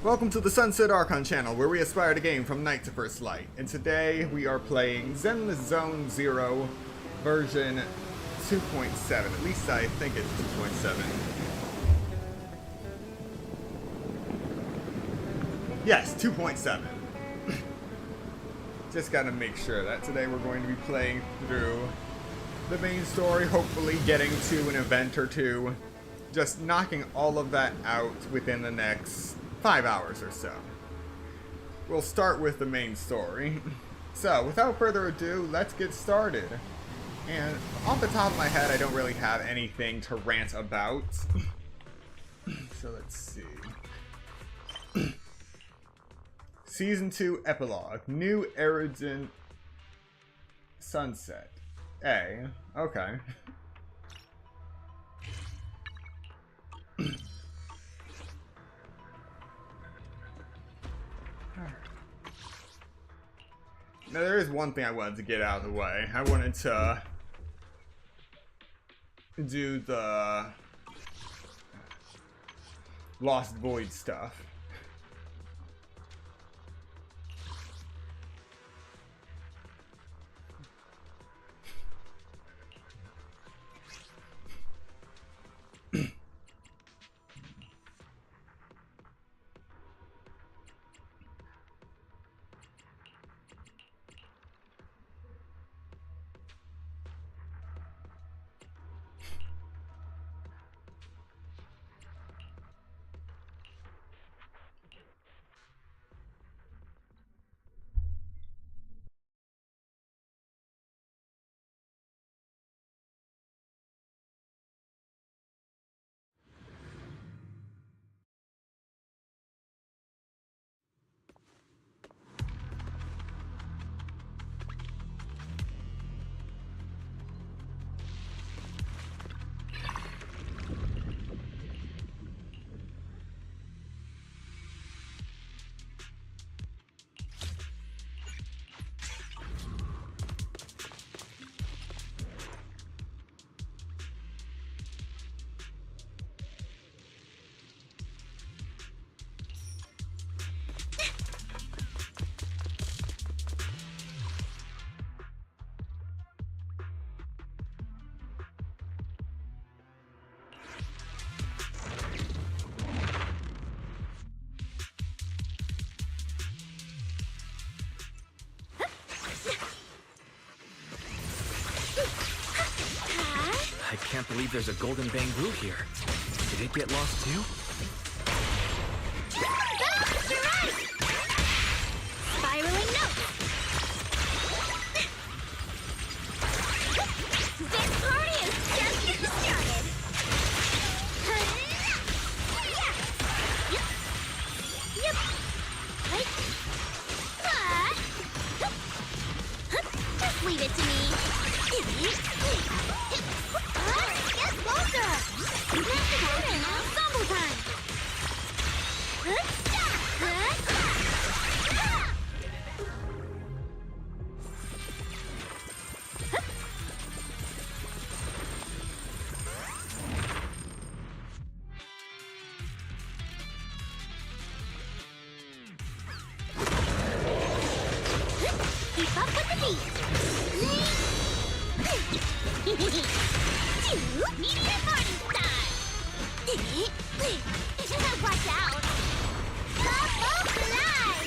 Welcome to the Sunset Archon channel, where we aspire to game from night to first light. And today we are playing Zenless Zone Zero, version 2.7. At least I think it's 2.7. Yes, 2.7. Just gotta make sure that today we're going to be playing through the main story, hopefully getting to an event or two. Just knocking all of that out within the next 5 hours or so. We'll start with the main story. So, without further ado, let's get started. And off the top of my head, I don't really have anything to rant about. So let's see. Season 2 Epilogue. New Eridgen Sunset. A. Okay. Now, there is one thing I wanted to get out of the way. I wanted to do the Lost Void stuff. I can't believe there's a golden bamboo here. Did it get lost too? You're right! Spiraling notes! This party is just getting started! Yep! Right? Just leave it to me! Get closer! Ensemble time! Keep up with the beat! Meteor party style! Watch out! Bubble fly!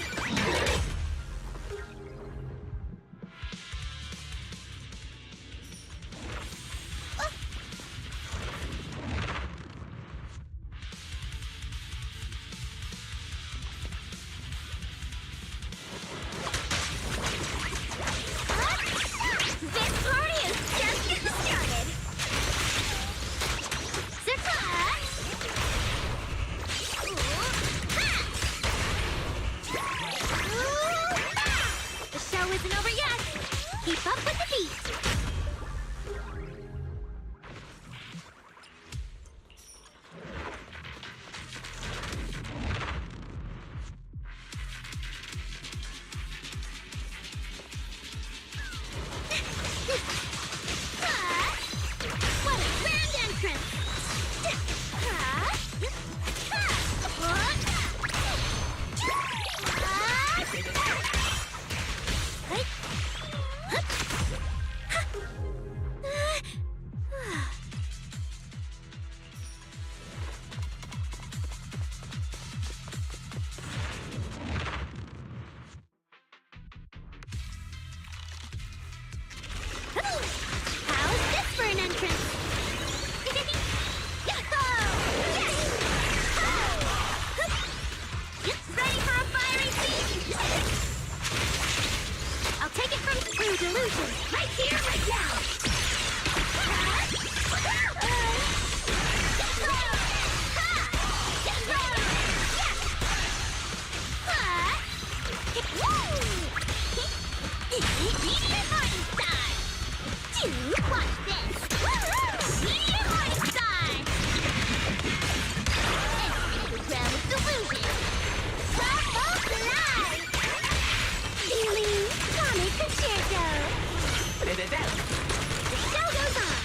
This party is just getting started! Surprise! The show isn't over yet! Keep up with the beat! What a grand entrance! Watch this! Meteor Morning Star! Instagram delusion! Purple Fly! Feeling Comic Concerto! The show goes on!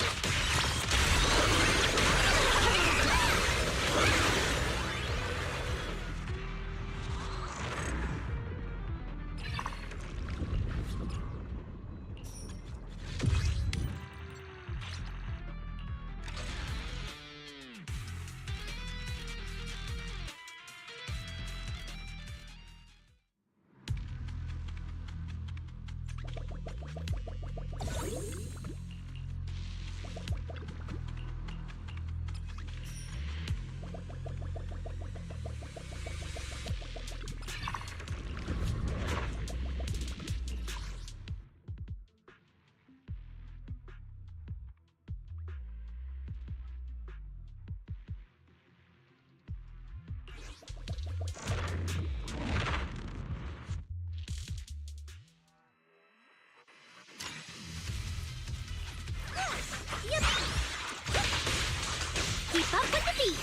Keep up with the beat.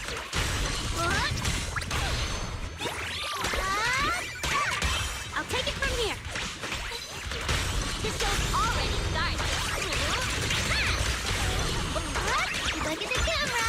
I'll take it from here. This show's already started. Look at the camera.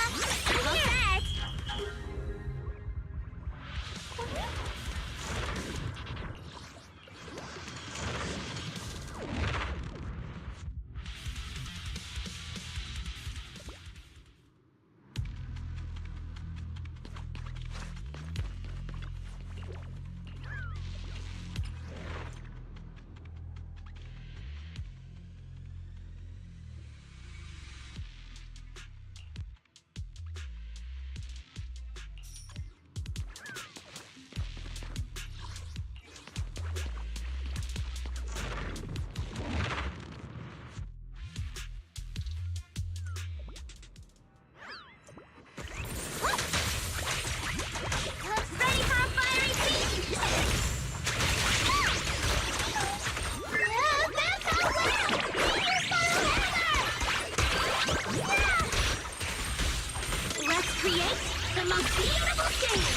Create the most beautiful stage!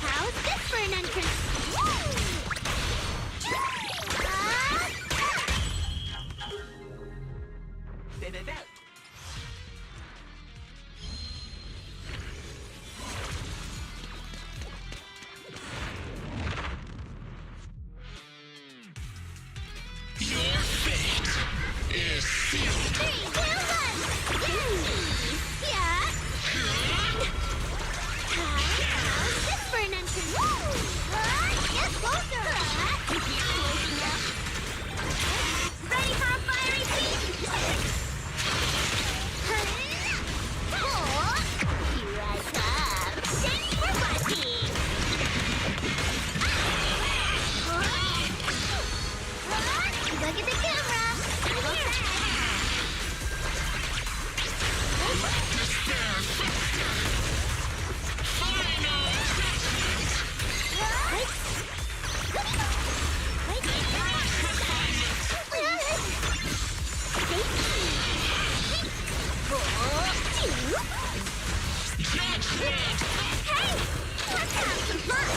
How's this for an entrance? Look at the camera! Hey! Let's have some fun!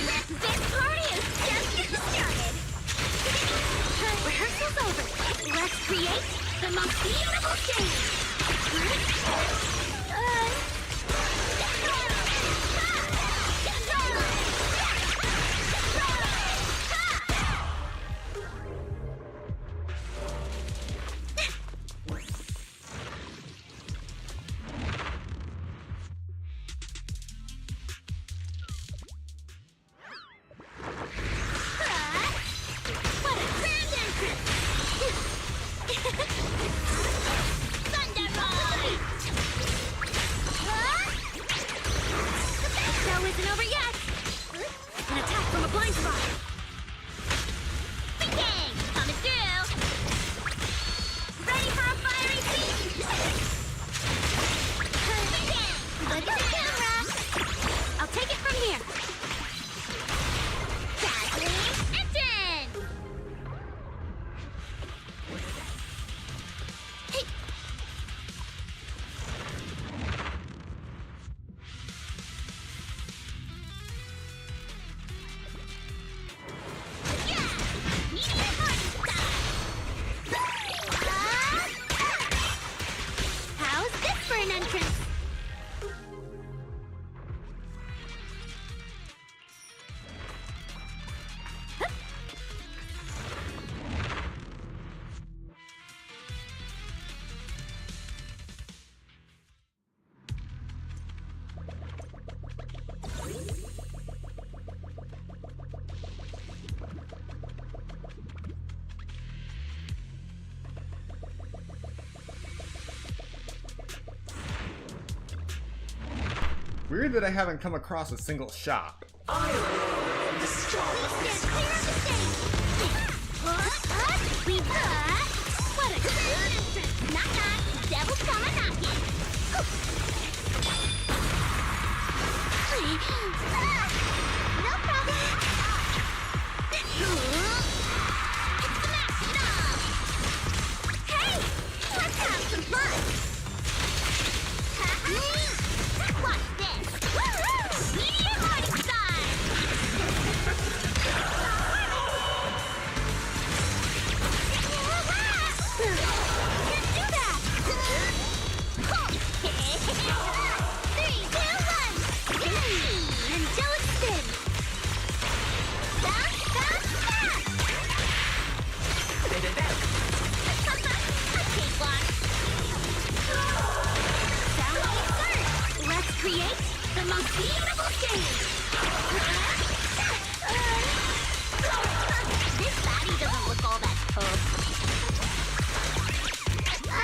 This party is just getting started. Rehearsal's over. Let's create the most beautiful stage. What a grand entrance! Thunder Ride! The show isn't over yet! An attack from a blind spot! Big Gang! Coming through! Ready for a fiery feast! Big Gang! Look at the camera! I'll take it from here! Dazzling engine! Hey! Yeah! Meteor party style! How's this for an entrance? Weird that I haven't come across a single shop. Stand clear of the stage! What a good entrance! Knock knock! Devil's coming knocking! No problem! Smash it up! Hey! Let's have some fun! Watch this! Meteor party style! Can't do that! 3, 2, 1! Until it spins! Bounce, bounce, bounce! A cakewalk! Sound surge! Let's create the most beautiful stage! This body doesn't look all that tough. I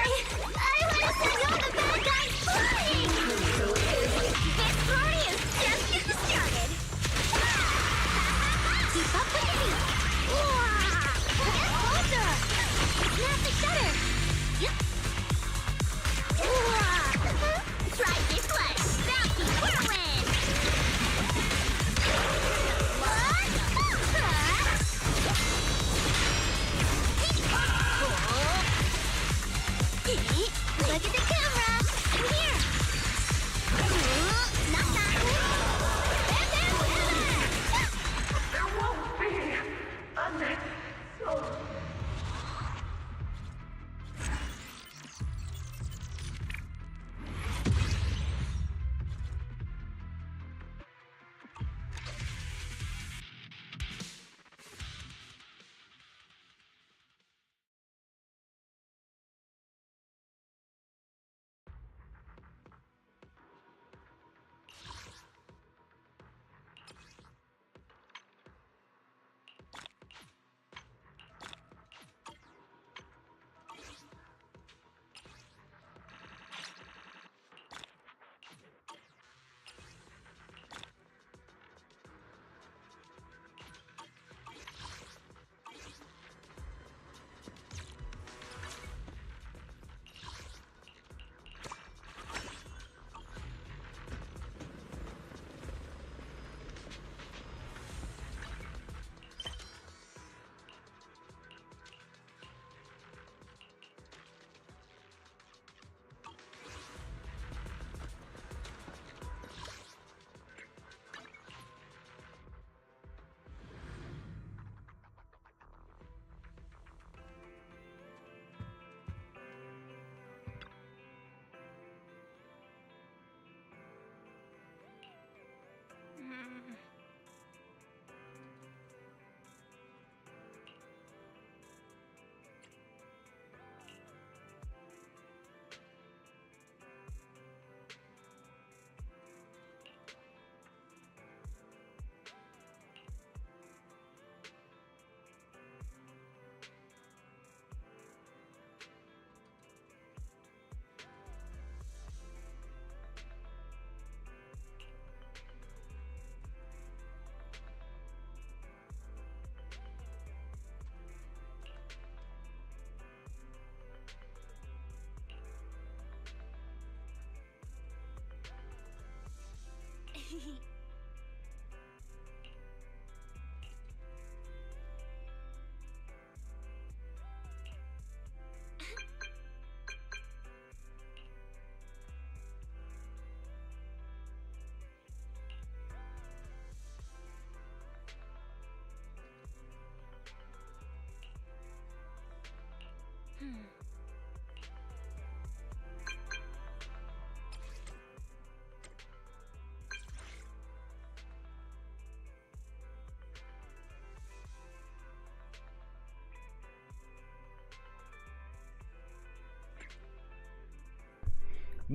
want to see all the bad guys flying! This party is just getting started! Keep up with me! Get closer! Snap the shutter! Yep. Try this one! Bouncy whirlwind!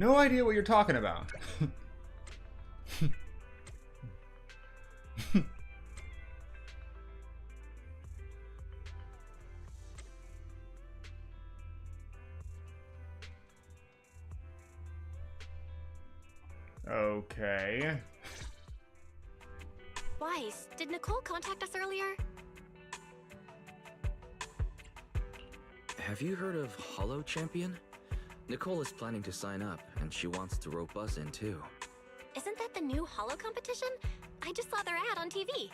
No idea what you're talking about. Okay. Wise, did Nicole contact us earlier? Have you heard of Hollow Champion? Nicole is planning to sign up, and she wants to rope us in too. Isn't that the new Hollow competition? I just saw their ad on TV.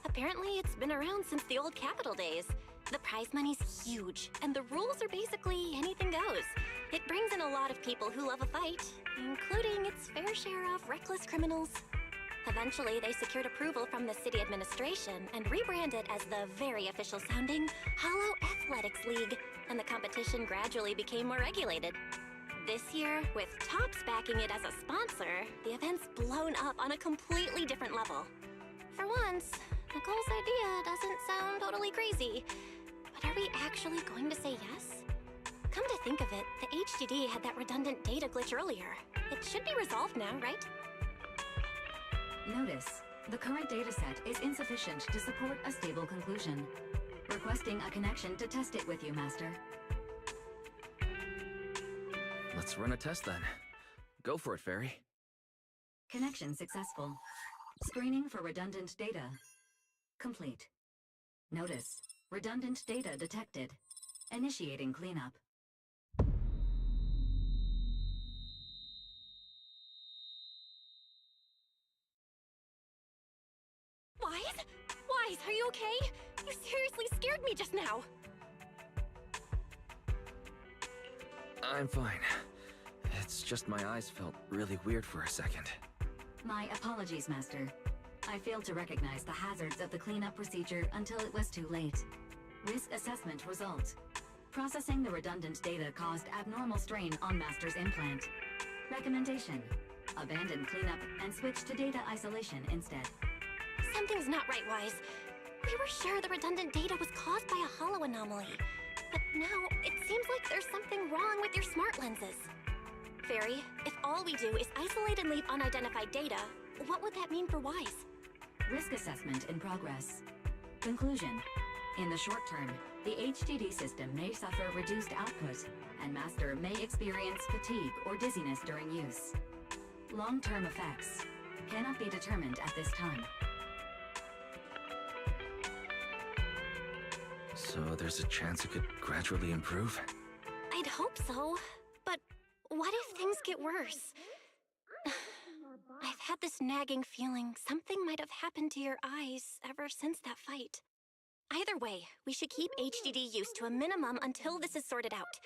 Apparently, it's been around since the old Capital days. The prize money's huge, and the rules are basically anything goes. It brings in a lot of people who love a fight, including its fair share of reckless criminals. Eventually, they secured approval from the city administration and rebranded as the very official sounding Hollow Athletics League, and the competition gradually became more regulated. This year, with Topps backing it as a sponsor, the event's blown up on a completely different level. For once, Nicole's idea doesn't sound totally crazy. But are we actually going to say yes? Come to think of it, the HDD had that redundant data glitch earlier. It should be resolved now, right? Notice, the current dataset is insufficient to support a stable conclusion. Requesting a connection to test it with you, Master. Let's run a test then. Go for it, Fairy. Connection successful. Screening for redundant data. Complete. Notice, redundant data detected. Initiating cleanup. Wise? Wise, are you okay? You seriously scared me just now. I'm fine. It's just my eyes felt really weird for a second. My apologies, Master. I failed to recognize the hazards of the cleanup procedure until it was too late. Risk assessment result. Processing the redundant data caused abnormal strain on Master's implant. Recommendation: abandon cleanup and switch to data isolation instead. Something's not right, Wise. We were sure the redundant data was caused by a hollow anomaly. But now, it seems like there's something wrong with your smart lenses. Fairy, if all we do is isolate and leave unidentified data, what would that mean for Wise? Risk assessment in progress. Conclusion: in the short term, the HDD system may suffer reduced output, and Master may experience fatigue or dizziness during use. Long-term effects cannot be determined at this time. So there's a chance it could gradually improve? I'd hope so, but what if things get worse? I've had this nagging feeling something might have happened to your eyes ever since that fight. Either way, we should keep HDD use to a minimum until this is sorted out.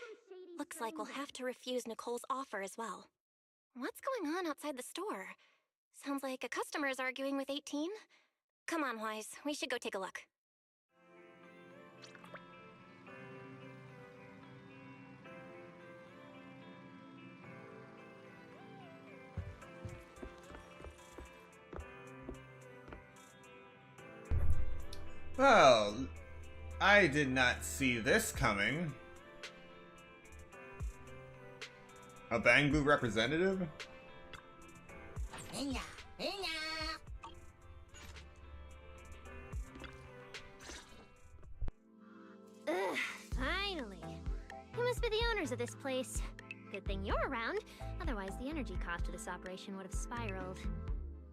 Looks like we'll have to refuse Nicole's offer as well. What's going on outside the store? Sounds like a customer is arguing with 18. Come on, Wise, we should go take a look. Well, I did not see this coming. A Bangbu representative? Ugh, finally. You must be the owners of this place. Good thing you're around, otherwise the energy cost of this operation would have spiraled.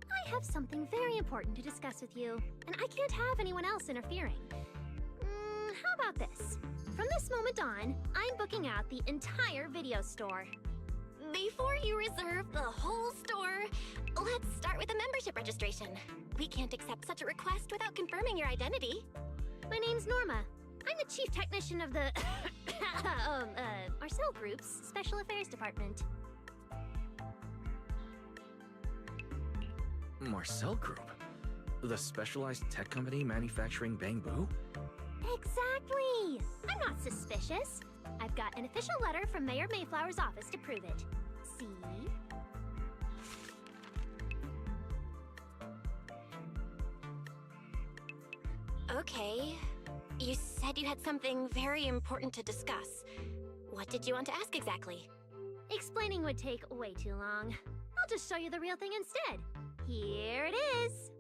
I have something very important to discuss with you, and I can't have anyone else interfering. How about this? From this moment on, I'm booking out the entire video store. Before you reserve the whole store, let's start with a membership registration. We can't accept such a request without confirming your identity. My name's Norma. I'm the chief technician of the Marcel Group's Special Affairs Department. Marcel Group? The specialized tech company manufacturing Bangbu? Exactly! I'm not suspicious. I've got an official letter from Mayor Mayflower's office to prove it. See? Okay. You said you had something very important to discuss. What did you want to ask exactly? Explaining would take way too long. I'll just show you the real thing instead. Here it is.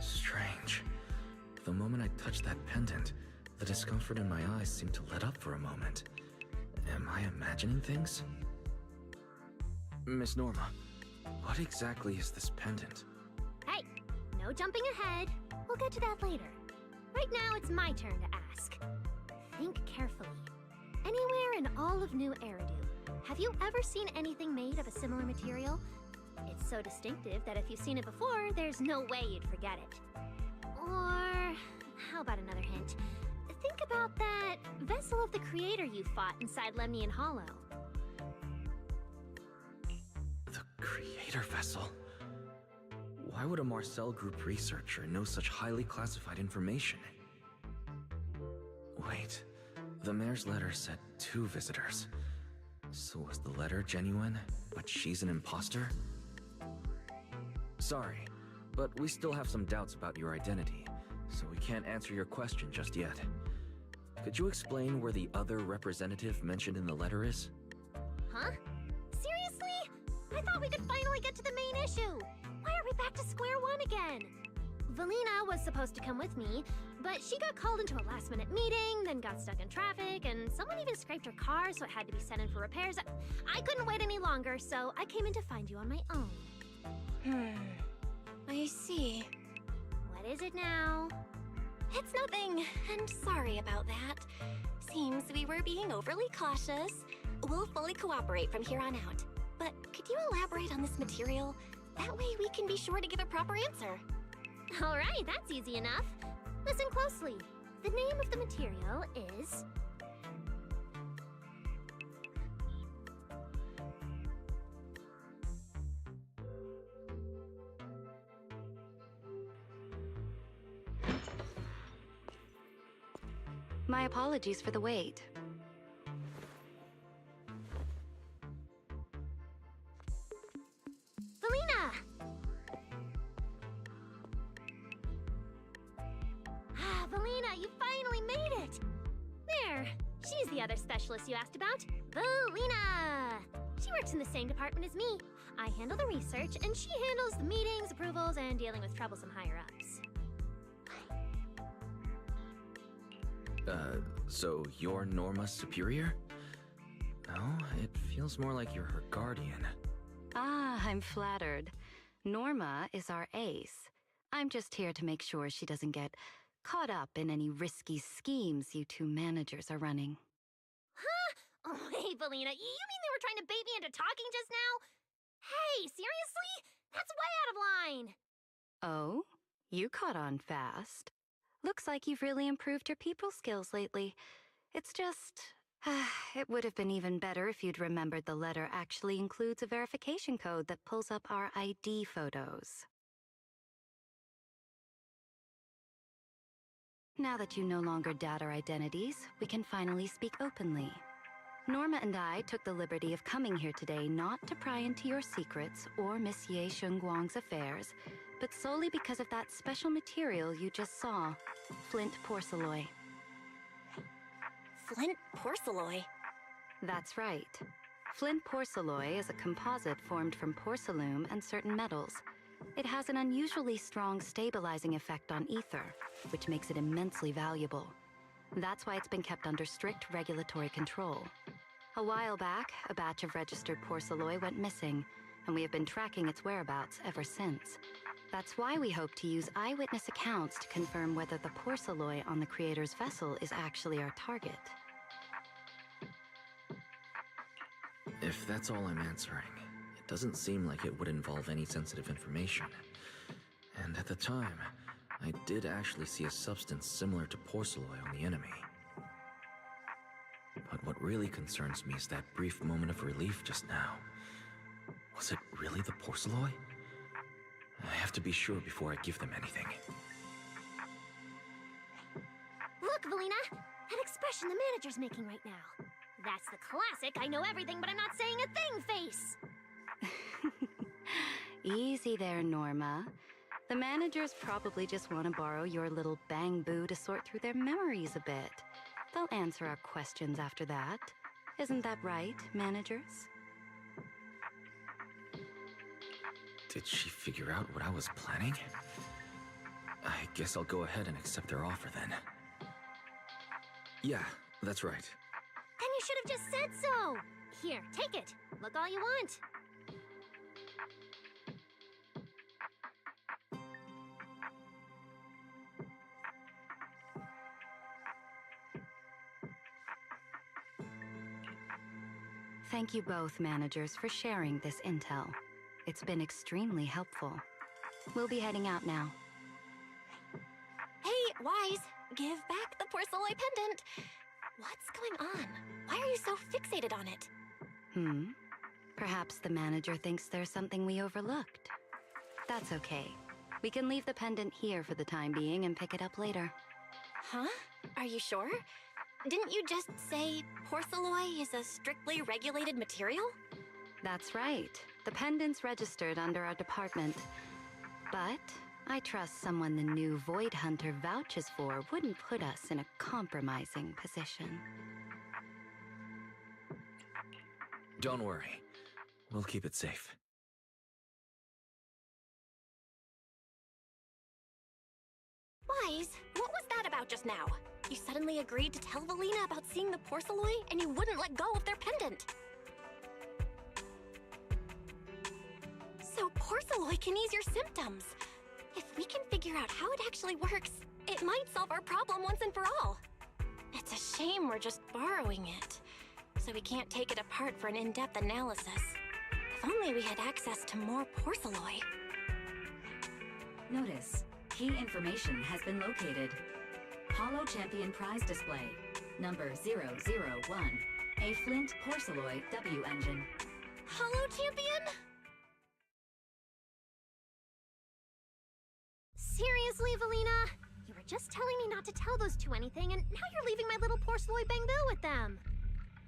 Strange. The moment I touched that pendant, the discomfort in my eyes seemed to let up for a moment. Am I imagining things? Miss Norma, what exactly is this pendant? Hey, no jumping ahead. We'll get to that later. Right now, it's my turn to ask. Think carefully. Anywhere in all of New Eridu, have you ever seen anything made of a similar material? It's so distinctive that if you've seen it before, there's no way you'd forget it. Or, how about another hint? Think about that vessel of the creator you fought inside Lemnian Hollow. The creator vessel? Why would a Marcel Group researcher know such highly classified information? Wait, the mayor's letter said 2 visitors. So was the letter genuine, but she's an imposter? Sorry, but we still have some doubts about your identity, so we can't answer your question just yet. Could you explain where the other representative mentioned in the letter is? Huh? Seriously? I thought we could finally get to the main issue. Why are we back to square one again? Valina was supposed to come with me, but she got called into a last-minute meeting, then got stuck in traffic, and someone even scraped her car, so it had to be sent in for repairs. I couldn't wait any longer, so I came in to find you on my own. I see. What is it now? It's nothing, and sorry about that. Seems we were being overly cautious. We'll fully cooperate from here on out. But could you elaborate on this material? That way we can be sure to give a proper answer. All right, that's easy enough. Listen closely. The name of the material is... My apologies for the wait. Valina! Valina, you finally made it! There, she's the other specialist you asked about. Valina! She works in the same department as me. I handle the research, and she handles the meetings, approvals, and dealing with troublesome higher-ups. So you're Norma's superior? No, it feels more like you're her guardian. Ah, I'm flattered. Norma is our ace. I'm just here to make sure she doesn't get caught up in any risky schemes you 2 managers are running. Huh? Oh, wait, Valina, you mean they were trying to bait me into talking just now? Hey, seriously? That's way out of line! Oh? You caught on fast. Looks like you've really improved your people skills lately. It's just... it would have been even better if you'd remembered the letter actually includes a verification code that pulls up our ID photos. Now that you no longer doubt our identities, we can finally speak openly. Norma and I took the liberty of coming here today not to pry into your secrets or Miss Ye Shengguang's affairs, but solely because of that special material you just saw, flint porcelain. Flint porcelain? That's right. Flint porcelain is a composite formed from porcelain and certain metals. It has an unusually strong stabilizing effect on ether, which makes it immensely valuable. That's why it's been kept under strict regulatory control. A while back, a batch of registered porcelain went missing, and we have been tracking its whereabouts ever since. That's why we hope to use eyewitness accounts to confirm whether the porcelain on the creator's vessel is actually our target. If that's all I'm answering, it doesn't seem like it would involve any sensitive information. And at the time, I did actually see a substance similar to porcelain on the enemy. But what really concerns me is that brief moment of relief just now. Was it really the porcelain? I have to be sure before I give them anything. Look, Valina! That expression the manager's making right now. That's the classic I know everything but I'm not saying a thing face! Easy there, Norma. The managers probably just want to borrow your little bang-boo to sort through their memories a bit. They'll answer our questions after that. Isn't that right, managers? Did she figure out what I was planning? I guess I'll go ahead and accept their offer then. Yeah, that's right. Then you should have just said so! Here, take it. Look all you want. Thank you both, managers, for sharing this intel. It's been extremely helpful. We'll be heading out now. Hey, Wise, give back the porcelain pendant. What's going on? Why are you so fixated on it? Perhaps the manager thinks there's something we overlooked. That's okay. We can leave the pendant here for the time being and pick it up later. Huh? Are you sure? Didn't you just say porcelain is a strictly regulated material? That's right. The pendant's registered under our department. But I trust someone the new Void Hunter vouches for wouldn't put us in a compromising position. Don't worry. We'll keep it safe. Wise, what was that about just now? You suddenly agreed to tell Valina about seeing the porcelain, and you wouldn't let go of their pendant. So porcelain can ease your symptoms. If we can figure out how it actually works, it might solve our problem once and for all. It's a shame we're just borrowing it, so we can't take it apart for an in-depth analysis. If only we had access to more porcelain. Notice, key information has been located. Holo Champion Prize Display, number 001, a Flint Porceloid W engine. Holo Champion? Seriously, Valina? You were just telling me not to tell those two anything, and now you're leaving my little porcelain bang-boo with them.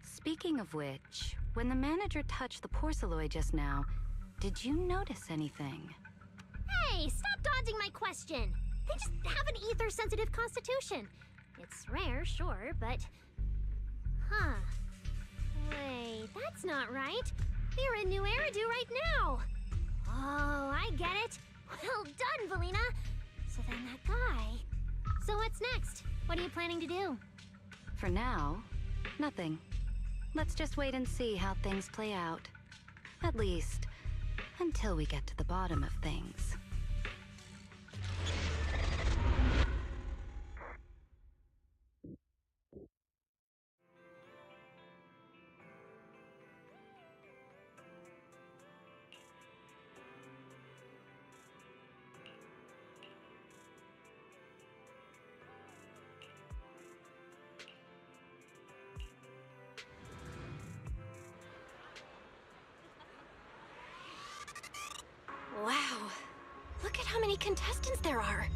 Speaking of which, when the manager touched the porceloid just now, did you notice anything? Hey, stop dodging my question! They just have an ether-sensitive constitution. It's rare, sure, but... Huh. Wait, that's not right. They're in New Eridu right now. Oh, I get it. Well done, Valina. So then that guy... So what's next? What are you planning to do? For now, nothing. Let's just wait and see how things play out. At least, until we get to the bottom of things. Wow. Look at how many contestants there are.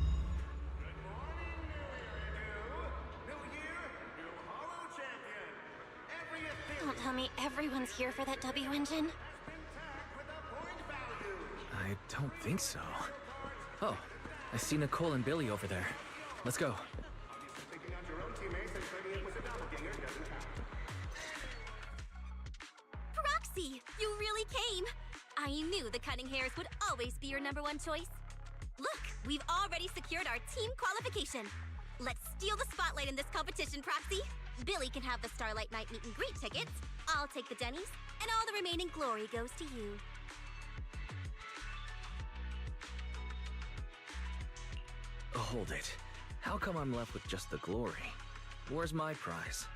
Don't tell me everyone's here for that W engine. I don't think so. Oh, I see Nicole and Billy over there. Let's go. Roxy, you really came. I knew the cutting hairs would always be your #1 choice. Look, we've already secured our team qualification. Let's steal the spotlight in this competition, Proxy. Billy can have the Starlight Night meet and greet tickets. I'll take the Denny's, and all the remaining glory goes to you. Hold it. How come I'm left with just the glory? Where's my prize?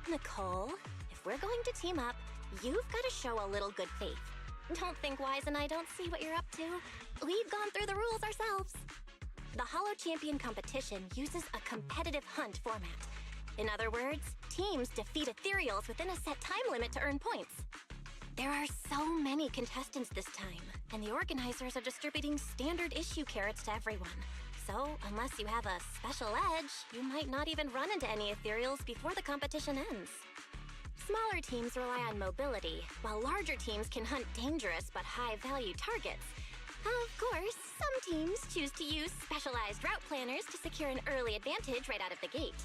Nicole, if we're going to team up, you've got to show a little good faith. Don't think Wise and I don't see what you're up to. We've gone through the rules ourselves. The Holo Champion competition uses a competitive hunt format. In other words, teams defeat ethereals within a set time limit to earn points. There are so many contestants this time, and the organizers are distributing standard issue carrots to everyone. So, unless you have a special edge, you might not even run into any ethereals before the competition ends. Smaller teams rely on mobility, while larger teams can hunt dangerous but high-value targets. Of course, some teams choose to use specialized route planners to secure an early advantage right out of the gate.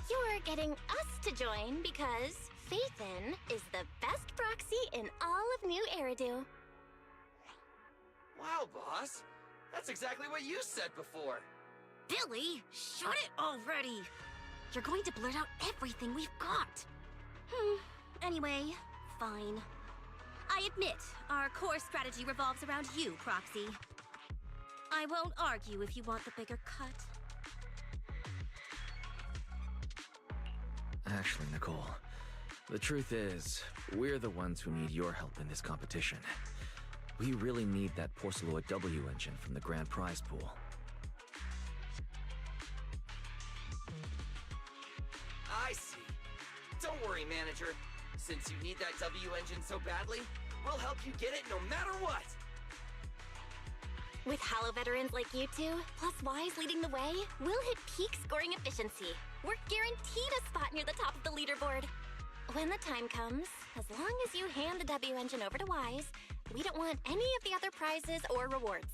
You're getting us to join because Faithin is the best proxy in all of New Eridu. Wow, boss. That's exactly what you said before. Billy, shut it already! You're going to blurt out everything we've got. Anyway, fine. I admit, our core strategy revolves around you, Proxy. I won't argue if you want the bigger cut. Actually, Nicole, the truth is, we're the ones who need your help in this competition. We really need that Porceloid W engine from the grand prize pool. I see. Don't worry, manager. Since you need that W engine so badly, we'll help you get it no matter what! With Hollow veterans like you two, plus Wise leading the way, we'll hit peak scoring efficiency. We're guaranteed a spot near the top of the leaderboard. When the time comes, as long as you hand the W engine over to Wise, we don't want any of the other prizes or rewards.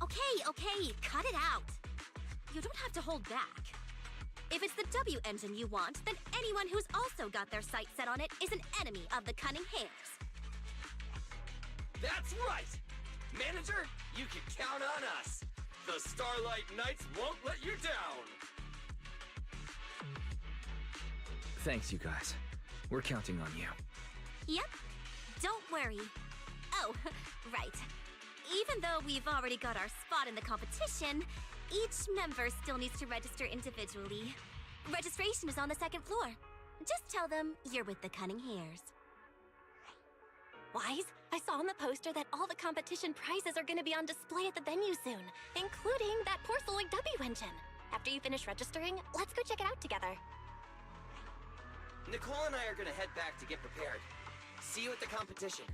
Okay, cut it out. You don't have to hold back. If it's the W engine you want, then anyone who's also got their sights set on it is an enemy of the Cunning Hares. That's right! Manager, you can count on us! The Starlight Knights won't let you down! Thanks, you guys. We're counting on you. Yep, don't worry. Oh, right. Even though we've already got our spot in the competition, each member still needs to register individually. Registration is on the second floor. Just tell them you're with the Cunning Hares. Wise, I saw on the poster that all the competition prizes are going to be on display at the venue soon, including that Porceloid W engine. After you finish registering, let's go check it out together. Nicole and I are gonna head back to get prepared. See you at the competition.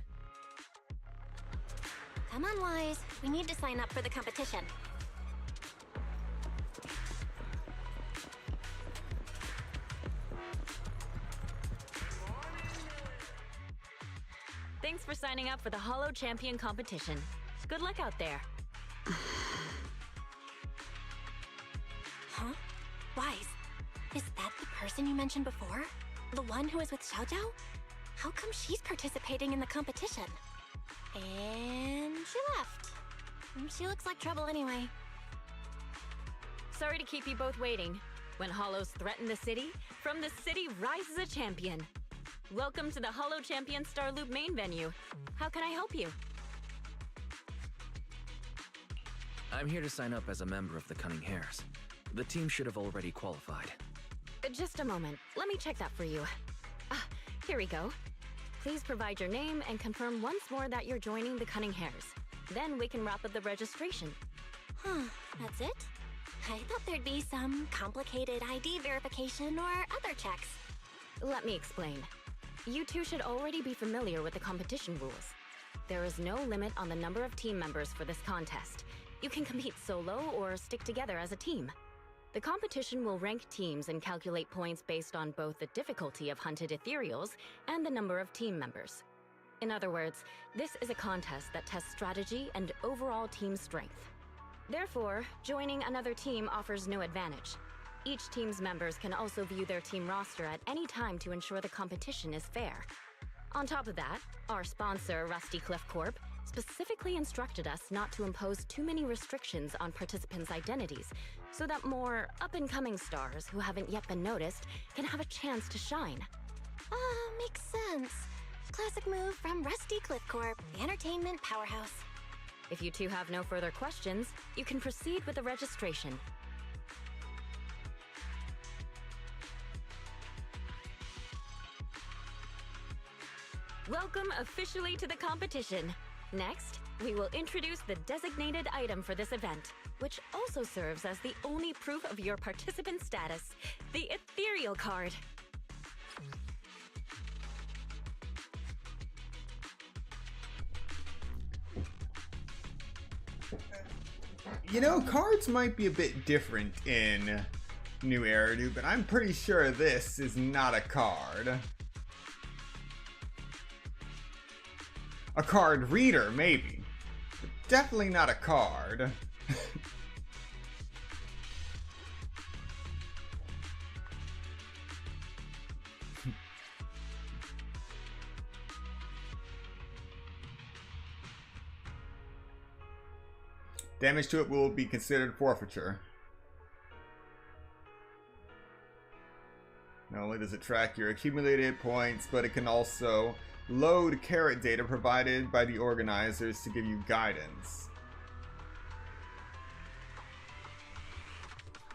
Come on, Wise. We need to sign up for the competition. Thanks for signing up for the Hollow Champion competition. Good luck out there. Huh? Wise, is that the person you mentioned before? The one who was with Xiaojiao? How come she's participating in the competition? And she left. She looks like trouble anyway. Sorry to keep you both waiting. When Hollows threaten the city, from the city rises a champion. Welcome to the Hollow Champion Star Loop main venue. How can I help you? I'm here to sign up as a member of the Cunning Hares. The team should have already qualified. Just a moment. Let me check that for you. Here we go. Please provide your name and confirm once more that you're joining the Cunning Hares. Then we can wrap up the registration. Huh, that's it? I thought there'd be some complicated ID verification or other checks. Let me explain. You two should already be familiar with the competition rules. There is no limit on the number of team members for this contest. You can compete solo or stick together as a team. The competition will rank teams and calculate points based on both the difficulty of hunted ethereals and the number of team members. In other words, this is a contest that tests strategy and overall team strength. Therefore, joining another team offers no advantage. Each team's members can also view their team roster at any time to ensure the competition is fair. On top of that, our sponsor, Rusty Cliff Corp., specifically instructed us not to impose too many restrictions on participants' identities, so that more up-and-coming stars who haven't yet been noticed can have a chance to shine. Makes sense. Classic move from Rusty Cliff Corp, the entertainment powerhouse. If you two have no further questions, you can proceed with the registration. Welcome officially to the competition. Next, we will introduce the designated item for this event, which also serves as the only proof of your participant status, the ethereal card. You know, cards might be a bit different in New Eridu, but I'm pretty sure this is not a card. A card reader, maybe. But definitely not a card. Damage to it will be considered forfeiture. Not only does it track your accumulated points, but it can also load carrot data provided by the organizers to give you guidance.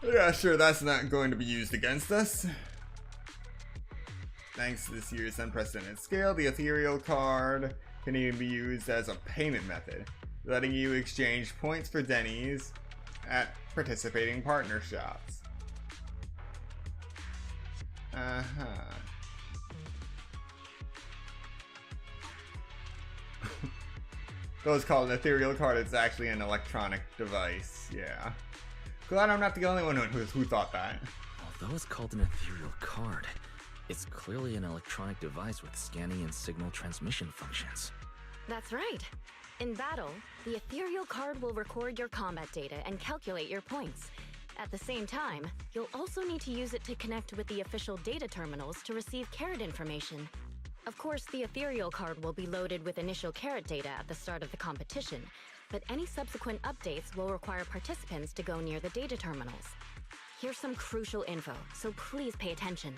Yeah, sure, that's not going to be used against us. Thanks to this year's unprecedented scale, the ethereal card can even be used as a payment method, letting you exchange points for Denny's at participating partner shops. Those called an ethereal card, it's actually an electronic device, yeah. Glad I'm not the only one who thought that. Although it's called an ethereal card, it's clearly an electronic device with scanning and signal transmission functions. That's right. In battle, the ethereal card will record your combat data and calculate your points. At the same time, you'll also need to use it to connect with the official data terminals to receive carrot information. Of course, the ethereal card will be loaded with initial carrot data at the start of the competition, but any subsequent updates will require participants to go near the data terminals. Here's some crucial info, so please pay attention.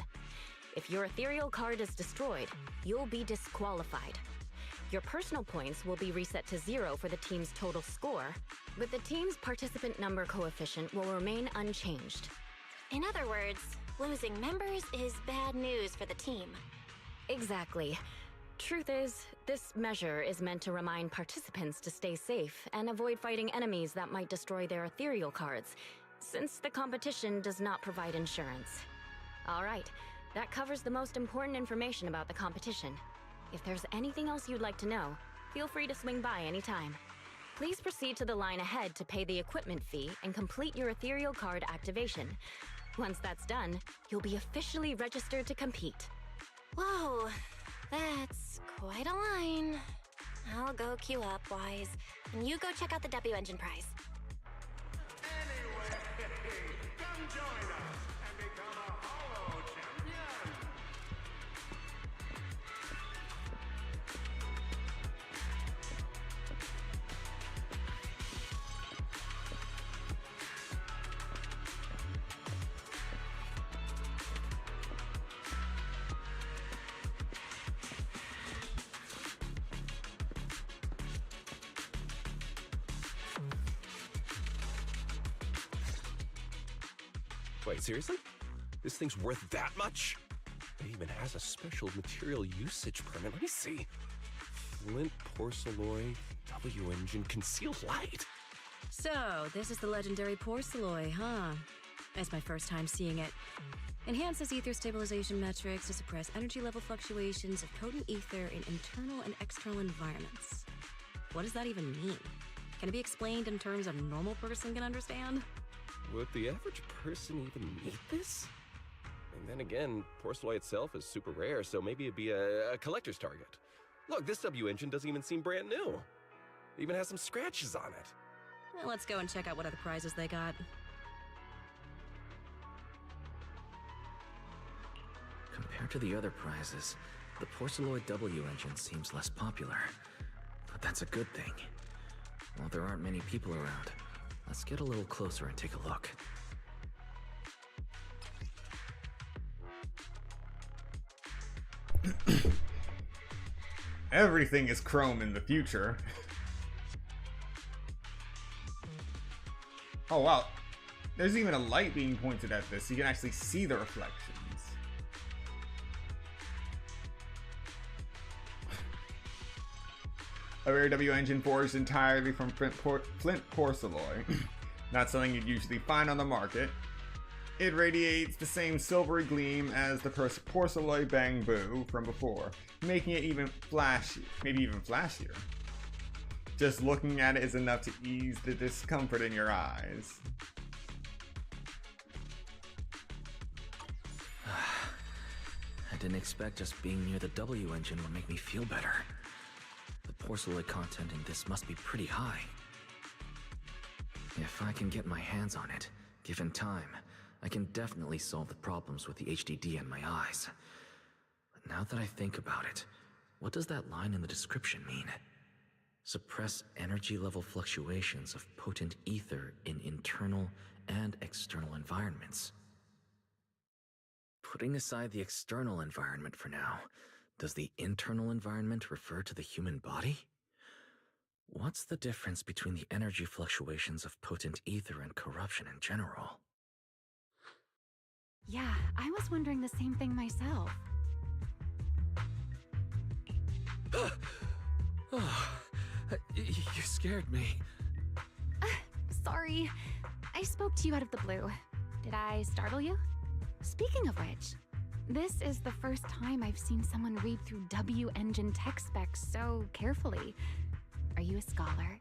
If your ethereal card is destroyed, you'll be disqualified. Your personal points will be reset to 0 for the team's total score, but the team's participant number coefficient will remain unchanged. In other words, losing members is bad news for the team. Exactly. Truth is, this measure is meant to remind participants to stay safe and avoid fighting enemies that might destroy their ethereal cards, since the competition does not provide insurance. Alright, that covers the most important information about the competition. If there's anything else you'd like to know, feel free to swing by anytime. Please proceed to the line ahead to pay the equipment fee and complete your ethereal card activation. Once that's done, you'll be officially registered to compete. Whoa, that's quite a line. I'll go queue up, Wise, and you go check out the W Engine prize. Anyway, come join us and become a Holo champion. Wait, seriously? This thing's worth that much? It even has a special material usage permit. Let me see. Flint porcelloy, W engine, concealed light. So, this is the legendary porcelloy, huh? It's my first time seeing it. Enhances ether stabilization metrics to suppress energy level fluctuations of potent ether in internal and external environments. What does that even mean? Can it be explained in terms a normal person can understand? Would the average person even need this? And then again, porcelloy itself is super rare, so maybe it'd be a collector's target. Look, this W engine doesn't even seem brand new. It even has some scratches on it. Well, let's go and check out what other prizes they got. Compared to the other prizes, the porcelloid W engine seems less popular. But that's a good thing. While there aren't many people around, let's get a little closer and take a look. Everything is chrome in the future. Oh wow, there's even a light being pointed at this, so you can actually see the reflections. A rare W engine forged entirely from flint porcelloy. Not something you'd usually find on the market. It radiates the same silvery gleam as the porcelloy bamboo from before, making it even flashy, maybe even flashier. Just looking at it is enough to ease the discomfort in your eyes. I didn't expect just being near the W engine would make me feel better. The porcelloid content in this must be pretty high. If I can get my hands on it, given time, I can definitely solve the problems with the HDD in my eyes. But now that I think about it, what does that line in the description mean? Suppress energy level fluctuations of potent ether in internal and external environments. Putting aside the external environment for now, does the internal environment refer to the human body? What's the difference between the energy fluctuations of potent ether and corruption in general? Yeah, I was wondering the same thing myself. You scared me. Sorry. I spoke to you out of the blue. Did I startle you? Speaking of which, this is the first time I've seen someone read through W engine tech specs so carefully. Are you a scholar?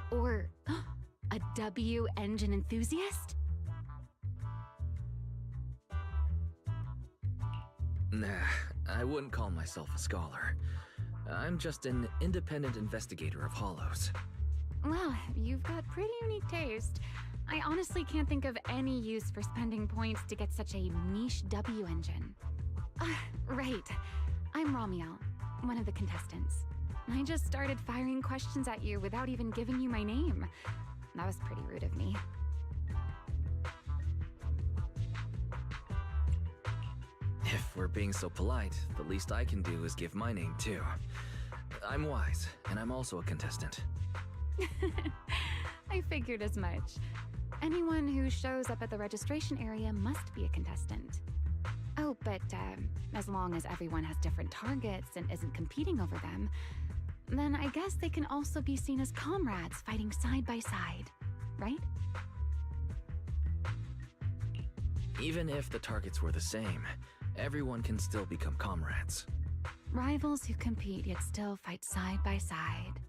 Or a W engine enthusiast? Nah, I wouldn't call myself a scholar. I'm just an independent investigator of hollows. Well, you've got pretty unique taste. I honestly can't think of any use for spending points to get such a niche W engine. Right. I'm Ramiel, one of the contestants. I just started firing questions at you without even giving you my name. That was pretty rude of me. If we're being so polite, the least I can do is give my name too. I'm Wise, and I'm also a contestant. I figured as much. Anyone who shows up at the registration area must be a contestant. Oh, but as long as everyone has different targets and isn't competing over them, then I guess they can also be seen as comrades fighting side by side, right? Even if the targets were the same, everyone can still become comrades. Rivals who compete yet still fight side by side.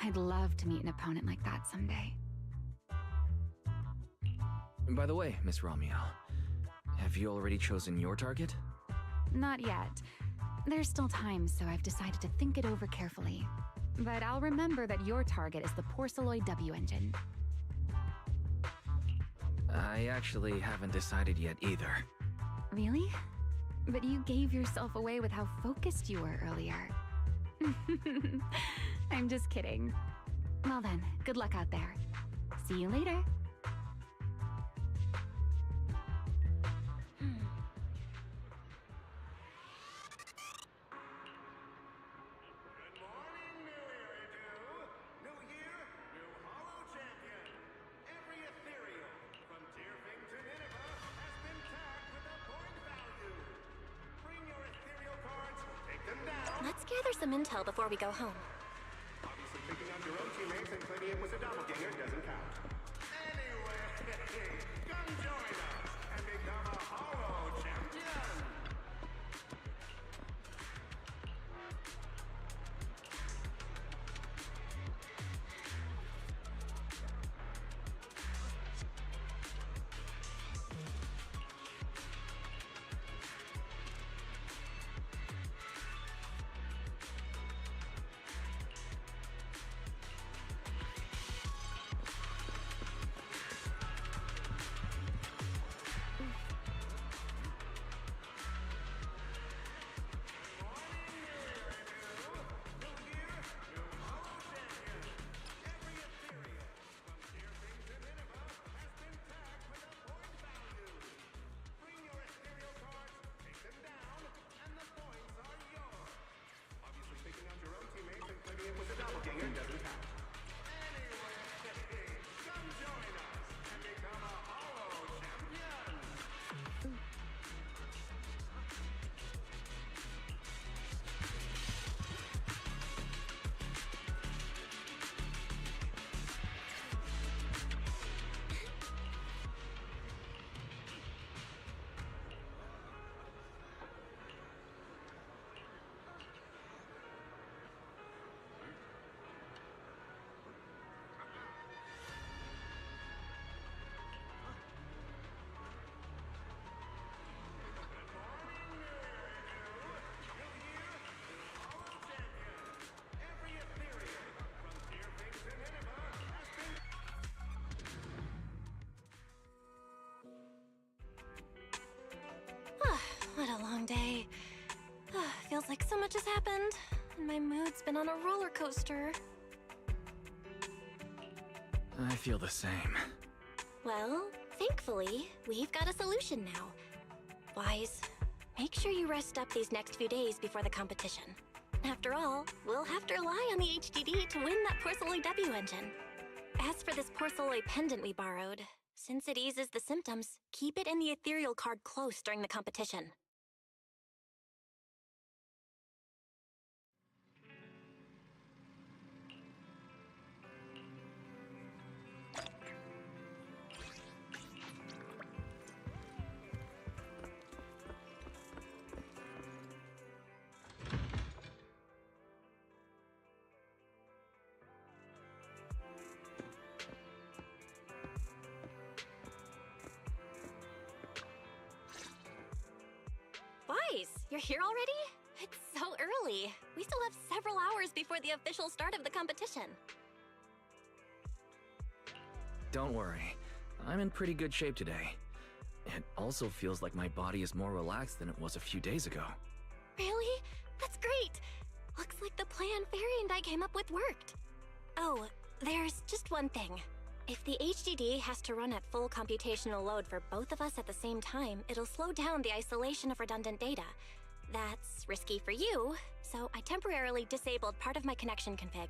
I'd love to meet an opponent like that someday. By the way, Miss Ramiel, have you already chosen your target? Not yet. There's still time, so I've decided to think it over carefully. But I'll remember that your target is the porcelloid W engine. I actually haven't decided yet either. Really? But you gave yourself away with how focused you were earlier. I'm just kidding. Well then, good luck out there. See you later. Let's gather some intel before we go home. Obviously, picking on your own teammates and claiming it was a doppelganger doesn't count. Anyway, come join us and become a holo champion! long day. Feels like so much has happened, and my mood's been on a roller coaster. I feel the same. Well, thankfully, we've got a solution now. Wise, make sure you rest up these next few days before the competition. After all, we'll have to rely on the HDD to win that Porcelloy W engine. As for this Porcelloy pendant we borrowed, since it eases the symptoms, keep it in the ethereal card close during the competition. Wise, you're here already? It's so early. We still have several hours before the official start of the competition. Don't worry. I'm in pretty good shape today. It also feels like my body is more relaxed than it was a few days ago. Really? That's great! Looks like the plan Fairy and I came up with worked. Oh, there's just one thing. If the HDD has to run at full computational load for both of us at the same time, it'll slow down the isolation of redundant data. That's risky for you, so I temporarily disabled part of my connection config.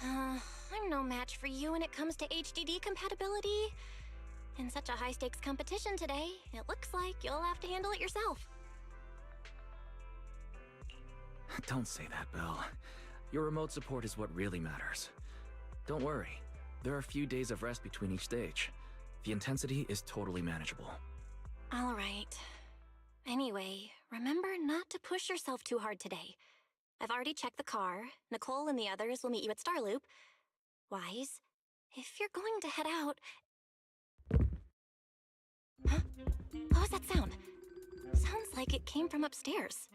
I'm no match for you when it comes to HDD compatibility. In such a high-stakes competition today, it looks like you'll have to handle it yourself. Don't say that, Belle. Your remote support is what really matters. Don't worry. There are a few days of rest between each stage. The intensity is totally manageable. All right. Anyway, remember not to push yourself too hard today. I've already checked the car. Nicole and the others will meet you at Starloop. Wise, if you're going to head out... Huh? What was that sound? Sounds like it came from upstairs.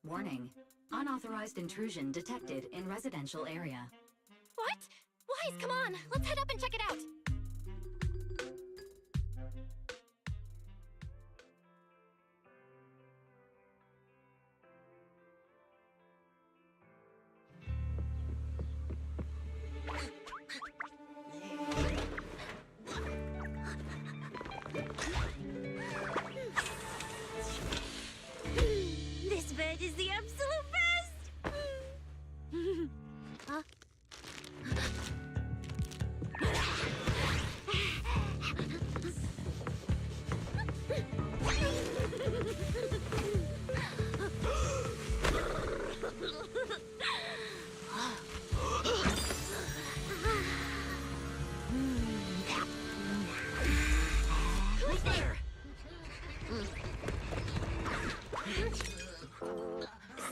Warning. Unauthorized intrusion detected in residential area. What? Wise, come on! Let's head up and check it out! This bed is the absolute best! Huh? Who's there?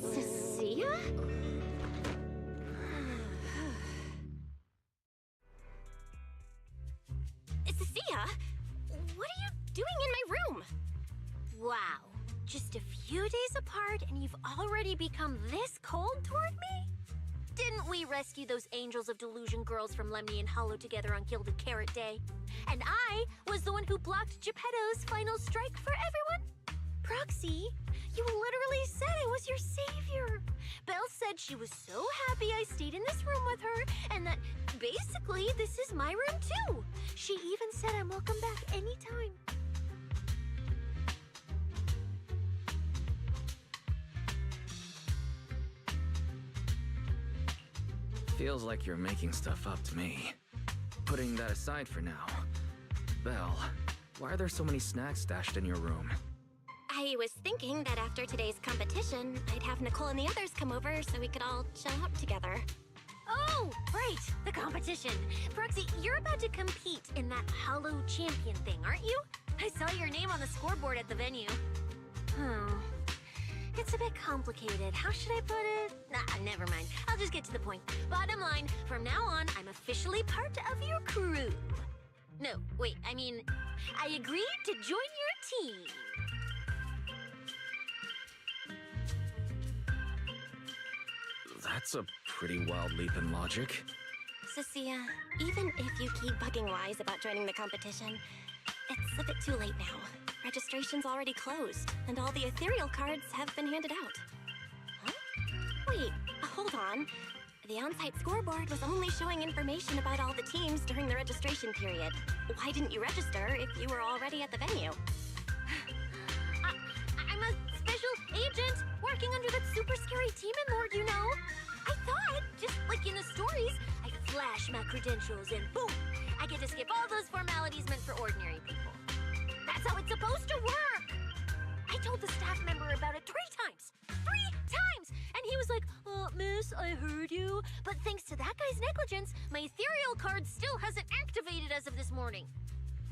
Cecilia? Cecilia? What are you doing in my room? Wow. Just a few days apart and you've already become this cold toward me? Didn't we rescue those Angels of Delusion girls from Lemny and Hollow together on Gilded Carrot Day? And I was the one who blocked Geppetto's final strike for everyone? Proxy, you literally said I was your savior. Belle said she was so happy I stayed in this room with her, and that basically this is my room too. She even said I'm welcome back anytime. Feels like you're making stuff up to me. Putting that aside for now. Belle, why are there so many snacks stashed in your room? I was thinking that after today's competition, I'd have Nicole and the others come over so we could all chill out together. Oh, right, the competition. Proxy, you're about to compete in that Hollow Champion thing, aren't you? I saw your name on the scoreboard at the venue. It's a bit complicated. How should I put it? Nah, never mind. I'll just get to the point. Bottom line, from now on, I'm officially part of your crew. No, wait, I mean, I agreed to join your team. That's a pretty wild leap in logic. Cecilia, even if you keep bugging Wise about joining the competition, it's a bit too late now. Registration's already closed, and all the ethereal cards have been handed out. Huh? Wait, hold on. The on-site scoreboard was only showing information about all the teams during the registration period. Why didn't you register if you were already at the venue? I'm a special agent working under that super scary demon lord, you know. I thought, just like in the stories, I flash my credentials and boom, I get to skip all those formalities meant for ordinary people. That's how it's supposed to work. I told the staff member about it 3 times. 3 times! And he was like, miss, I heard you. But thanks to that guy's negligence, my ethereal card still hasn't activated as of this morning.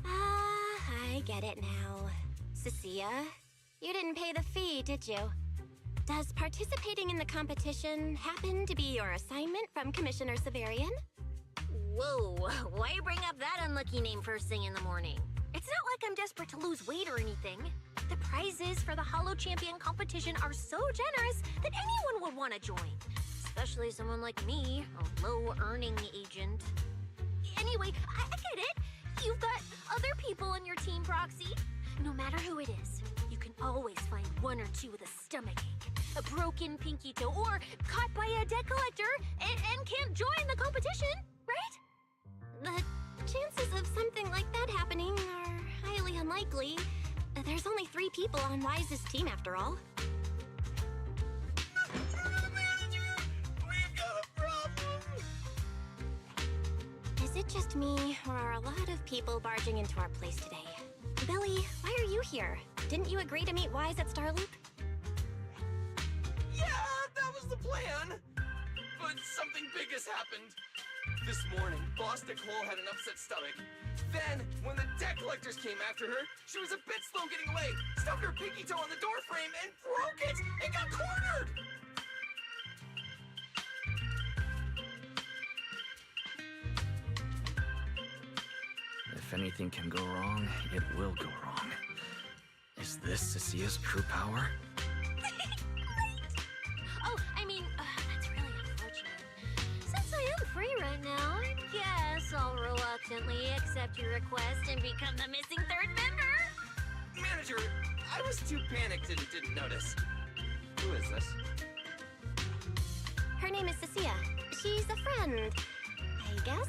I get it now. Cecilia, you didn't pay the fee, did you? Does participating in the competition happen to be your assignment from Commissioner Severian? Whoa, why bring up that unlucky name first thing in the morning? It's not like I'm desperate to lose weight or anything. The prizes for the Hollow Champion competition are so generous that anyone would want to join. Especially someone like me, a low-earning agent. Anyway, I get it. You've got other people in your team, Proxy. No matter who it is, you can always find 1 or 2 with a stomachache, a broken pinky toe, or caught by a debt collector and can't join the competition, right? The chances of something like that happening are highly unlikely. There's only 3 people on Wise's team after all. Manager! We've got a problem! Is it just me, or are a lot of people barging into our place today? Billy, why are you here? Didn't you agree to meet Wise at Starloop? Yeah, that was the plan! But something big has happened. This morning, Boss Nicole had an upset stomach. Then, when the debt collectors came after her, she was a bit slow getting away, stubbed her pinky toe on the door frame, and broke it! And got cornered! If anything can go wrong, it will go wrong. Is this Cecilia's true power? Oh, I mean, that's really unfortunate. Since I am free right now, I guess I'll reluctantly accept your request and become the missing 3rd member. Manager, I was too panicked and didn't notice. Who is this? Her name is Cecilia. She's a friend, I guess.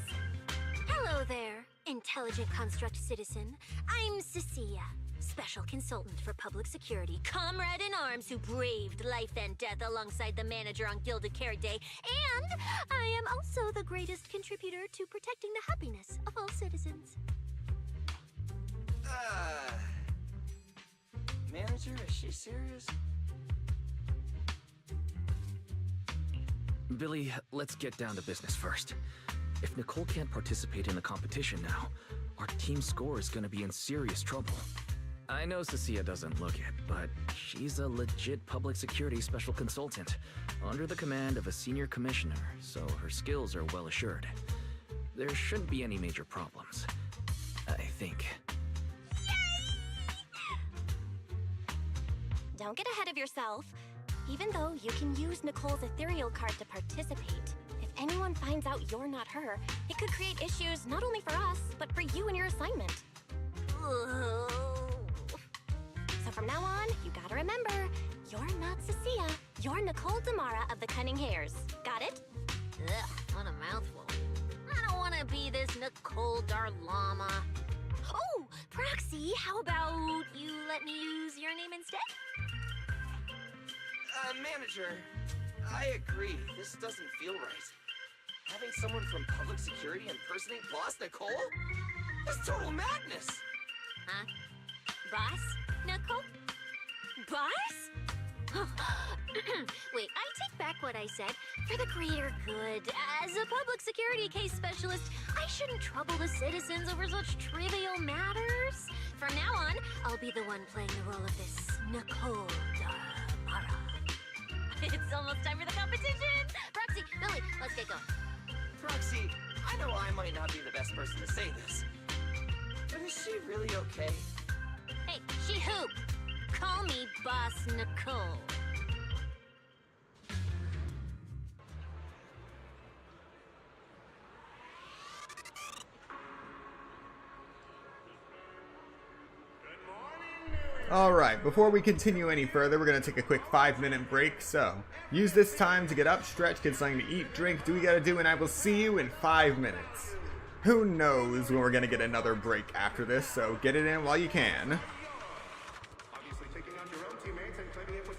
Hello there, intelligent construct citizen. I'm Cecilia, special consultant for public security, comrade in arms who braved life and death alongside the manager on Gilded Carrot Day, and I am also the greatest contributor to protecting the happiness of all citizens. Manager, is she serious? Billy, let's get down to business first. If Nicole can't participate in the competition now, our team score is gonna be in serious trouble. I know Cecilia doesn't look it, but she's a legit public security special consultant, under the command of a senior commissioner, so her skills are well assured. There shouldn't be any major problems, I think. Don't get ahead of yourself. Even though you can use Nicole's ethereal card to participate, if anyone finds out you're not her, it could create issues not only for us, but for you and your assignment. So from now on, you gotta remember, you're not Cecilia. You're Nicole Damara of the Cunning Hairs. Got it? Ugh, what a mouthful. I don't want to be this Nicole Darlama. Oh, Proxy, how about you let me use your name instead? Manager, I agree. This doesn't feel right. Having someone from public security impersonate Boss Nicole? That's total madness! Huh? Boss? Nicole? Boss? Wait, I take back what I said. For the greater good, as a public security case specialist, I shouldn't trouble the citizens over such trivial matters. From now on, I'll be the one playing the role of this Nicole Damara. It's almost time for the competition! Proxy, Billy, let's get going. Proxy, I know I might not be the best person to say this, but is she really okay? Hey, she who? Call me Boss Nicole. Good morning, Alright, before we continue any further, we're going to take a quick 5-minute break, so use this time to get up, stretch, get something to eat, drink, do what you gotta do, and I will see you in 5 minutes. Who knows when we're going to get another break after this, so get it in while you can. Obviously taking on your own teammates and claiming it was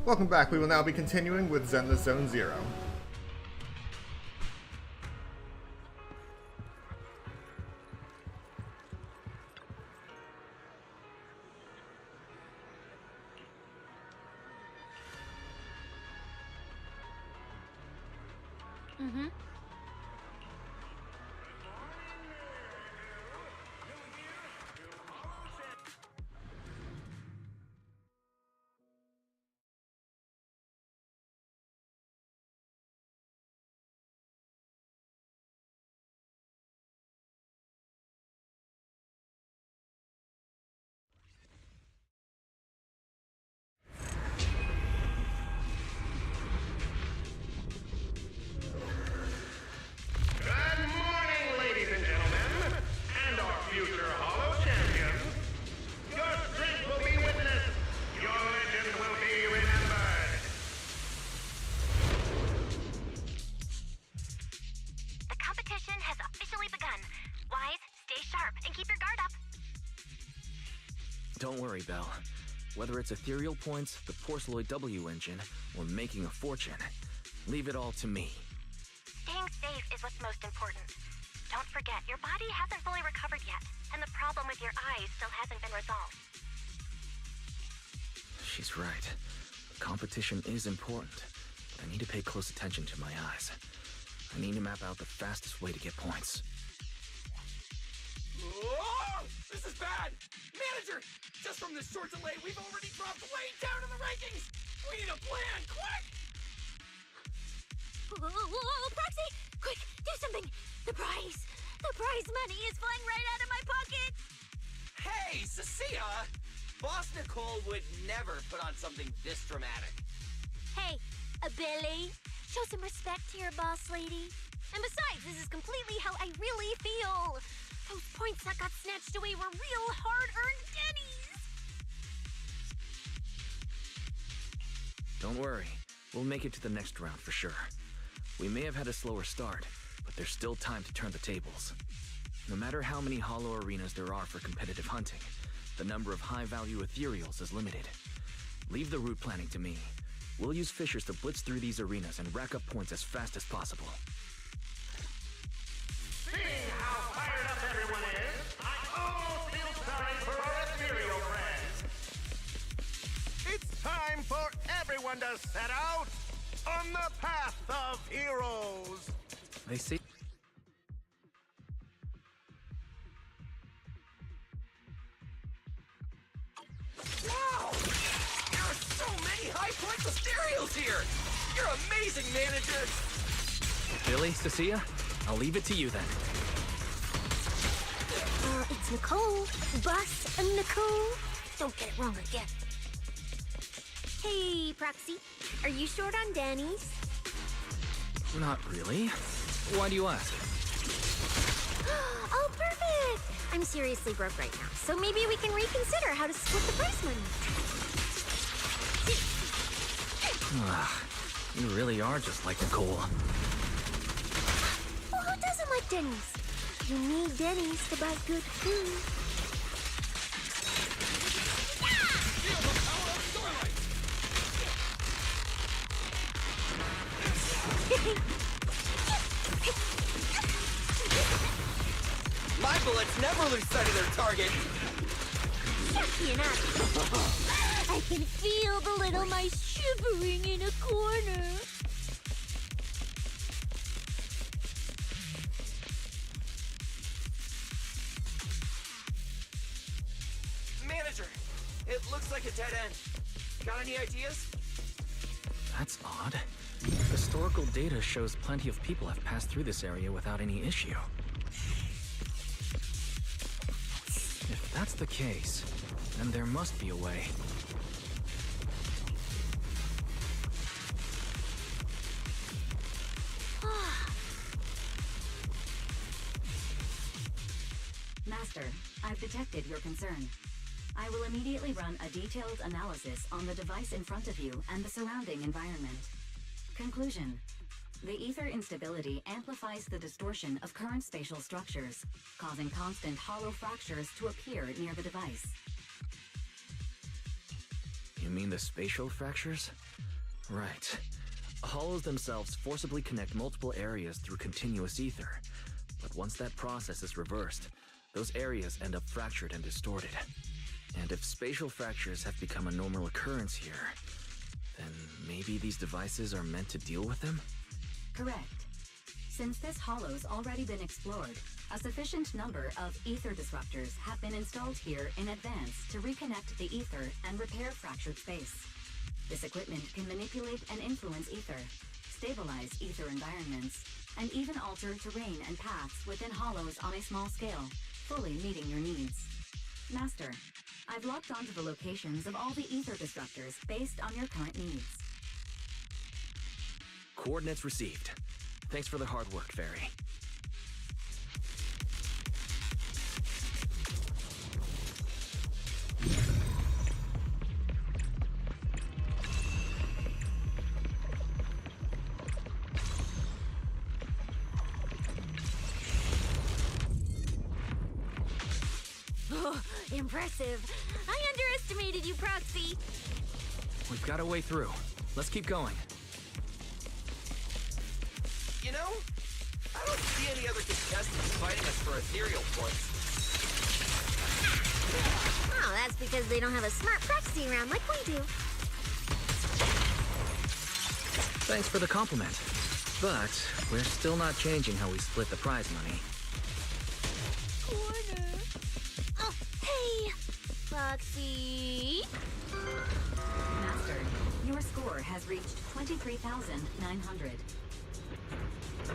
Welcome back. We will now be continuing with Zenless Zone Zero. Mm-hmm. Good morning, ladies and gentlemen, and our future Hollow champions. Your strength will be witnessed. Your legend will be remembered. The competition has officially begun. Wise, stay sharp, and keep your guard up. Don't worry, Belle. Whether it's ethereal points, the Porceloid W engine, or making a fortune, leave it all to me. Staying safe is what's most important. Don't forget, your body hasn't fully recovered yet, and the problem with your eyes still hasn't been resolved. She's right. Competition is important, but I need to pay close attention to my eyes. I need to map out the fastest way to get points. Whoa! This is bad! Manager! Just from this short delay, we've already dropped way down in the rankings! We need a plan, quick! Whoa, Proxy! Quick, do something! The prize money is flying right out of my pocket! Hey, Cecilia! Boss Nicole would never put on something this dramatic. Hey, Billy, show some respect to your boss lady. And besides, this is completely how I really feel. Those points that got snatched away were real hard-earned pennies. Don't worry. We'll make it to the next round for sure. We may have had a slower start, but there's still time to turn the tables. No matter how many hollow arenas there are for competitive hunting, the number of high-value ethereals is limited. Leave the route planning to me. We'll use fishers to blitz through these arenas and rack up points as fast as possible. Seeing how fired up everyone is, I almost feel sorry for our ethereal friends. It's time for everyone to set out on the path of heroes. They say... Wow! There are so many high-point Mysterios here! You're amazing, manager! Billy, Cecilia, I'll leave it to you then. It's Nicole. Boss and Nicole. Don't get it wrong again. Hey, Proxy. Are you short on Danny's? Not really. Why do you ask? Oh, perfect! I'm seriously broke right now, so maybe we can reconsider how to split the prize money. You really are just like Nicole. Well, who doesn't like Denny's? You need Denny's to buy good food. Feel the power of Starlight! My bullets never lose sight of their target! You're not. I can feel the little mice shivering in a corner. Manager, it looks like a dead end. Got any ideas? That's odd. Historical data shows plenty of people have passed through this area without any issue. If that's the case, then there must be a way. Master, I've detected your concern. I will immediately run a detailed analysis on the device in front of you and the surrounding environment. Conclusion. The ether instability amplifies the distortion of current spatial structures, causing constant hollow fractures to appear near the device. You mean the spatial fractures? Right. Hollows themselves forcibly connect multiple areas through continuous ether. But once that process is reversed, those areas end up fractured and distorted. And if spatial fractures have become a normal occurrence here, then maybe these devices are meant to deal with them? Correct. Since this hollow's already been explored, a sufficient number of ether disruptors have been installed here in advance to reconnect the ether and repair fractured space. This equipment can manipulate and influence ether, stabilize ether environments, and even alter terrain and paths within hollows on a small scale, fully meeting your needs. Master, I've locked onto the locations of all the ether disruptors based on your current needs. Coordinates received. Thanks for the hard work, Fairy. Oh, impressive. I underestimated you, Proxy. We've got a way through. Let's keep going. You know, I don't see any other contestants fighting us for ethereal points. Oh, that's because they don't have a smart proxy around like we do. Thanks for the compliment. But we're still not changing how we split the prize money. Corner. Oh, hey, Proxy. Master, your score has reached 23,900.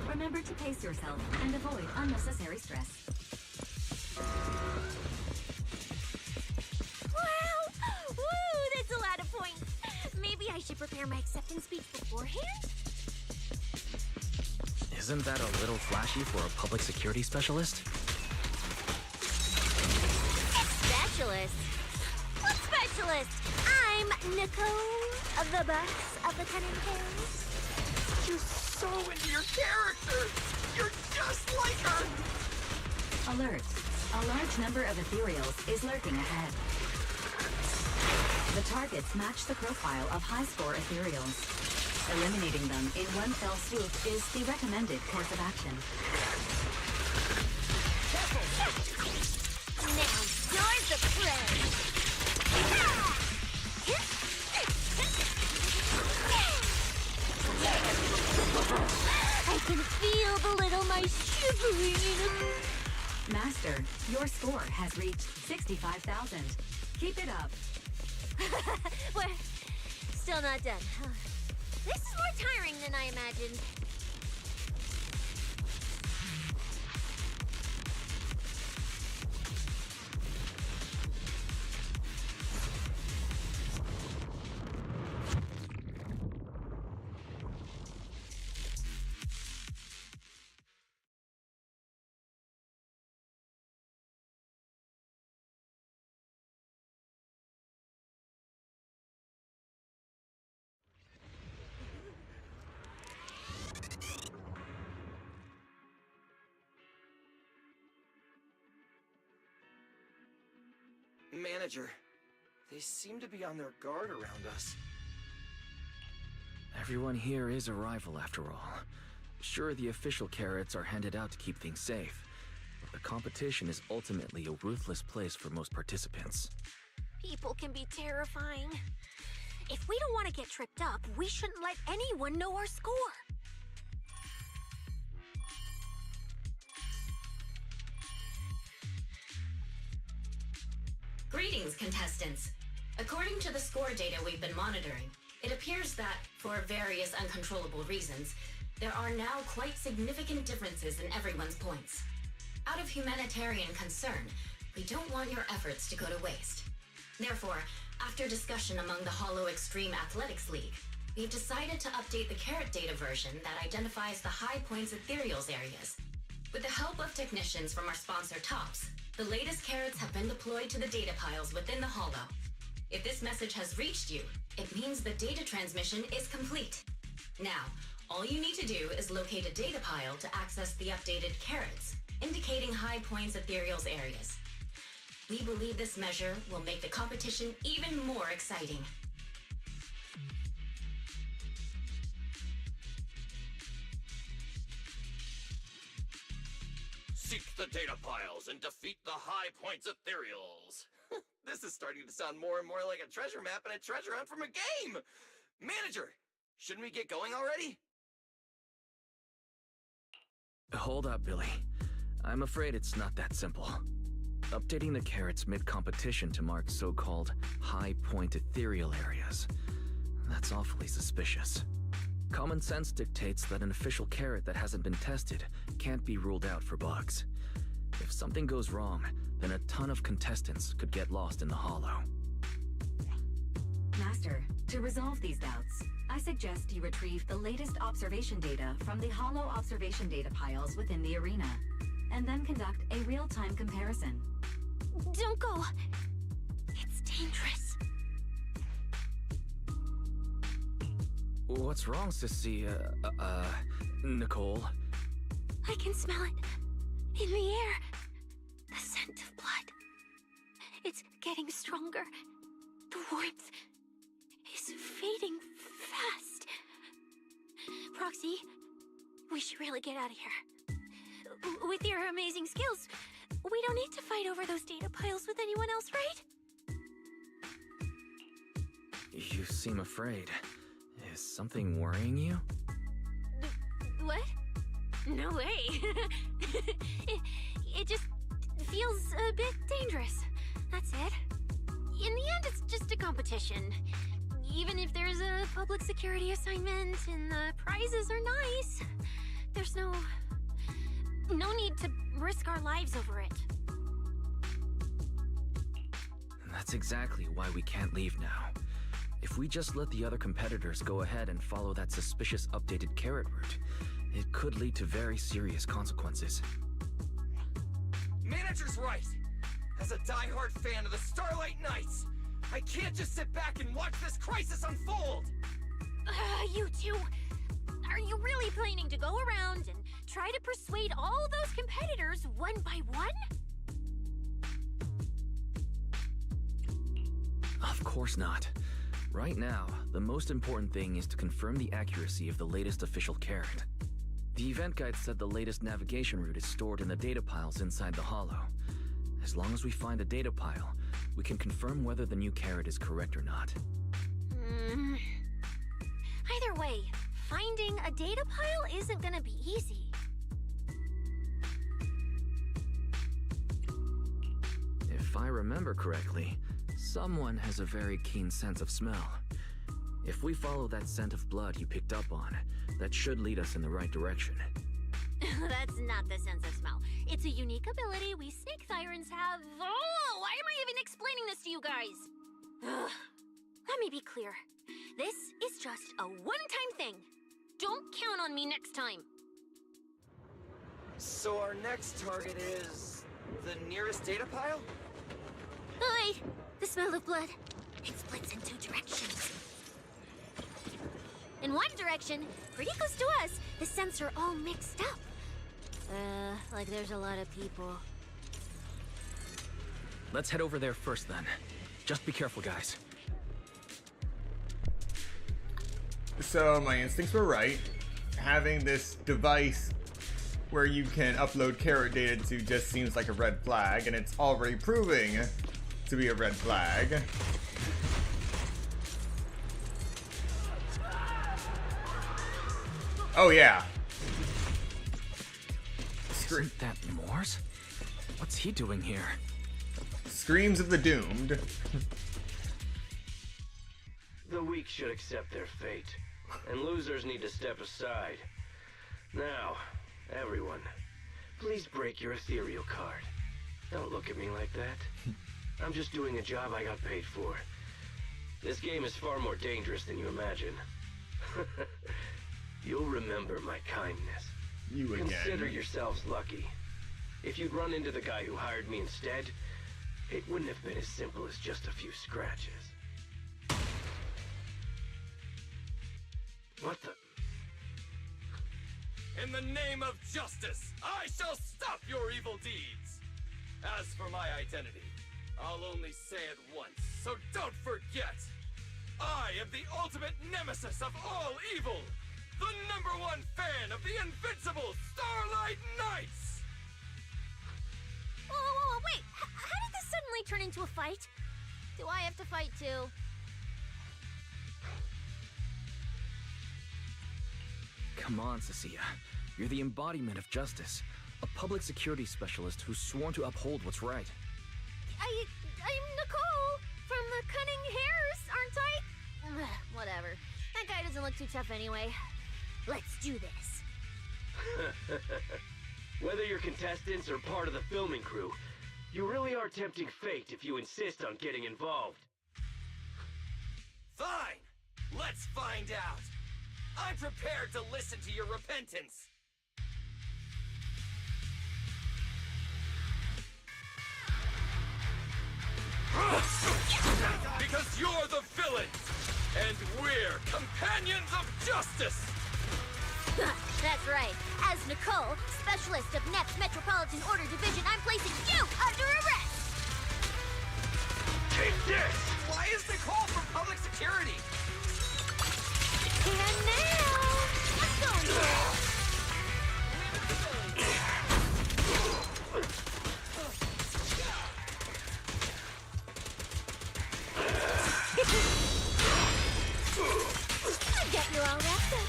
Remember to pace yourself and avoid unnecessary stress. Wow! Woo! That's a lot of points. Maybe I should prepare my acceptance speech beforehand? Isn't that a little flashy for a public security specialist? Specialist? What specialist? I'm Nicole, the boss of the Cunning Hills. You're so into your character! You're just like her! Alert. A large number of ethereals is lurking ahead. The targets match the profile of high-score ethereals. Eliminating them in one fell swoop is the recommended course of action. Now, you're the prey! I can feel the little mice shivering. Master, your score has reached 65,000. Keep it up. We're still not done. This is more tiring than I imagined. Manager, they seem to be on their guard around us. Everyone here is a rival, after all. Sure, the official carrots are handed out to keep things safe, but the competition is ultimately a ruthless place for most participants. People can be terrifying. If we don't want to get tripped up, we shouldn't let anyone know our score. Greetings, contestants. According to the score data we've been monitoring, it appears that, for various uncontrollable reasons, there are now quite significant differences in everyone's points. Out of humanitarian concern, we don't want your efforts to go to waste. Therefore, after discussion among the Hollow Extreme Athletics League, we've decided to update the carrot data version that identifies the high points ethereals areas. With the help of technicians from our sponsor TOPS, the latest carrots have been deployed to the data piles within the Hollow. If this message has reached you, it means the data transmission is complete. Now, all you need to do is locate a data pile to access the updated carrots, indicating high points ethereals areas. We believe this measure will make the competition even more exciting. Seek the data piles and defeat the High Points Ethereals. This is starting to sound more and more like a treasure map and a treasure hunt from a game! Manager, shouldn't we get going already? Hold up, Billy. I'm afraid it's not that simple. Updating the carrots mid-competition to mark so-called high-point ethereal areas. That's awfully suspicious. Common sense dictates that an official carrot that hasn't been tested can't be ruled out for bugs. If something goes wrong, then a ton of contestants could get lost in the hollow. Master, to resolve these doubts, I suggest you retrieve the latest observation data from the hollow observation data piles within the arena, and then conduct a real-time comparison. Don't go. It's dangerous. What's wrong, Sissy? Nicole? I can smell it in the air. The scent of blood. It's getting stronger. The warmth is fading fast. Proxy, we should really get out of here. With your amazing skills, we don't need to fight over those data piles with anyone else, right? You seem afraid. Is something worrying you? What? No way. it just feels a bit dangerous. That's it. In the end, it's just a competition. Even if there's a public security assignment and the prizes are nice, there's no need to risk our lives over it. That's exactly why we can't leave now. If we just let the other competitors go ahead and follow that suspicious updated carrot route, it could lead to very serious consequences. Manager's right! As a die-hard fan of the Starlight Knights, I can't just sit back and watch this crisis unfold! You two, are you really planning to go around and try to persuade all those competitors one by one? Of course not. Right now, the most important thing is to confirm the accuracy of the latest official carrot. The event guide said the latest navigation route is stored in the data piles inside the hollow. As long as we find a data pile, we can confirm whether the new carrot is correct or not. Either way, finding a data pile isn't gonna be easy. If I remember correctly, someone has a very keen sense of smell. If we follow that scent of blood you picked up on, that should lead us in the right direction. That's not the sense of smell. It's a unique ability we snake sirens have. Oh, why am I even explaining this to you guys? Ugh. Let me be clear. This is just a one-time thing. Don't count on me next time. So our next target is the nearest data pile? Oi! The smell of blood. It splits in two directions. In one direction, pretty close to us, the scents are all mixed up. Like there's a lot of people. Let's head over there first then. Just be careful, guys. So my instincts were right. Having this device where you can upload carrot data to just seems like a red flag, and it's already proving to be a red flag. Oh yeah. Isn't that Morse? What's he doing here? Screams of the doomed. The weak should accept their fate, and losers need to step aside. Now, everyone, please break your ethereal card. Don't look at me like that. I'm just doing a job I got paid for. This game is far more dangerous than you imagine. You'll remember my kindness. You again. Consider yourselves lucky. If you'd run into the guy who hired me instead, it wouldn't have been as simple as just a few scratches. What the? In the name of justice, I shall stop your evil deeds. As for my identity, I'll only say it once, so don't forget. I am the ultimate nemesis of all evil. The #1 fan of the invincible Starlight Knights! Whoa, wait! How did this suddenly turn into a fight? Do I have to fight too? Come on, Cecilia. You're the embodiment of justice. A public security specialist who's sworn to uphold what's right. I'm Nicole from the Cunning Hairs, aren't I? Whatever. That guy doesn't look too tough anyway. Let's do this. Whether you're contestants or part of the filming crew, you really are tempting fate if you insist on getting involved. Fine! Let's find out! I'm prepared to listen to your repentance! Because you're the villain! And we're companions of justice! That's right. As Nicole, specialist of Next Metropolitan Order Division, I'm placing you under arrest! Take this! Why is Nicole from public security? And now, let's go, Nicole! I get you all wrapped up.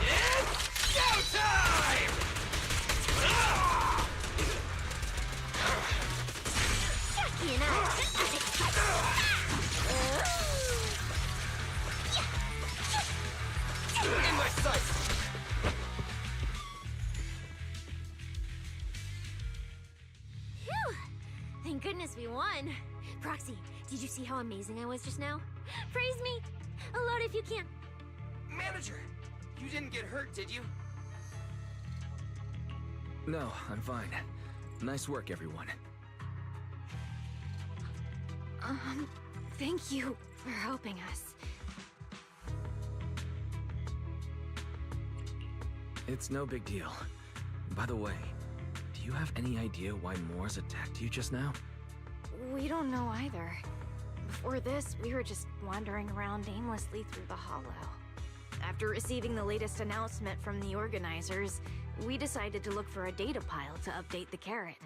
It's showtime! Chucky and In my sight! Phew! Thank goodness we won. Proxy, did you see how amazing I was just now? Praise me! Load if you can. Manager, you didn't get hurt, did you? No, I'm fine. Nice work, everyone. Thank you for helping us. It's no big deal. By the way, do you have any idea why Moors attacked you just now? We don't know either. Before this, we were just wandering around aimlessly through the hollow. After receiving the latest announcement from the organizers, we decided to look for a data pile to update the carrot,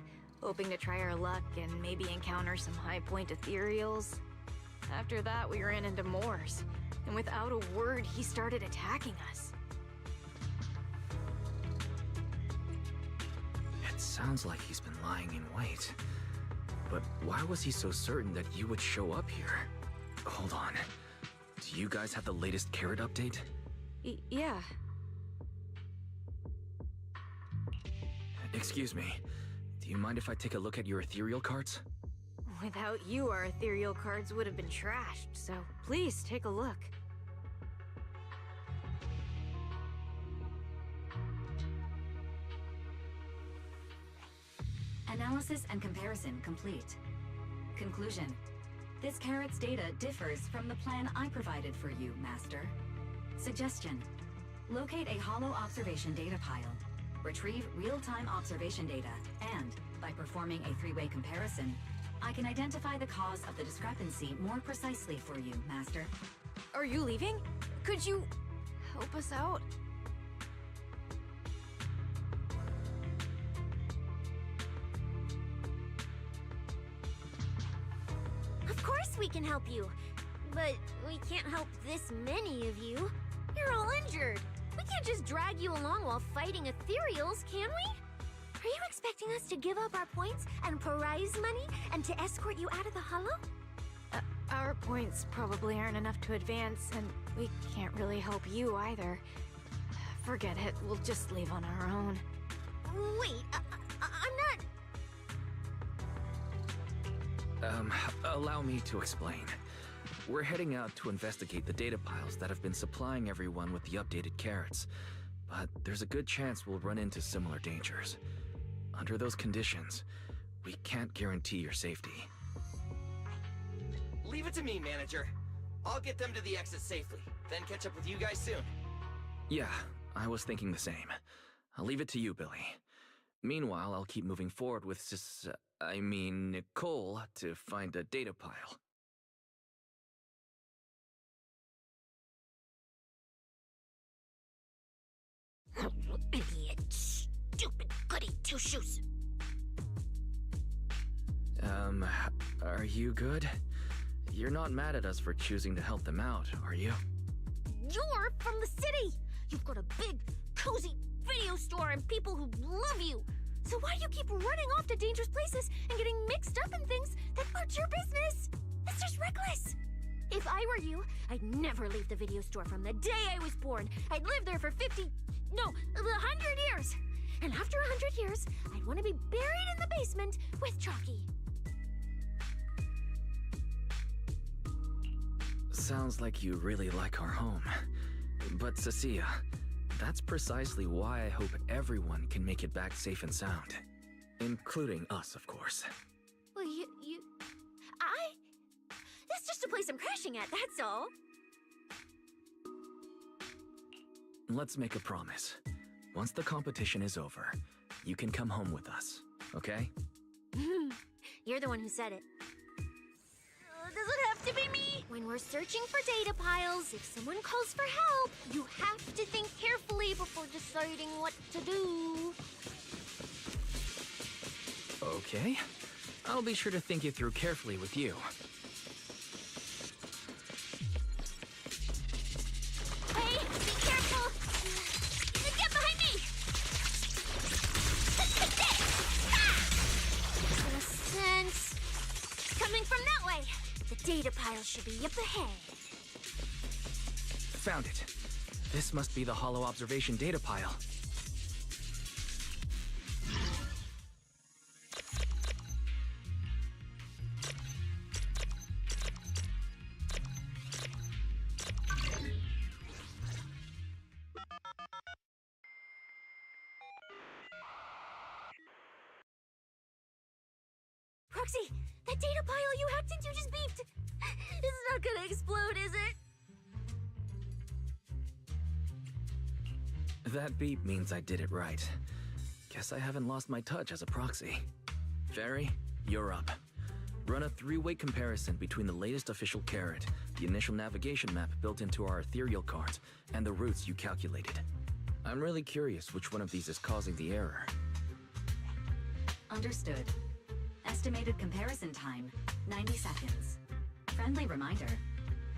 hoping to try our luck and maybe encounter some high-point ethereals. After that, we ran into Moors, and without a word, he started attacking us. It sounds like he's been lying in wait. But why was he so certain that you would show up here? Hold on. Do you guys have the latest carrot update? Yeah. Excuse me. Do you mind if I take a look at your ethereal cards? Without you, our ethereal cards would have been trashed, so please take a look. Analysis and comparison complete. Conclusion. This carrot's data differs from the plan I provided for you, Master. Suggestion. Locate a hollow observation data pile. Retrieve real-time observation data, and, by performing a three-way comparison, I can identify the cause of the discrepancy more precisely for you, Master. Are you leaving? Could you help us out? Of course we can help you. But we can't help this many of you. You're all injured. We can't just drag you along while fighting ethereals, can we? Are you expecting us to give up our points and prize money and to escort you out of the hollow? Our points probably aren't enough to advance, and we can't really help you either. Forget it, we'll just leave on our own. Wait, I'm not... Allow me to explain. We're heading out to investigate the data piles that have been supplying everyone with the updated carrots. But there's a good chance we'll run into similar dangers. Under those conditions, we can't guarantee your safety. Leave it to me, Manager. I'll get them to the exit safely, then catch up with you guys soon. Yeah, I was thinking the same. I'll leave it to you, Billy. Meanwhile, I'll keep moving forward with Nicole to find a data pile. Idiot. Stupid goody two-shoes. Are you good? You're not mad at us for choosing to help them out, are you? You're from the city! You've got a big, cozy video store and people who love you! So why do you keep running off to dangerous places and getting mixed up in things that aren't your business? It's just reckless! If I were you, I'd never leave the video store from the day I was born. I'd live there for 100 years! And after 100 years, I'd want to be buried in the basement with Chalky. Sounds like you really like our home. But Cecilia, that's precisely why I hope everyone can make it back safe and sound. Including us, of course. Well, that's just a place I'm crashing at, that's all. Let's make a promise. Once the competition is over, you can come home with us, okay? You're the one who said it. Does it have to be me? When we're searching for data piles, if someone calls for help, you have to think carefully before deciding what to do. Okay. I'll be sure to think it through carefully with you. Hey, be careful! Get behind me! In a sense, coming from that way. The data pile should be up ahead. Found it. This must be the Hollow Observation data pile. Proxy, that data pile you hacked into just beeped. It's not gonna explode, is it? That beep means I did it right. Guess I haven't lost my touch as a proxy. Fairy, you're up. Run a three-way comparison between the latest official carrot, the initial navigation map built into our ethereal cards, and the routes you calculated. I'm really curious which one of these is causing the error. Understood. Estimated comparison time, 90 seconds. Friendly reminder,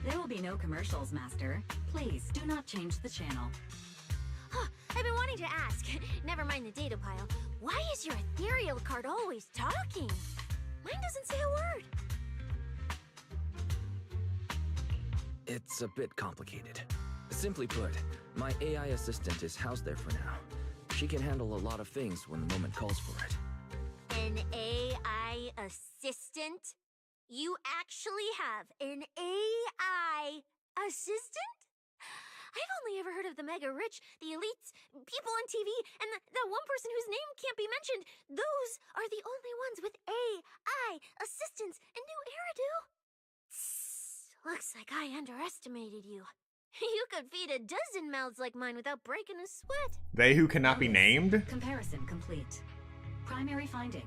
there will be no commercials, Master. Please do not change the channel. Huh, I've been wanting to ask. Never mind the data pile. Why is your ethereal card always talking? Mine doesn't say a word. It's a bit complicated. Simply put, my AI assistant is housed there for now. She can handle a lot of things when the moment calls for it. An AI assistant? You actually have an AI assistant? I've only ever heard of the mega rich, the elites, people on TV, and that one person whose name can't be mentioned. Those are the only ones with AI assistants and new Eridu. Looks like I underestimated you. You could feed a dozen mouths like mine without breaking a sweat. They who cannot be named? Comparison complete. Primary finding.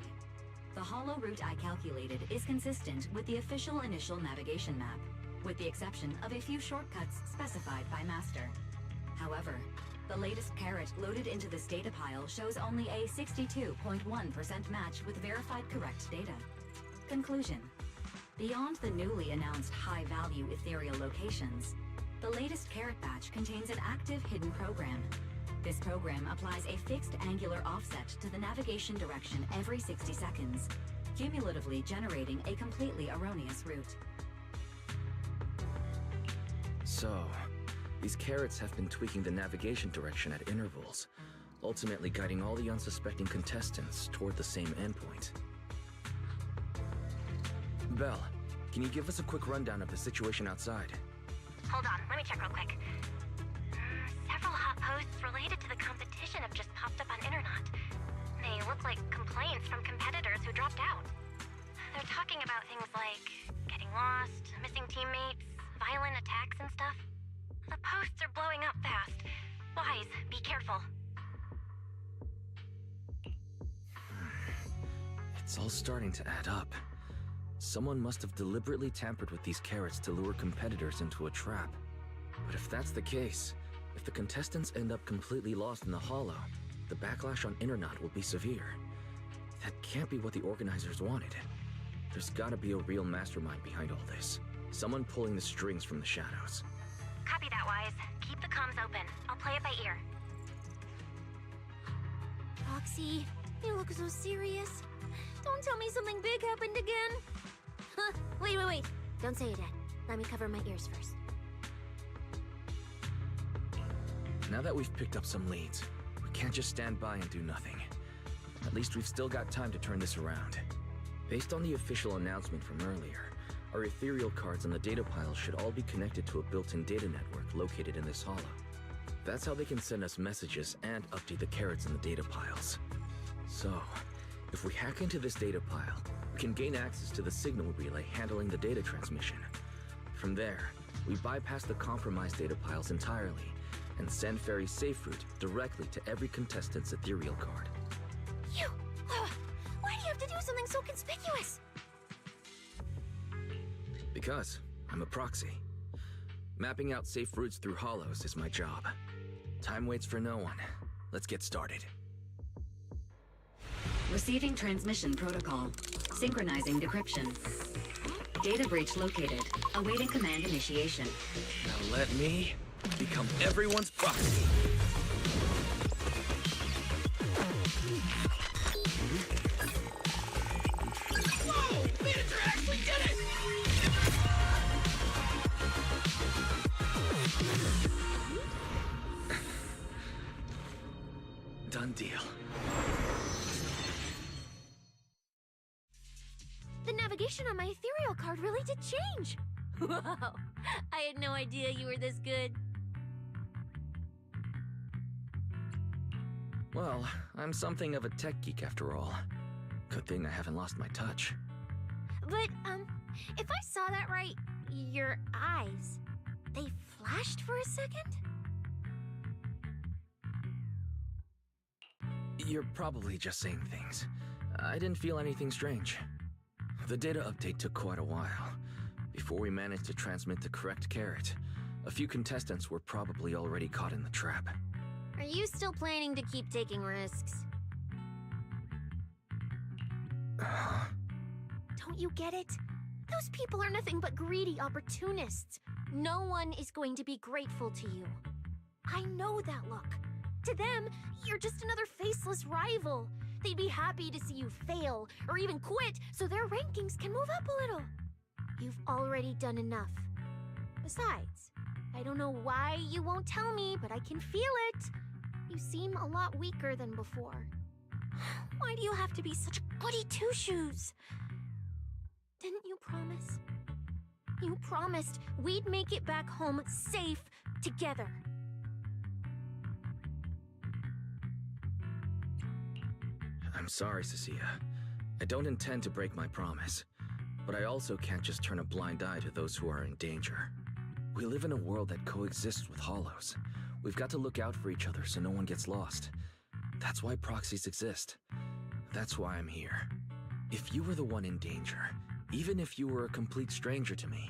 The hollow route I calculated is consistent with the official initial navigation map, with the exception of a few shortcuts specified by Master. However, the latest carrot loaded into this data pile shows only a 62.1% match with verified correct data. Conclusion. Beyond the newly announced high-value ethereal locations, the latest carrot batch contains an active hidden program. This program applies a fixed angular offset to the navigation direction every 60 seconds, cumulatively generating a completely erroneous route. So, these carrots have been tweaking the navigation direction at intervals, ultimately guiding all the unsuspecting contestants toward the same endpoint. Belle, can you give us a quick rundown of the situation outside? Hold on, let me check real quick. Several hot posts related to the competition have just popped up on Internet. They look like complaints from competitors who dropped out. They're talking about things like getting lost, missing teammates, violent attacks and stuff. The posts are blowing up fast. Wise, be careful. It's all starting to add up. Someone must have deliberately tampered with these carrots to lure competitors into a trap. But if that's the case, if the contestants end up completely lost in the hollow, the backlash on Internet will be severe. That can't be what the organizers wanted. There's gotta be a real mastermind behind all this. Someone pulling the strings from the shadows. Copy that, Wise. Keep the comms open. I'll play it by ear. Roxy, you look so serious. Don't tell me something big happened again. Huh, wait. Don't say it yet. Let me cover my ears first. Now that we've picked up some leads, we can't just stand by and do nothing. At least we've still got time to turn this around. Based on the official announcement from earlier, our ethereal cards and the data piles should all be connected to a built-in data network located in this hollow. That's how they can send us messages and update the carrots in the data piles. So, if we hack into this data pile, we can gain access to the signal relay handling the data transmission. From there, we bypass the compromised data piles entirely and send Fairy's safe route directly to every contestant's ethereal card. Why do you have to do something so conspicuous? Because I'm a proxy. Mapping out safe routes through hollows is my job. Time waits for no one. Let's get started. Receiving transmission protocol. Synchronizing decryption. Data breach located. Awaiting command initiation. Now let me become everyone's proxy. Whoa! Manager actually did it! Done deal. The navigation on my ethereal card really did change. Wow, I had no idea you were this good. Well, I'm something of a tech geek after all. Good thing I haven't lost my touch. But, if I saw that right, your eyes, they flashed for a second? You're probably just saying things. I didn't feel anything strange. The data update took quite a while. Before we managed to transmit the correct carrot, a few contestants were probably already caught in the trap. Are you still planning to keep taking risks? Don't you get it? Those people are nothing but greedy opportunists. No one is going to be grateful to you. I know that look. To them, you're just another faceless rival. They'd be happy to see you fail, or even quit, so their rankings can move up a little. You've already done enough. Besides, I don't know why you won't tell me, but I can feel it. You seem a lot weaker than before. Why do you have to be such a goody two-shoes? Didn't you promise? You promised we'd make it back home safe together. I'm sorry, Cecilia. I don't intend to break my promise. But I also can't just turn a blind eye to those who are in danger. We live in a world that coexists with hollows. We've got to look out for each other so no one gets lost. That's why proxies exist. That's why I'm here. If you were the one in danger, even if you were a complete stranger to me,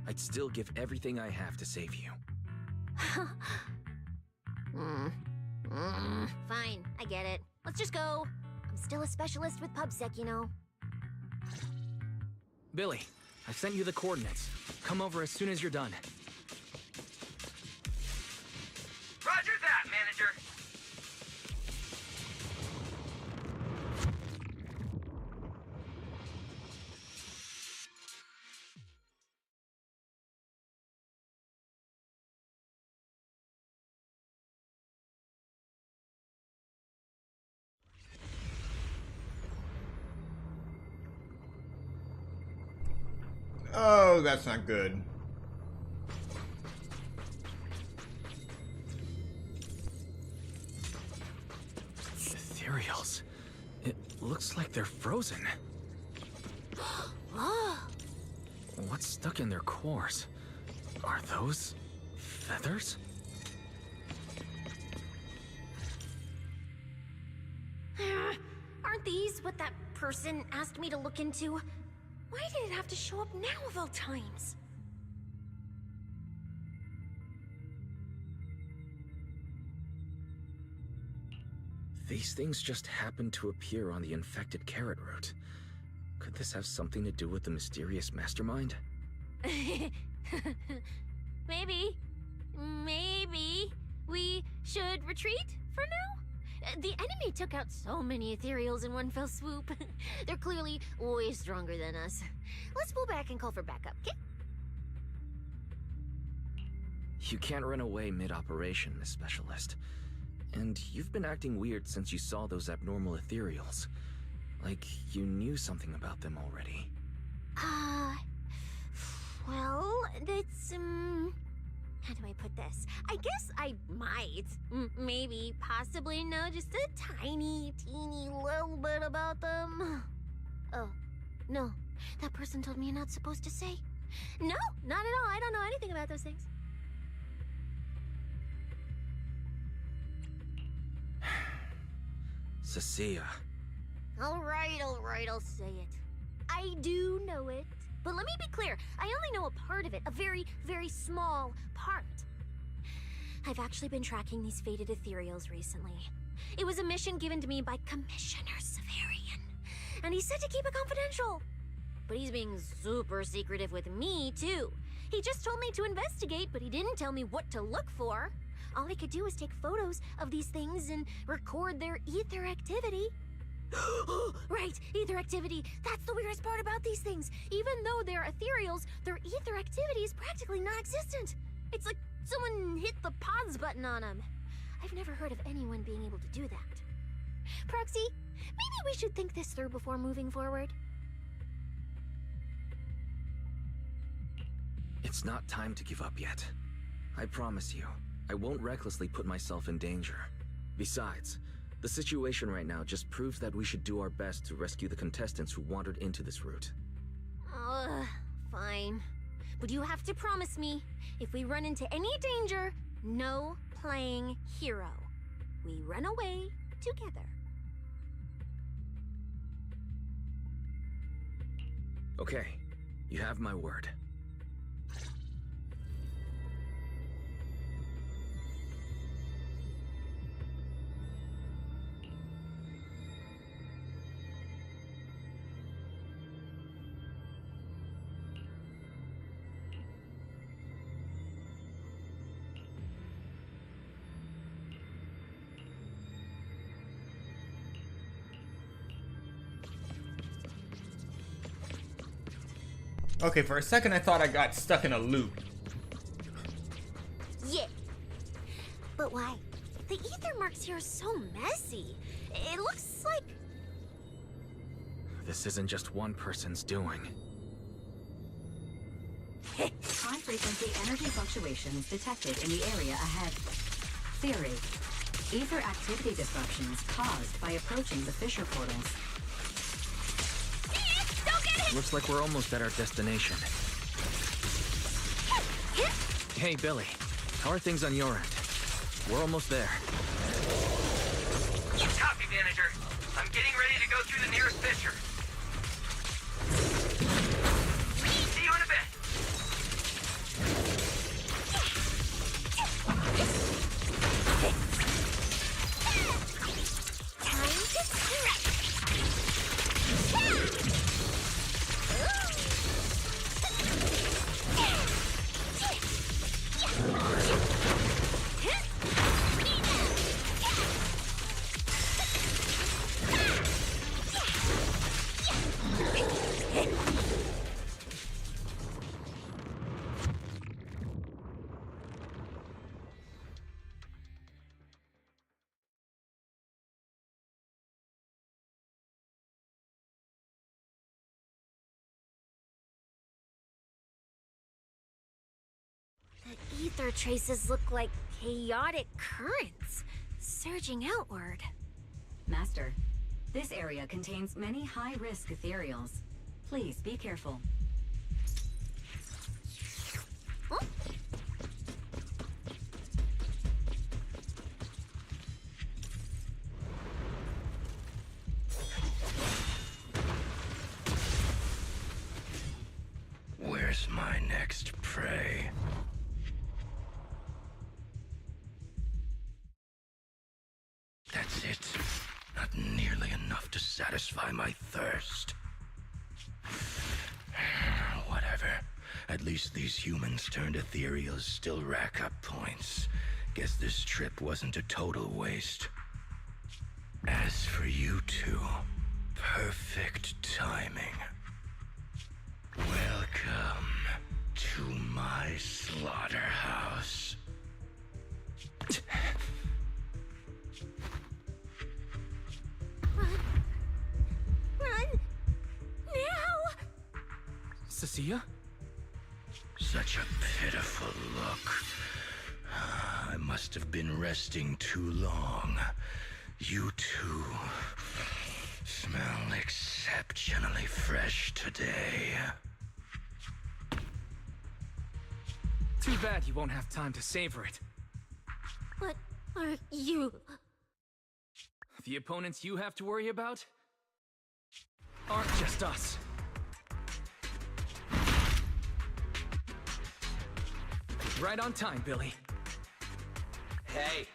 I'd still give everything I have to save you. Fine, I get it. Let's just go. I'm still a specialist with PubSec, you know. Billy, I sent you the coordinates. Come over as soon as you're done. Roger that, manager. Oh, that's not good. Ethereals. It looks like they're frozen. What's stuck in their cores? Are those feathers? Aren't these what that person asked me to look into? Why did it have to show up now of all times? These things just happen to appear on the infected carrot route. Could this have something to do with the mysterious mastermind? Maybe. Maybe we should retreat for now? The enemy took out so many ethereals in one fell swoop. They're clearly way stronger than us. Let's pull back and call for backup, okay? You can't run away mid-operation, Miss Specialist. And you've been acting weird since you saw those abnormal ethereals. Like you knew something about them already. Well, that's, how do I put this? I guess I might, maybe, possibly know just a tiny, teeny little bit about them. Oh, no. That person told me you're not supposed to say. No, not at all. I don't know anything about those things. Cecilia. All right, I'll say it. I do know it. But let me be clear, I only know a part of it, a very, very small part. I've actually been tracking these fated ethereals recently. It was a mission given to me by Commissioner Severian, and he said to keep it confidential. But he's being super secretive with me, too. He just told me to investigate, but he didn't tell me what to look for. All I could do was take photos of these things and record their ether activity. Right, ether activity. That's the weirdest part about these things. Even though they're ethereals, their ether activity is practically non-existent. It's like someone hit the pause button on them. I've never heard of anyone being able to do that. Proxy, maybe we should think this through before moving forward. It's not time to give up yet. I promise you, I won't recklessly put myself in danger. Besides, the situation right now just proves that we should do our best to rescue the contestants who wandered into this route. Fine. But you have to promise me, if we run into any danger, no playing hero. We run away together. Okay, you have my word. Okay, for a second I thought I got stuck in a loop. Yeah. But why? The ether marks here are so messy. It looks like... This isn't just one person's doing. High-frequency energy fluctuations detected in the area ahead. Theory: ether activity disruptions caused by approaching the fissure portals. Looks like we're almost at our destination. Hey, Billy. How are things on your end? We're almost there. Copy, manager. I'm getting ready to go through the nearest fissure. See you in a bit. Time to stretch. The ether traces look like chaotic currents, surging outward. Master, this area contains many high-risk ethereals. Please be careful. Huh? Where's my next prey? That's it. Not nearly enough to satisfy my thirst. At least these humans turned ethereals still rack up points. Guess this trip wasn't a total waste. As for you two, perfect timing. Welcome to my slaughterhouse. Run! Now! Cecilia? Such a pitiful look. I must have been resting too long. You two smell exceptionally fresh today. Too bad you won't have time to savor it. What are you? The opponents you have to worry about aren't just us. Right on time, Billy. Hey,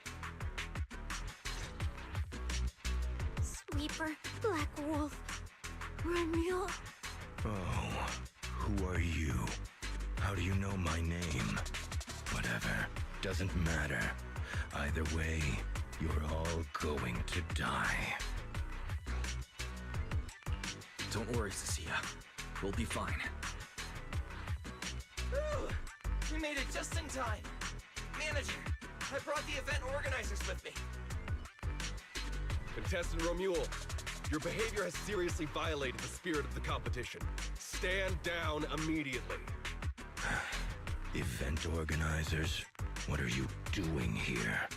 Sweeper, Black Wolf, Romeo. Oh, who are you? How do you know my name? Whatever, doesn't matter. Either way, you're all going to die. Don't worry, Cecilia. We'll be fine. Ooh, we made it just in time. Manager, I brought the event organizers with me. Contestant Romuald, your behavior has seriously violated the spirit of the competition. Stand down immediately. Event organizers, what are you doing here?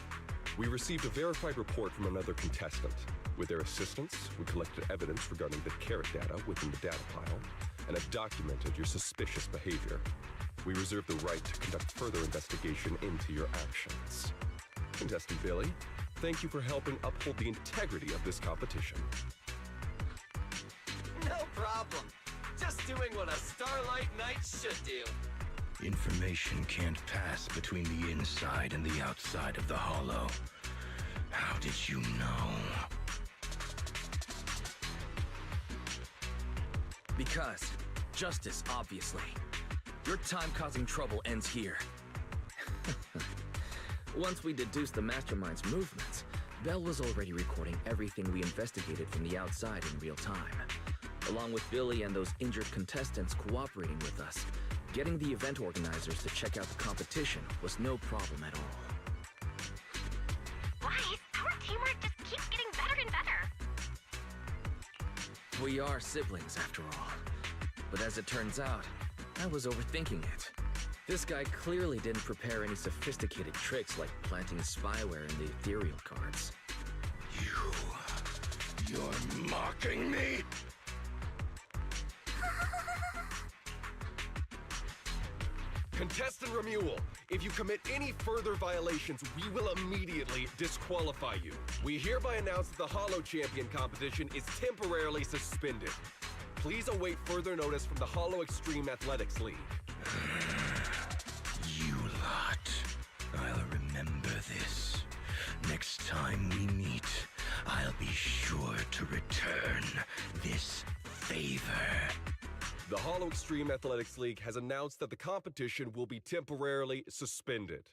We received a verified report from another contestant. With their assistance, we collected evidence regarding the carrot data within the data pile and have documented your suspicious behavior. We reserve the right to conduct further investigation into your actions. Contestant Billy, thank you for helping uphold the integrity of this competition. No problem. Just doing what a Starlight Knight should do. Information can't pass between the inside and the outside of the hollow. How did you know? Because justice, obviously. Your time causing trouble ends here. Once we deduced the mastermind's movements, Bell was already recording everything we investigated from the outside in real time. Along with Billy and those injured contestants cooperating with us, getting the event organizers to check out the competition was no problem at all. Why? Our teamwork just keeps getting better and better. We are siblings, after all. But as it turns out, I was overthinking it. This guy clearly didn't prepare any sophisticated tricks like planting spyware in the ethereal cards. You're mocking me? Contestant Romuald, if you commit any further violations, we will immediately disqualify you. We hereby announce that the Hollow Champion competition is temporarily suspended. Please await further notice from the Hollow Extreme Athletics League. You lot. I'll remember this. Next time we meet, I'll be sure to return this favor. The Hollow Extreme Athletics League has announced that the competition will be temporarily suspended.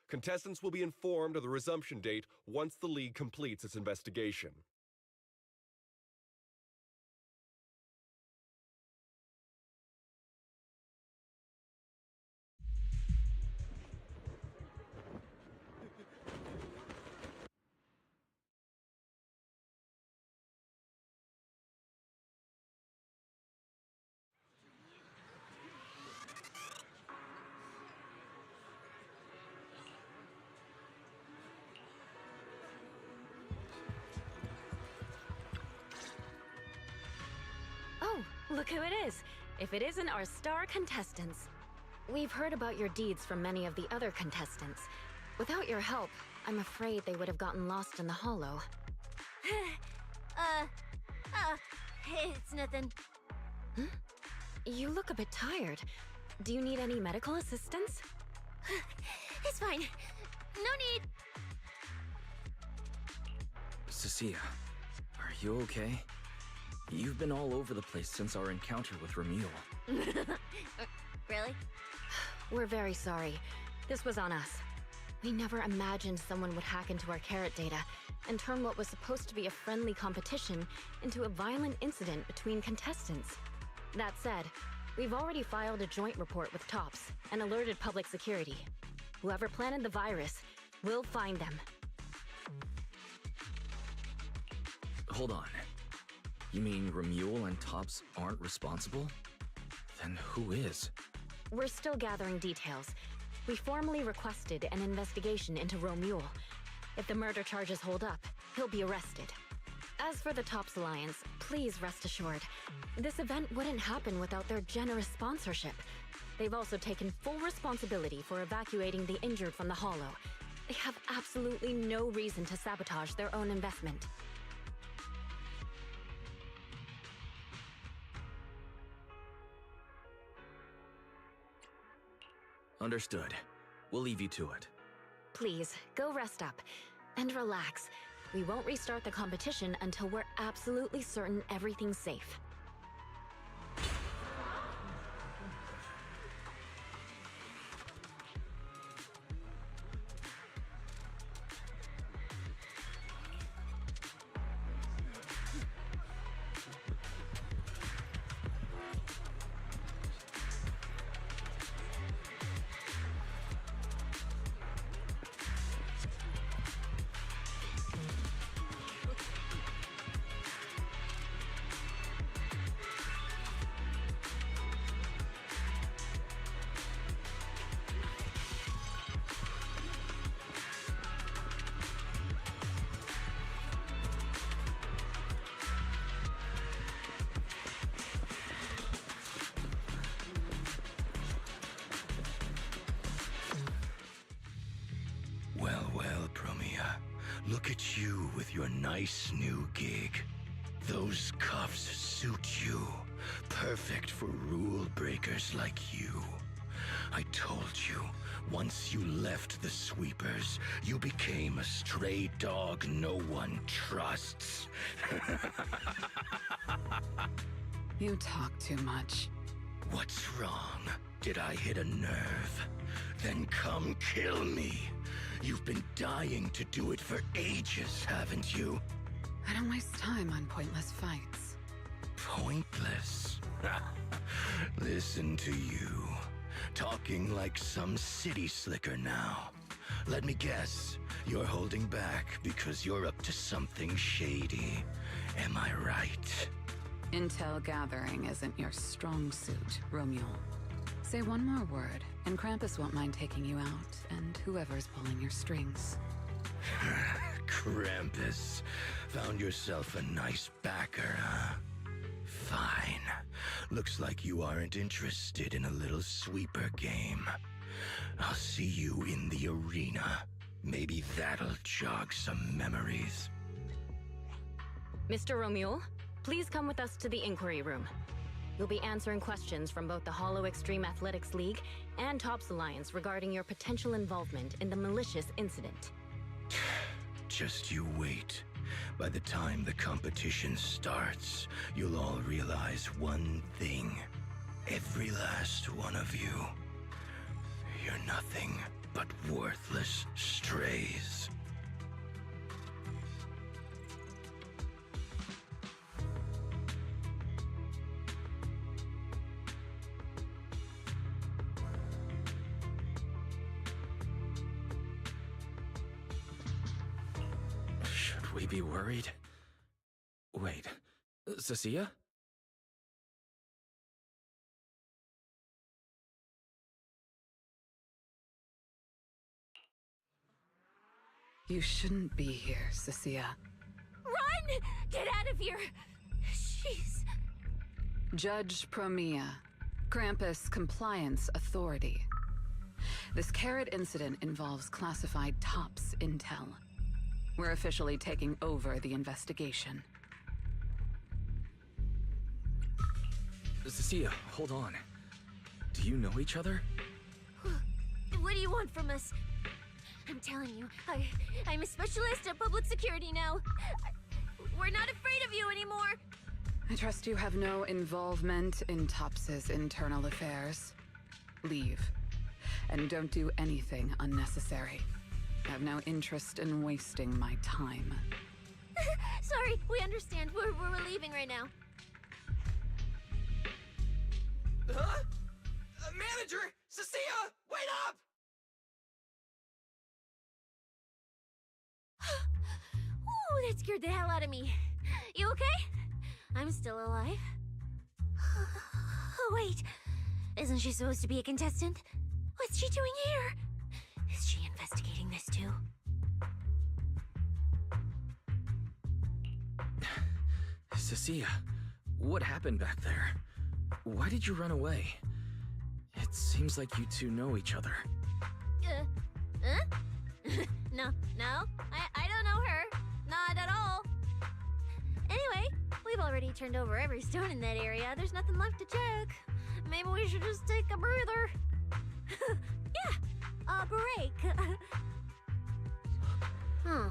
Contestants will be informed of the resumption date once the league completes its investigation. Oh, look who it is. If it isn't our star contestants. We've heard about your deeds from many of the other contestants. Without your help, I'm afraid they would have gotten lost in the hollow. It's nothing. You look a bit tired. Do you need any medical assistance? It's fine. No need. Cecilia, are you okay? You've been all over the place since our encounter with Romuald. Really? We're very sorry. This was on us. We never imagined someone would hack into our carrot data and turn what was supposed to be a friendly competition into a violent incident between contestants. That said, we've already filed a joint report with TOPS and alerted public security. Whoever planted the virus, we'll find them. Hold on. You mean Romuald and TOPS aren't responsible? Then who is? We're still gathering details. We formally requested an investigation into Romuald. If the murder charges hold up, he'll be arrested. As for the TOPS Alliance, please rest assured, this event wouldn't happen without their generous sponsorship. They've also taken full responsibility for evacuating the injured from the Hollow. They have absolutely no reason to sabotage their own investment. Understood. We'll leave you to it. Please, go rest up. And relax. We won't restart the competition until we're absolutely certain everything's safe. Look at you with your nice new gig. Those cuffs suit you. Perfect for rule breakers like you. I told you, once you left the sweepers, you became a stray dog no one trusts. You talk too much. What's wrong? Did I hit a nerve? Then come kill me. You've been dying to do it for ages, haven't you? I don't waste time on pointless fights. Pointless? Listen to you. Talking like some city slicker now. Let me guess, you're holding back because you're up to something shady. Am I right? Intel gathering isn't your strong suit, Romuald. Say one more word, and Krampus won't mind taking you out, and whoever's pulling your strings. Krampus. Found yourself a nice backer, huh? Fine. Looks like you aren't interested in a little sweeper game. I'll see you in the arena. Maybe that'll jog some memories. Mr. Romuald, please come with us to the inquiry room. You'll be answering questions from both the Hollow Extreme Athletics League and TOPS Alliance regarding your potential involvement in the malicious incident. Just you wait. By the time the competition starts, you'll all realize one thing. Every last one of you. You're nothing but worthless strays. Should we be worried? Wait, Cecilia? You shouldn't be here, Cecilia. Run! Get out of here! She's... Judge Promia, Krampus Compliance Authority. This carrot incident involves classified TOPS intel. We're officially taking over the investigation. Cecilia, hold on. Do you know each other? What do you want from us? I'm telling you, I'm a specialist at public security now. We're not afraid of you anymore. I trust you have no involvement in TOPS's internal affairs. Leave. And don't do anything unnecessary. I have no interest in wasting my time. Sorry, we understand. We're leaving right now. Huh? Manager! Cecilia! Wait up! Ooh, that scared the hell out of me. You okay? I'm still alive. Oh, wait. Isn't she supposed to be a contestant? What's she doing here? Is she investigating this too? Cecilia, what happened back there? Why did you run away? It seems like you two know each other. Huh? No, I don't know her. Not at all. Anyway, we've already turned over every stone in that area. There's nothing left to check. Maybe we should just take a breather. Yeah, a break. Huh.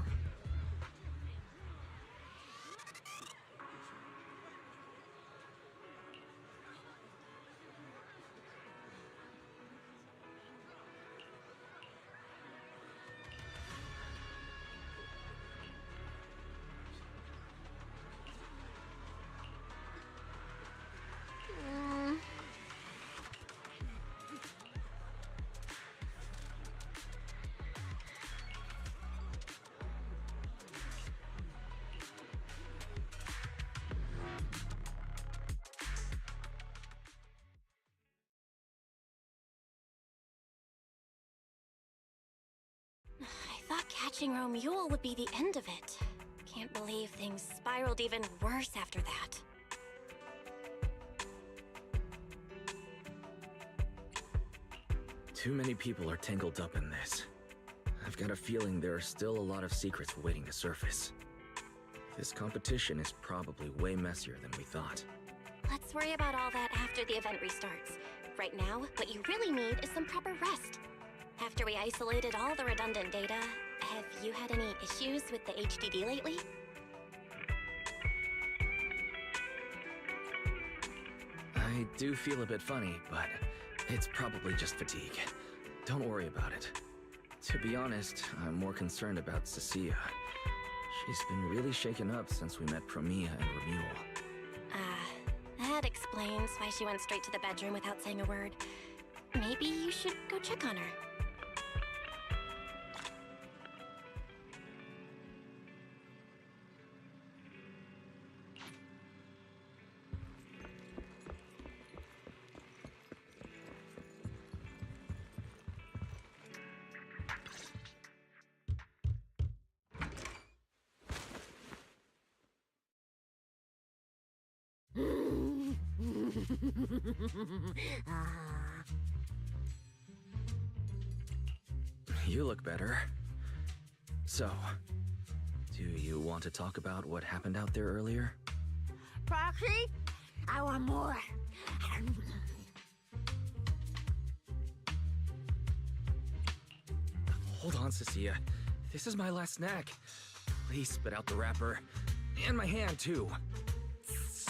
I thought catching Romule would be the end of it. Can't believe things spiraled even worse after that. Too many people are tangled up in this. I've got a feeling there are still a lot of secrets waiting to surface. This competition is probably way messier than we thought. Let's worry about all that after the event restarts. Right now, what you really need is some proper rest. After we isolated all the redundant data, have you had any issues with the HDD lately? I do feel a bit funny, but it's probably just fatigue. Don't worry about it. To be honest, I'm more concerned about Cecilia. She's been really shaken up since we met Promia and Romule. That explains why she went straight to the bedroom without saying a word. Maybe you should go check on her. You look better. So, do you want to talk about what happened out there earlier? Proxy, I want more. Hold on, Cecilia. This is my last snack. Please spit out the wrapper. And my hand, too.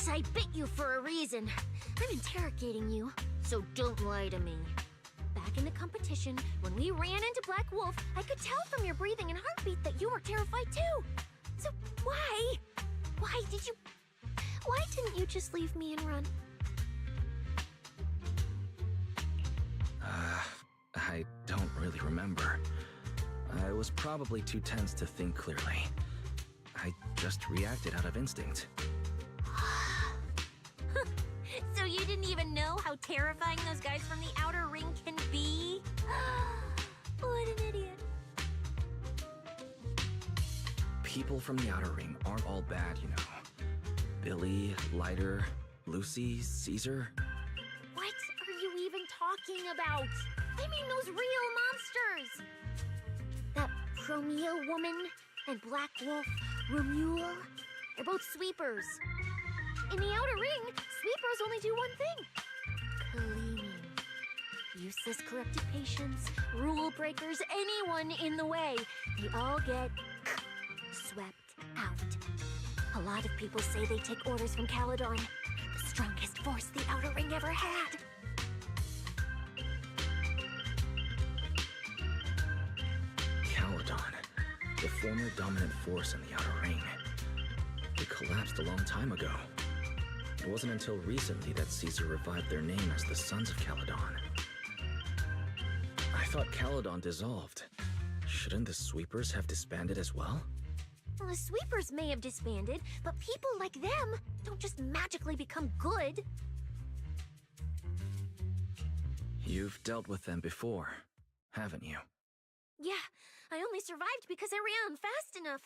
I bit you for a reason. I'm interrogating you, so don't lie to me. Back in the competition, when we ran into Black Wolf, I could tell from your breathing and heartbeat that you were terrified too. So why? Why didn't you just leave me and run? I don't really remember. I was probably too tense to think clearly. I just reacted out of instinct. So you didn't even know how terrifying those guys from the outer ring can be? What an idiot. People from the outer ring aren't all bad, you know. Billy, Lighter, Lucy, Caesar. What are you even talking about? I mean those real monsters! That Promia woman and Black Wolf, Romule, they're both sweepers. In the outer ring, sweepers only do one thing. Cleaning. Useless corrupted patients, rule breakers, anyone in the way. They all get swept out. A lot of people say they take orders from Caledon, the strongest force the outer ring ever had. the former dominant force in the Outer Ring. It collapsed a long time ago. It wasn't until recently that Caesar revived their name as the Sons of Caledon. I thought Caledon dissolved. Shouldn't the Sweepers have disbanded as well? Well, the Sweepers may have disbanded, but people like them don't just magically become good. You've dealt with them before, haven't you? Yeah, I only survived because I ran fast enough.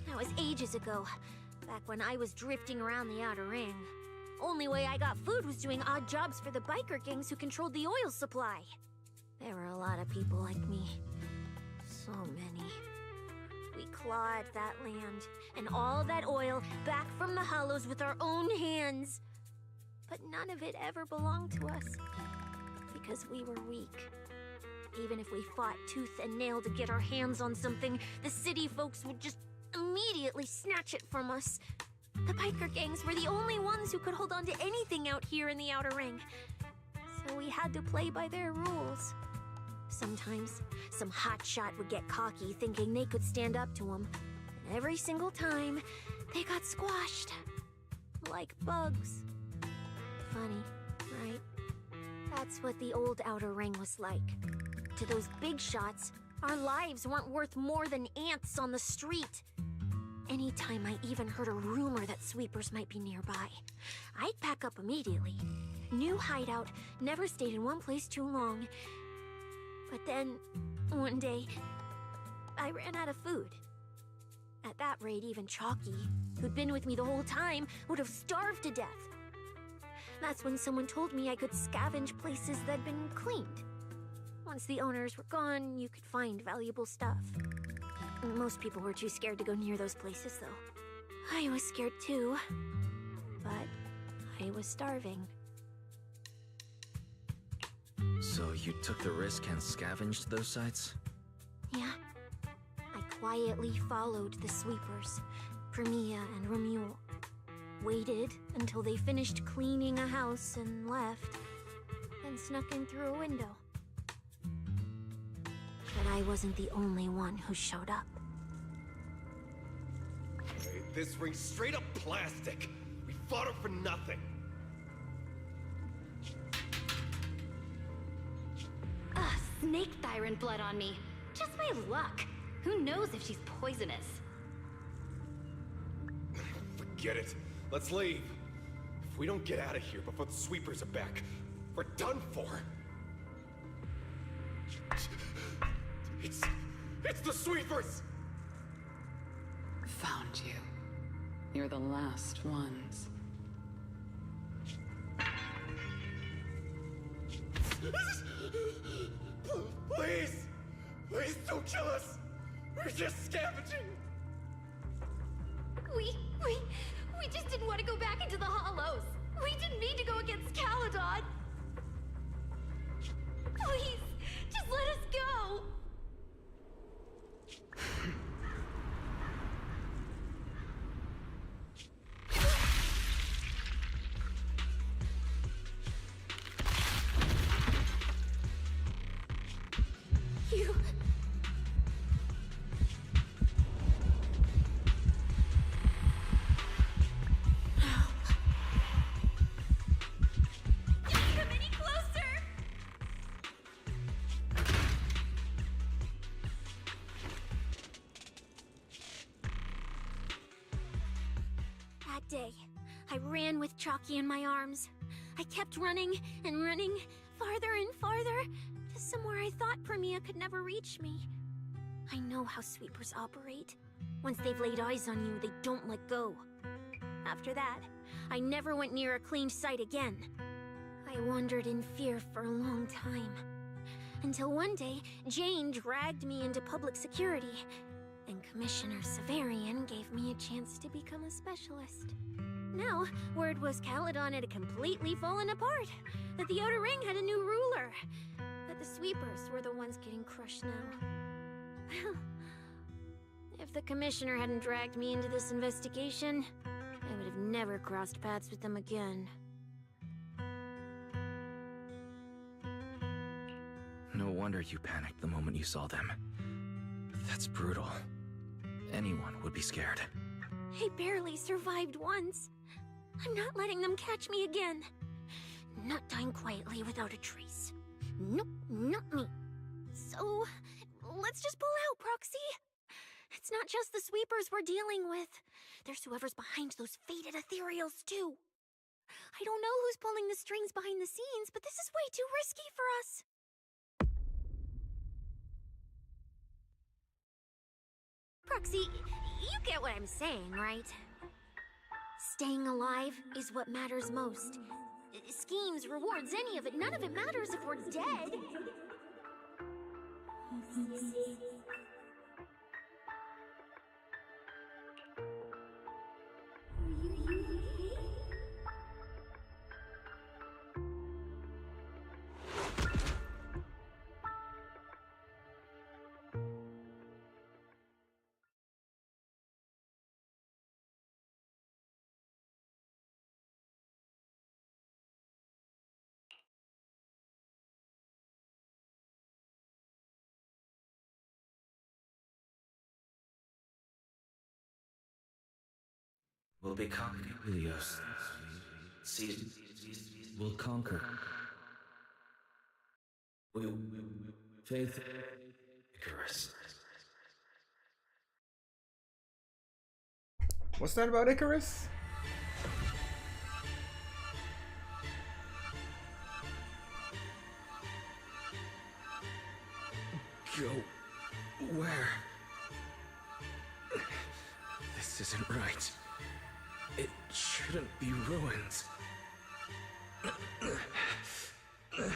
That was ages ago, back when I was drifting around the Outer Ring. Only way I got food was doing odd jobs for the biker gangs who controlled the oil supply. There were a lot of people like me. So many. We clawed that land and all that oil back from the hollows with our own hands. But none of it ever belonged to us, because we were weak. Even if we fought tooth and nail to get our hands on something, the city folks would just immediately snatch it from us. The biker gangs were the only ones who could hold on to anything out here in the Outer Ring. So we had to play by their rules. Sometimes, some hotshot would get cocky thinking they could stand up to them. And every single time, they got squashed. Like bugs. Funny, right? That's what the old Outer Ring was like. To those big shots, our lives weren't worth more than ants on the street. Anytime I even heard a rumor that Sweepers might be nearby, I'd pack up immediately. New hideout, never stayed in one place too long. But then, one day, I ran out of food. At that rate, even Chalky, who'd been with me the whole time, would have starved to death. That's when someone told me I could scavenge places that'd been cleaned. Once the owners were gone, you could find valuable stuff. Most people were too scared to go near those places, though. I was scared too. But I was starving. So you took the risk and scavenged those sites? Yeah. I quietly followed the Sweepers, Premia and Romuald. Waited until they finished cleaning a house and left, then snuck in through a window. But I wasn't the only one who showed up. Hey, this ring's straight up plastic. We fought her for nothing. Snake tyrant blood on me. Just my luck. Who knows if she's poisonous? Forget it. Let's leave. If we don't get out of here before the Sweepers are back, we're done for. It's the Sweepers! Found you. You're the last ones. Please! Please don't kill us! We're just scavenging! We just didn't want to go back into the hollows. We didn't mean to go against Caledon. Please, just let us go. You... Day. I ran with Chalky in my arms. I kept running and running, farther and farther, to somewhere I thought Premia could never reach me. I know how Sweepers operate. Once they've laid eyes on you, they don't let go. After that, I never went near a cleaned site again. I wandered in fear for a long time. Until one day, Jane dragged me into public security, and Commissioner Severian gave me a chance to become a specialist. Now, word was Caledon had completely fallen apart, that the Outer Ring had a new ruler, that the Sweepers were the ones getting crushed now. Well, if the Commissioner hadn't dragged me into this investigation, I would have never crossed paths with them again. No wonder you panicked the moment you saw them. That's brutal. Anyone would be scared. I barely survived once. I'm not letting them catch me again. Not dying quietly without a trace. Nope, not me. So, let's just pull out, Proxy. It's not just the sweepers we're dealing with. There's whoever's behind those faded ethereals, too. I don't know who's pulling the strings behind the scenes, but this is way too risky for us. Proxy, you get what I'm saying, right? Staying alive is what matters most. Schemes, rewards, any of it, none of it matters if we're dead. We'll be conquering Helios. We'll conquer. We'll faith Icarus. What's that about Icarus? Go where? This isn't right. It shouldn't be ruins. The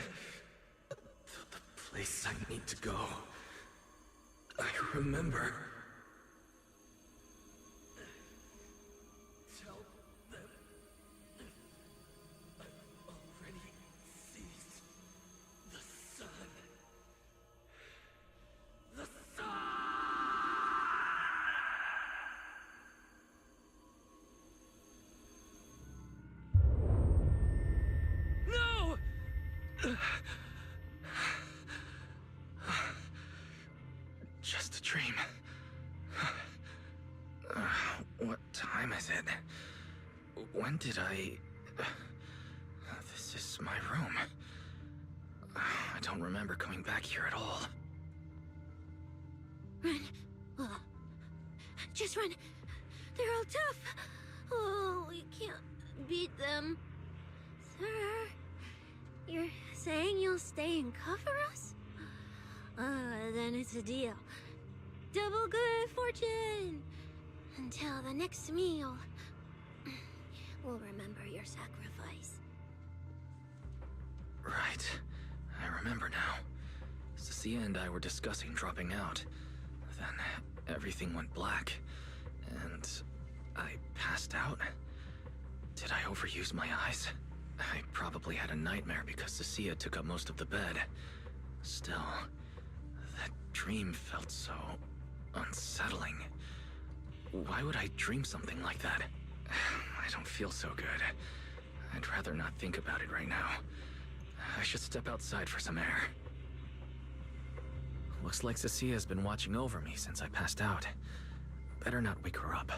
place I need to go. I remember. Tell them I've already seized the sun. The sun! No! Just a dream. What time is it? When did I... This is my room. I don't remember coming back here at all. Run. Just run. They're all tough. Oh, we can't beat them. Sir, you're saying you'll stay and cover us? Then it's a deal. Double good fortune. Until the next meal. We'll remember your sacrifice. Right. I remember now. Cecilia and I were discussing dropping out. Then everything went black. And I passed out. Did I overuse my eyes? I probably had a nightmare because Cecilia took up most of the bed. Still, that dream felt so unsettling. Why would I dream something like that? I don't feel so good. I'd rather not think about it right now. I should step outside for some air. Looks like Cecilia's been watching over me since I passed out. Better not wake her up.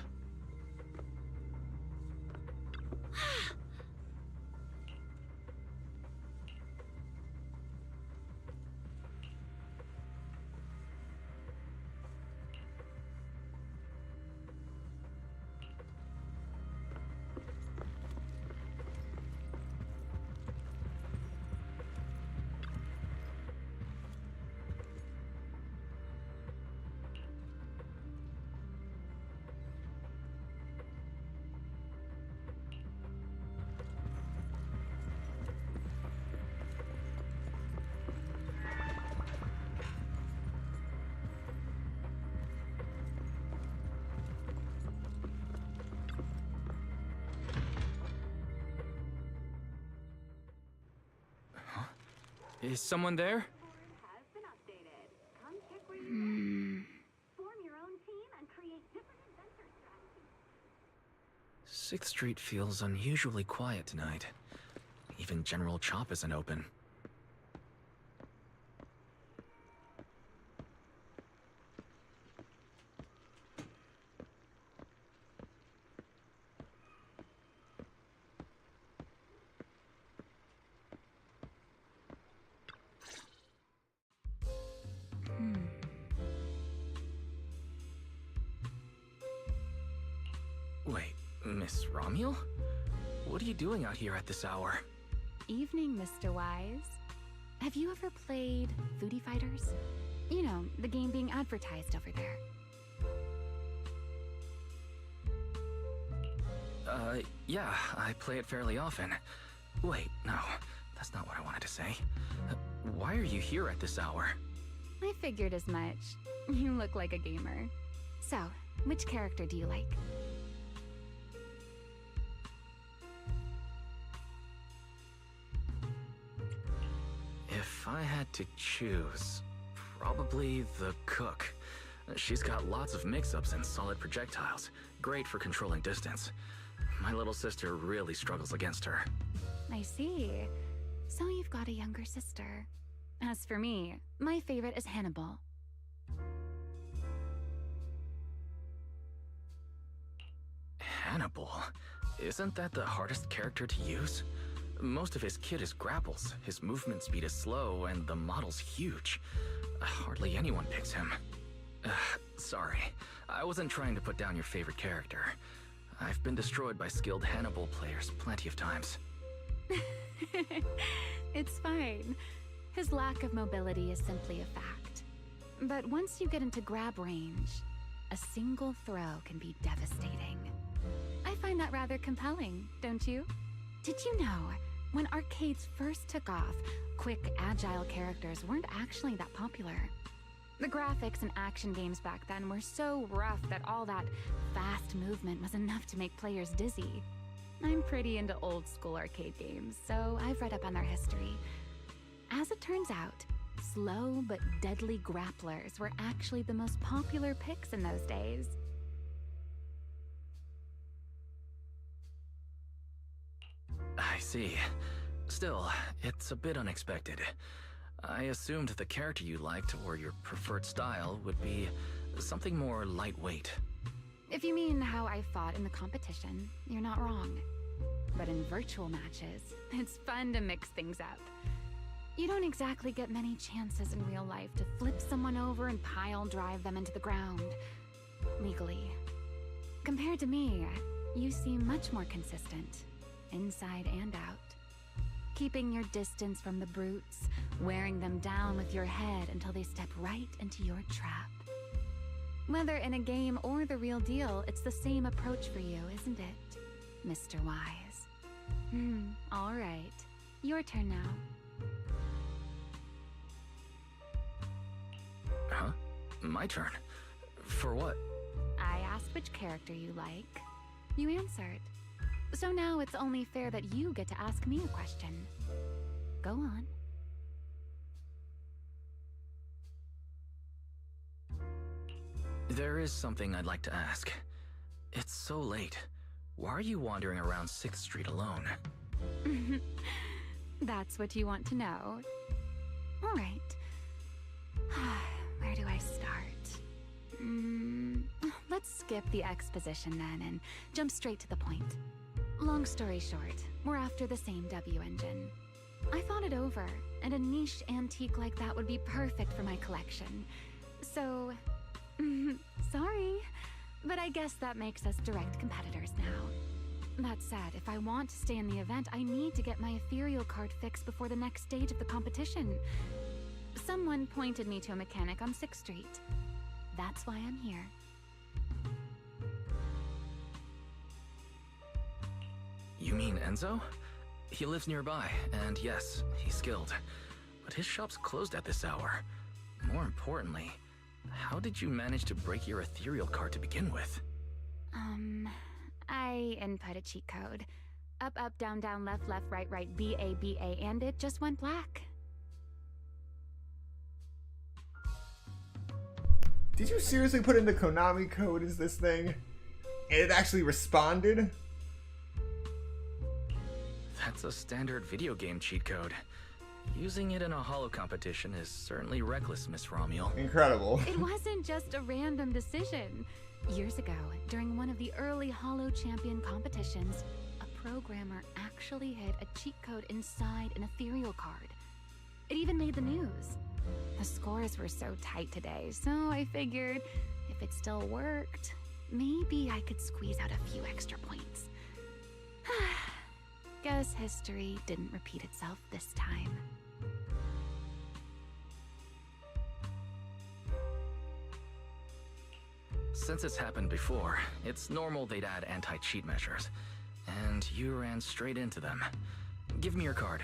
Is someone there? Sixth Street feels unusually quiet tonight. Even General Chop isn't open. Miss Romuel? What are you doing out here at this hour? Evening, Mr. Wise. Have you ever played Foodie Fighters? You know, the game being advertised over there. Yeah, I play it fairly often. Wait, no, that's not what I wanted to say. Why are you here at this hour? I figured as much. You look like a gamer. So, which character do you like? If I had to choose, probably the cook. She's got lots of mix-ups and solid projectiles, great for controlling distance. My little sister really struggles against her. I see. So you've got a younger sister. As for me, my favorite is Hannibal. Hannibal? Isn't that the hardest character to use? Most of his kit is grapples, his movement speed is slow, and the model's huge. Hardly anyone picks him. Sorry, I wasn't trying to put down your favorite character. I've been destroyed by skilled Hannibal players plenty of times. It's fine. His lack of mobility is simply a fact. But once you get into grab range, a single throw can be devastating. I find that rather compelling, don't you? Did you know, when arcades first took off, quick, agile characters weren't actually that popular? The graphics in action games back then were so rough that all that fast movement was enough to make players dizzy. I'm pretty into old school arcade games, so I've read up on their history. As it turns out, slow but deadly grapplers were actually the most popular picks in those days. I see. Still, it's a bit unexpected. I assumed the character you liked or your preferred style would be something more lightweight. If you mean how I fought in the competition, you're not wrong. But in virtual matches, it's fun to mix things up. You don't exactly get many chances in real life to flip someone over and pile drive them into the ground. Legally. Compared to me, you seem much more consistent, inside and out. Keeping your distance from the brutes, wearing them down with your head until they step right into your trap. Whether in a game or the real deal, it's the same approach for you, isn't it, Mr. Wise? All right. Your turn now. Huh? My turn? For what? I asked which character you like. You answered. So now it's only fair that you get to ask me a question. Go on. There is something I'd like to ask. It's so late. Why are you wandering around 6th Street alone? That's what you want to know. All right. Where do I start? Let's skip the exposition then and jump straight to the point. Long story short, we're after the same W engine. I thought it over, and a niche antique like that would be perfect for my collection. So, sorry, but I guess that makes us direct competitors now. That said, if I want to stay in the event, I need to get my ethereal card fixed before the next stage of the competition. Someone pointed me to a mechanic on 6th Street. That's why I'm here. You mean Enzo? He lives nearby, and yes, he's skilled. But his shop's closed at this hour. More importantly, how did you manage to break your ethereal card to begin with? I input a cheat code. Up, up, down, down, left, left, right, right, BA, BA, and it just went black. Did you seriously put in the Konami code as this thing? And it actually responded? That's a standard video game cheat code. Using it in a holo competition is certainly reckless, Miss Romuel. Incredible. It wasn't just a random decision. Years ago, during one of the early Holo Champion competitions, a programmer actually hid a cheat code inside an ethereal card. It even made the news. The scores were so tight today, so I figured if it still worked, maybe I could squeeze out a few extra points. Guess history didn't repeat itself this time. Since it's happened before, it's normal they'd add anti-cheat measures. And you ran straight into them. Give me your card.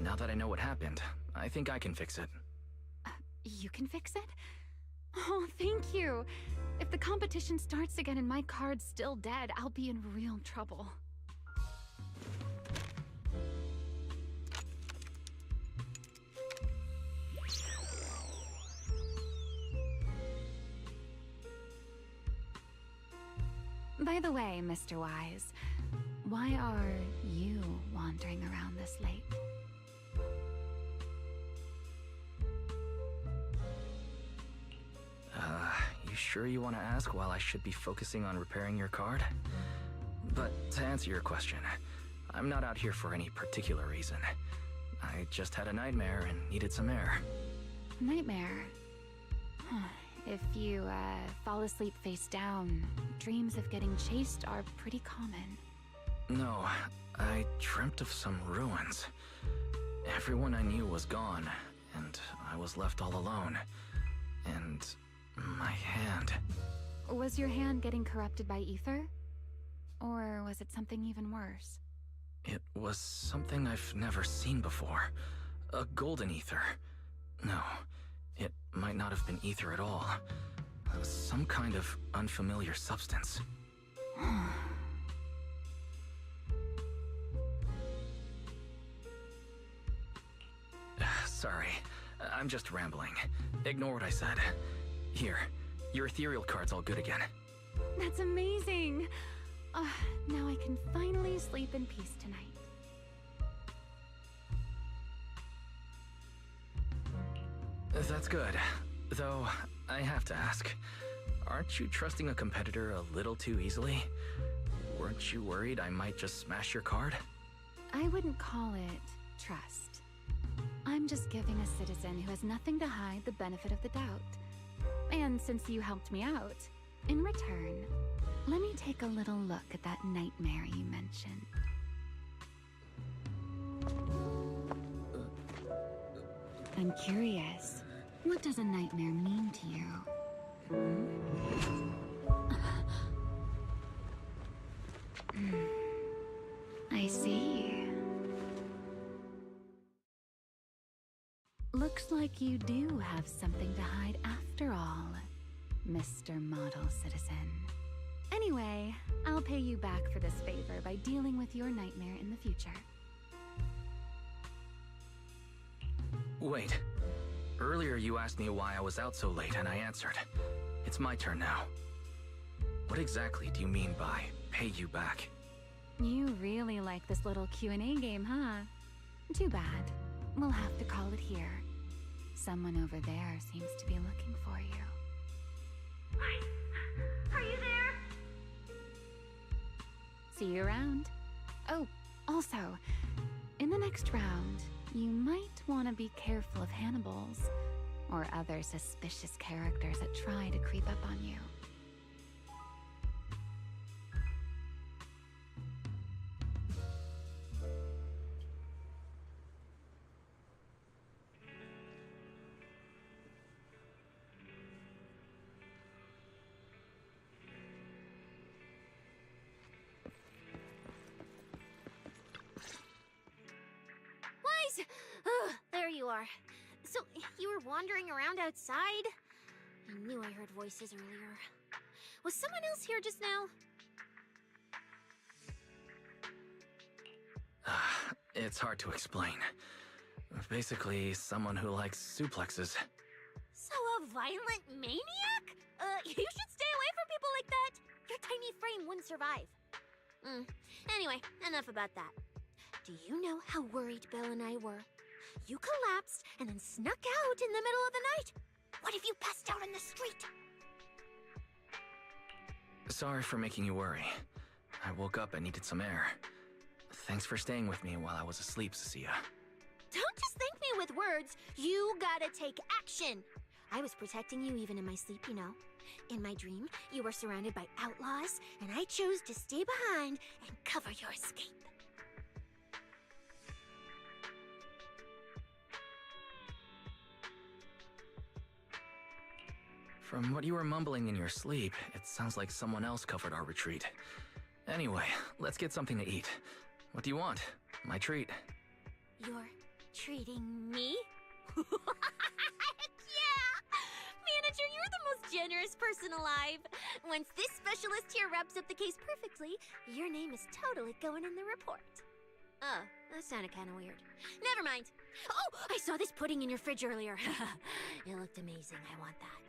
Now that I know what happened, I think I can fix it. You can fix it? Oh, thank you. If the competition starts again and my card's still dead, I'll be in real trouble. By the way, Mr. Wise, why are you wandering around this late? You sure you want to ask while I should be focusing on repairing your card? But to answer your question, I'm not out here for any particular reason. I just had a nightmare and needed some air. Nightmare? If you, fall asleep face down, dreams of getting chased are pretty common. No, I dreamt of some ruins. Everyone I knew was gone, and I was left all alone. And my hand. Was your hand getting corrupted by ether? Or was it something even worse? It was something I've never seen before. A golden ether. No, it might not have been ether at all. Some kind of unfamiliar substance. Sorry, I'm just rambling. Ignore what I said. Here, your ethereal card's all good again. That's amazing! Now I can finally sleep in peace tonight. That's good. Though, I have to ask, aren't you trusting a competitor a little too easily? Weren't you worried I might just smash your card? I wouldn't call it trust. I'm just giving a citizen who has nothing to hide the benefit of the doubt. And since you helped me out, in return, let me take a little look at that nightmare you mentioned. I'm curious, what does a nightmare mean to you? I see. Looks like you do have something to hide after all, Mr. Model Citizen. Anyway, I'll pay you back for this favor by dealing with your nightmare in the future. Wait. Earlier you asked me why I was out so late and I answered. It's my turn now. What exactly do you mean by pay you back? You really like this little Q&A game, huh? Too bad. We'll have to call it here. Someone over there seems to be looking for you. Are you there? See you around. Oh, also, in the next round, you might want to be careful of Hannibals or other suspicious characters that try to creep up on you. There you are. So, you were wandering around outside? I knew I heard voices earlier. Was someone else here just now? It's hard to explain. Basically, someone who likes suplexes. So a violent maniac? You should stay away from people like that. Your tiny frame wouldn't survive. Anyway, enough about that. Do you know how worried Bill and I were? You collapsed and then snuck out in the middle of the night. What if you passed out in the street? Sorry for making you worry. I woke up and needed some air. Thanks for staying with me while I was asleep, Cecilia. Don't just thank me with words. You gotta take action. I was protecting you even in my sleep, you know. In my dream, you were surrounded by outlaws, and I chose to stay behind and cover your escape. From what you were mumbling in your sleep, it sounds like someone else covered our retreat. Anyway, let's get something to eat. What do you want? My treat. You're treating me? Yeah! Manager, you're the most generous person alive. Once this specialist here wraps up the case perfectly, your name is totally going in the report. Oh, that sounded kind of weird. Never mind. Oh, I saw this pudding in your fridge earlier. It looked amazing. I want that.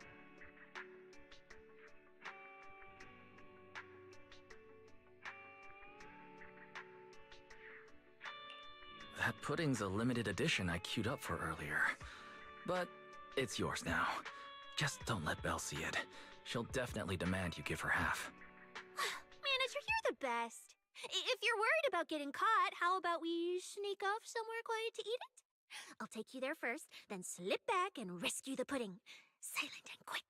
That pudding's a limited edition I queued up for earlier. But it's yours now. Just don't let Belle see it. She'll definitely demand you give her half. Manager, you're the best. If you're worried about getting caught, how about we sneak off somewhere quiet to eat it? I'll take you there first, then slip back and rescue the pudding. Silent and quick.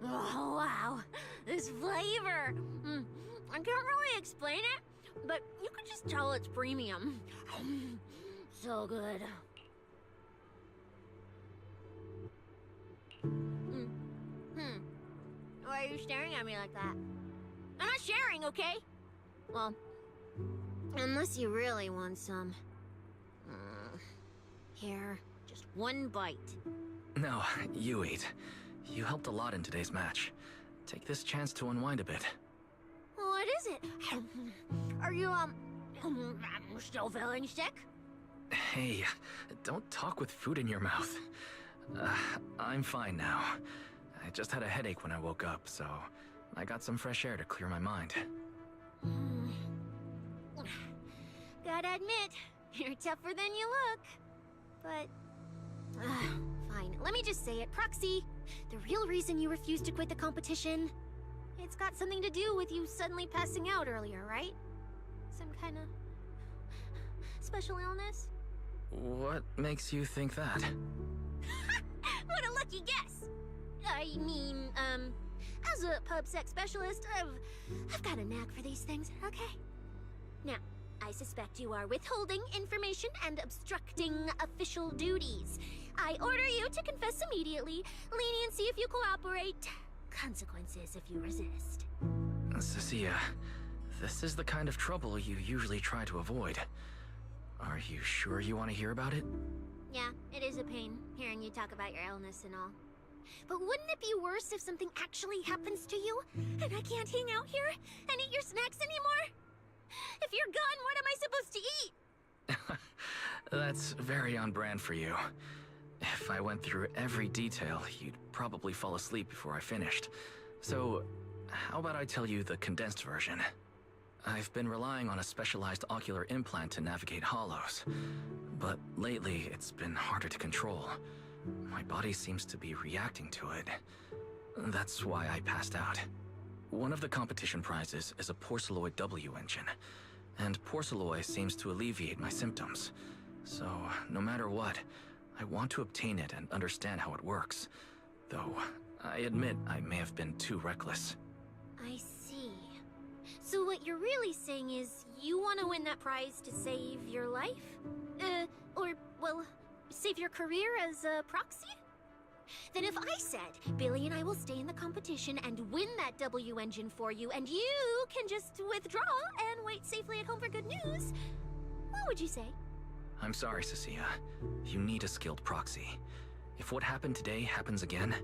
Oh, wow. This flavor. I can't really explain it, but you can just tell it's premium. So good. Why are you staring at me like that? I'm not sharing, okay? Well, unless you really want some. Here, just one bite. No, you eat. You helped a lot in today's match. Take this chance to unwind a bit. What is it? Are you, still feeling sick? Hey, don't talk with food in your mouth. I'm fine now. I just had a headache when I woke up, so I got some fresh air to clear my mind. Gotta admit, you're tougher than you look. But, fine. Let me just say it. Proxy, the real reason you refused to quit the competition, it's got something to do with you suddenly passing out earlier, right? Some kind of special illness? What makes you think that? What a lucky guess! I mean, as a pub-sec specialist, I've got a knack for these things, okay? Now, I suspect you are withholding information and obstructing official duties. I order you to confess immediately, leniency if you cooperate, consequences if you resist. Cecilia, this is the kind of trouble you usually try to avoid. Are you sure you want to hear about it? Yeah, it is a pain, hearing you talk about your illness and all. But wouldn't it be worse if something actually happens to you, and I can't hang out here and eat your snacks anymore? If you're gone, what am I supposed to eat? That's very on brand for you. If I went through every detail, you'd probably fall asleep before I finished. So, how about I tell you the condensed version? I've been relying on a specialized ocular implant to navigate hollows, but lately it's been harder to control. My body seems to be reacting to it. That's why I passed out. One of the competition prizes is a Porceloid W engine, and Porceloid seems to alleviate my symptoms. So, no matter what, I want to obtain it and understand how it works. Though, I admit I may have been too reckless. I see. So what you're really saying is you want to win that prize to save your life? Well, save your career as a proxy? Then if I said, Billy and I will stay in the competition and win that W engine for you, and you can just withdraw and wait safely at home for good news, what would you say? I'm sorry, Cecilia. You need a skilled proxy. If what happened today happens again,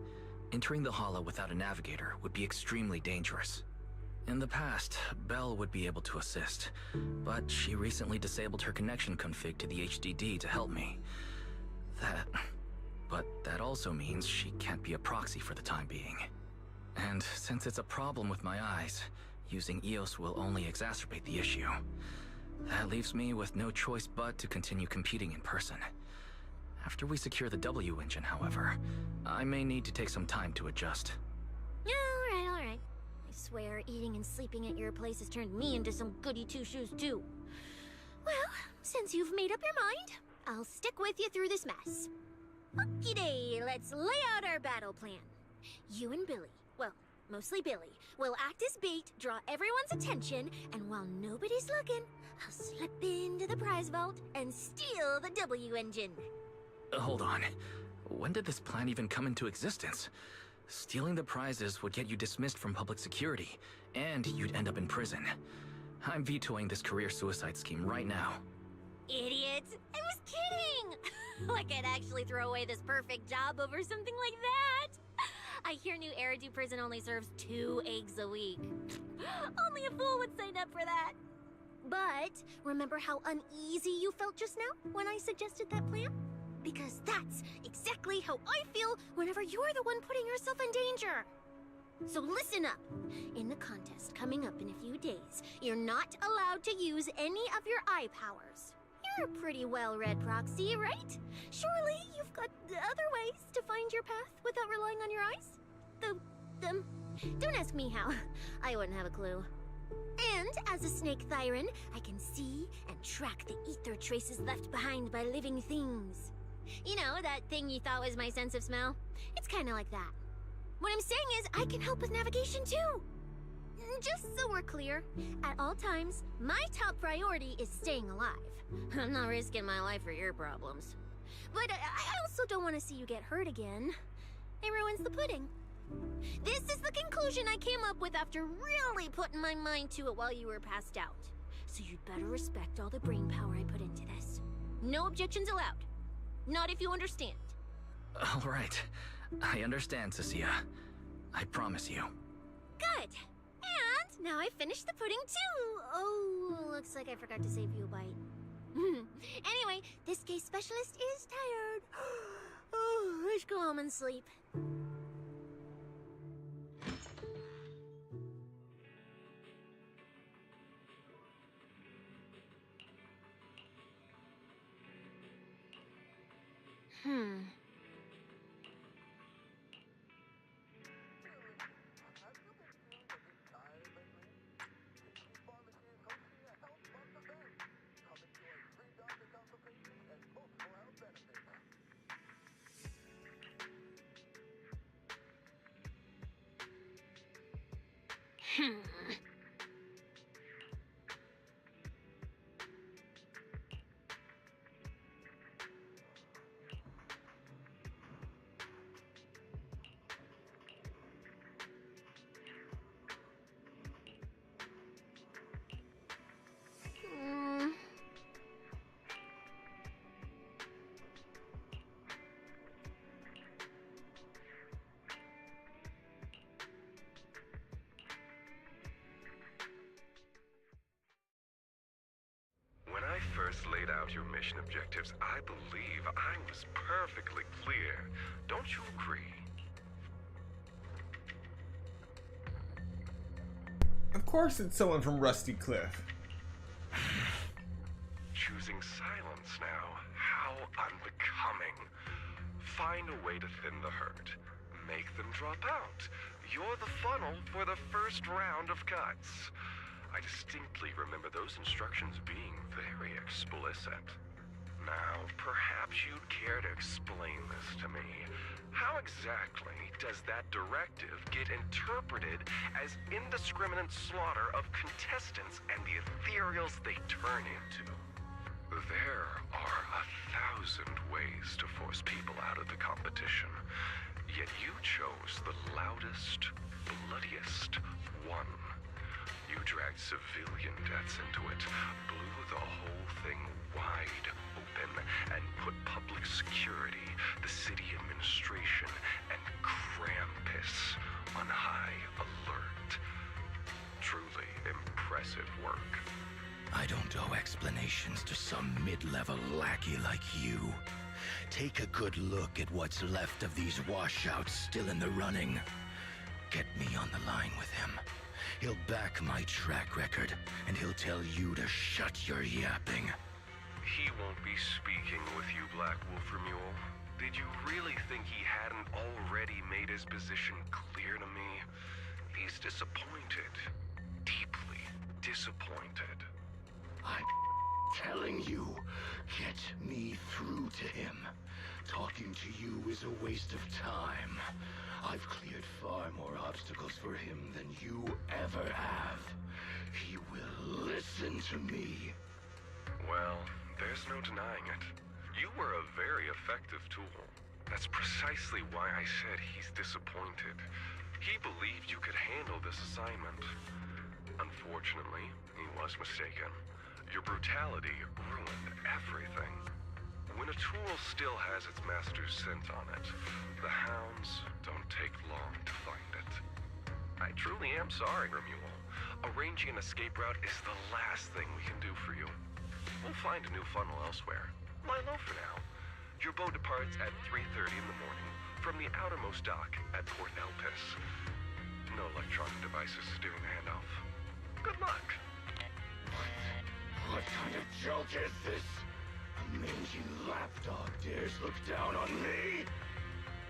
entering the hollow without a navigator would be extremely dangerous. In the past, Belle would be able to assist, but she recently disabled her connection config to the HDD to help me. But that also means she can't be a proxy for the time being. And since it's a problem with my eyes, using EOS will only exacerbate the issue. That leaves me with no choice but to continue competing in person. After we secure the W engine, however, I may need to take some time to adjust. Alright. I swear eating and sleeping at your place has turned me into some goody two-shoes too. Well, since you've made up your mind, I'll stick with you through this mess. Okie-day, let's lay out our battle plan. You and Billy, well, mostly Billy, will act as bait, draw everyone's attention, and while nobody's looking, I'll slip into the prize vault and steal the W engine. Hold on. When did this plan even come into existence? Stealing the prizes would get you dismissed from public security, and you'd end up in prison. I'm vetoing this career suicide scheme right now. Idiot! I was kidding! Like I'd actually throw away this perfect job over something like that! I hear New Eridu Prison only serves 2 eggs a week. Only a fool would sign up for that. But remember how uneasy you felt just now when I suggested that plan? Because that's exactly how I feel whenever you're the one putting yourself in danger. So listen up. In the contest coming up in a few days, you're not allowed to use any of your eye powers. You're a pretty well-read proxy, right? Surely you've got other ways to find your path without relying on your eyes? Don't ask me how. I wouldn't have a clue. And as a snake Thyran, I can see and track the ether traces left behind by living things. You know, that thing you thought was my sense of smell? It's kind of like that. What I'm saying is, I can help with navigation too. Just so we're clear, at all times, my top priority is staying alive. I'm not risking my life for your problems. But I also don't want to see you get hurt again. It ruins the pudding. This is the conclusion I came up with after really putting my mind to it while you were passed out. So you'd better respect all the brain power I put into this. No objections allowed. Not if you understand. All right. I understand, Cecilia. I promise you. Good. And now I've finished the pudding too. Oh, looks like I forgot to save you a bite. Anyway, this case specialist is tired. Oh, let's go home and sleep. When I first laid out your mission objectives, I believe I was perfectly clear. Don't you agree? Of course it's someone from Rusty Cliff. Choosing silence now. How unbecoming. Find a way to thin the herd. Make them drop out. You're the funnel for the first round of cuts. I distinctly remember those instructions being very explicit. Now, perhaps you'd care to explain this to me. How exactly does that directive get interpreted as indiscriminate slaughter of contestants and the ethereals they turn into? There are 1,000 ways to force people out of the competition, yet you chose the loudest, bloodiest one. You dragged civilian deaths into it, blew the whole thing wide open, and put public security, the city administration, and Krampus on high alert. Truly impressive work. I don't owe explanations to some mid-level lackey like you. Take a good look at what's left of these washouts still in the running. Get me on the line with him. He'll back my track record, and he'll tell you to shut your yapping. He won't be speaking with you, Black Wolframule. Did you really think he hadn't already made his position clear to me? he's disappointed. Deeply disappointed. I'm telling you, get me through to him. Talking to you is a waste of time. I've cleared far more obstacles for him than you ever have. He will listen to me. Well, there's no denying it. You were a very effective tool. That's precisely why I said he's disappointed. He believed you could handle this assignment. Unfortunately, he was mistaken. Your brutality ruined everything. When a tool still has its master's scent on it, the hounds don't take long to find it. I truly am sorry, Romuald. Arranging an escape route is the last thing we can do for you. We'll find a new funnel elsewhere. Lie low for now. Your boat departs at 3:30 in the morning from the outermost dock at Port Elpis. No electronic devices is doing the handoff. Good luck. What kind of joke is this? A mangy lapdog dares look down on me?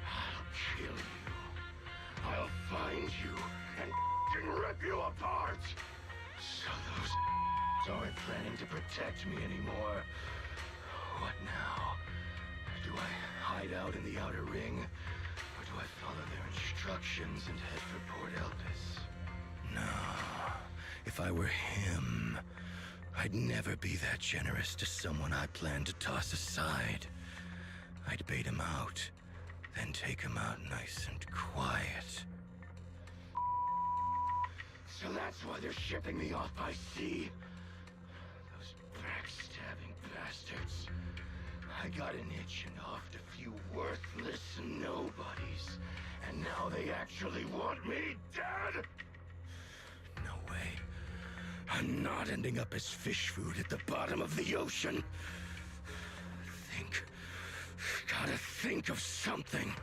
I'll kill you. I'll find you and rip you apart. So those aren't planning to protect me anymore. What now? Do I hide out in the outer ring? Or do I follow their instructions and head for Port Elpis? No. If I were him, I'd never be that generous to someone I planned to toss aside. I'd bait him out, then take him out nice and quiet. So that's why they're shipping me off by sea. Those backstabbing bastards. I got an itch and offed a few worthless nobodies, and now they actually want me dead? No way. I'm not ending up as fish food at the bottom of the ocean. Gotta think of something.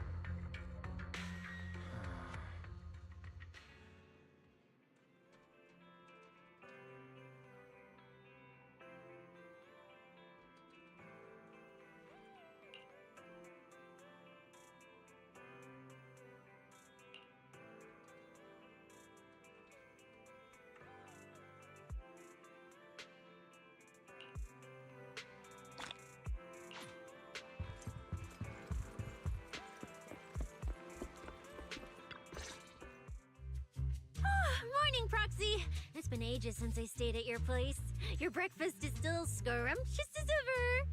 Morning, Proxy! It's been ages since I stayed at your place. Your breakfast is still scrumptious as ever.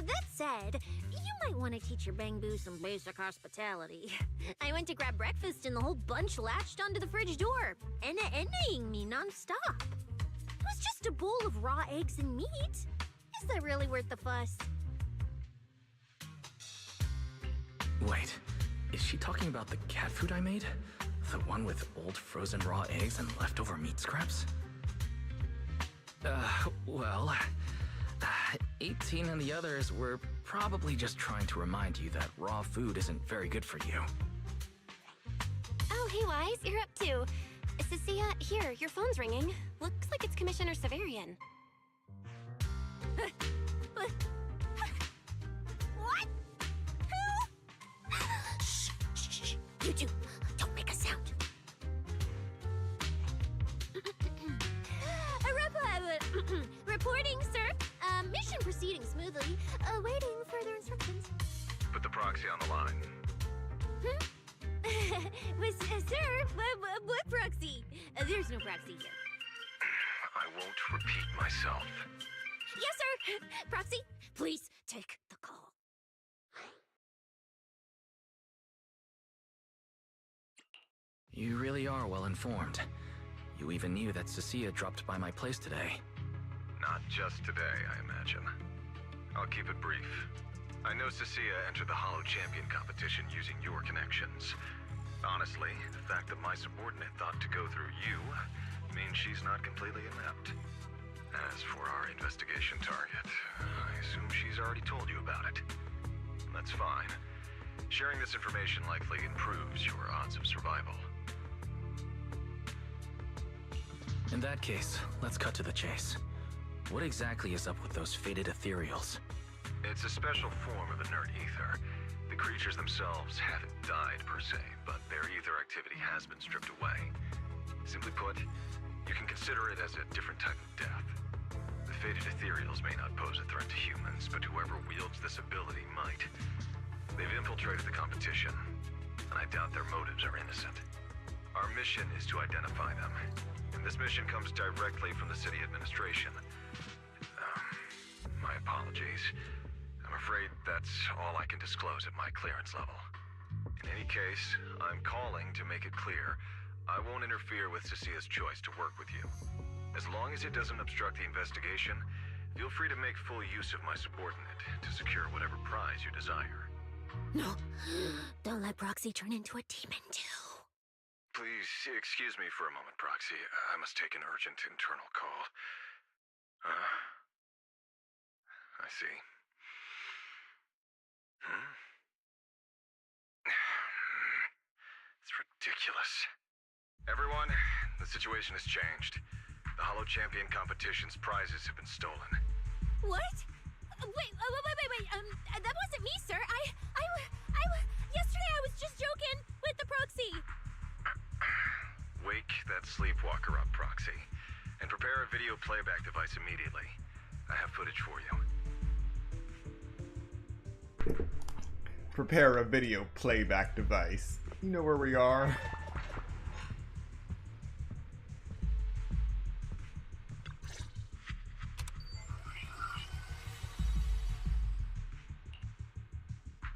That said, you might want to teach your Bang Boo some basic hospitality. I went to grab breakfast and the whole bunch latched onto the fridge door, enna-ennaing me nonstop. It was just a bowl of raw eggs and meat. Is that really worth the fuss? Wait, is she talking about the cat food I made? The one with old frozen raw eggs and leftover meat scraps? Well, 18 and the others were probably just trying to remind you that raw food isn't very good for you. Oh, hey, Wise, you're up too. Cecilia, here, your phone's ringing. Looks like it's Commissioner Severian. What? Who? Shh, shh, shh. You two, don't make a sound. Reporting, sir. Mission proceeding smoothly. Awaiting further instructions. Put the proxy on the line. Sir, what proxy? There's no proxy here. I won't repeat myself. Yes, sir. Proxy, please take the call. You really are well informed. You even knew that Cecilia dropped by my place today. Not just today, I imagine. I'll keep it brief. I know Cecilia entered the Hollow Champion competition using your connections. Honestly, the fact that my subordinate thought to go through you means she's not completely inept. As for our investigation target, I assume she's already told you about it. That's fine. Sharing this information likely improves your odds of survival. In that case, let's cut to the chase. What exactly is up with those faded ethereals? It's a special form of inert ether. The creatures themselves haven't died per se, but their ether activity has been stripped away. Simply put, you can consider it as a different type of death. The fated ethereals may not pose a threat to humans, but whoever wields this ability might. They've infiltrated the competition, and I doubt their motives are innocent. Our mission is to identify them, and this mission comes directly from the city administration. My apologies. I'm afraid that's all I can disclose at my clearance level. In any case, I'm calling to make it clear I won't interfere with Cecia's choice to work with you. As long as it doesn't obstruct the investigation, feel free to make full use of my subordinate to secure whatever prize you desire. No, don't let Proxy turn into a demon too. Please excuse me for a moment, Proxy. I must take an urgent internal call. I see. It's ridiculous. Everyone, the situation has changed. The Hollow Champion competition's prizes have been stolen. What? Wait, that wasn't me, sir. Yesterday I was just joking with the Proxy. Wake that sleepwalker up, Proxy, and prepare a video playback device immediately. I have footage for you. Prepare a video playback device. You know where we are.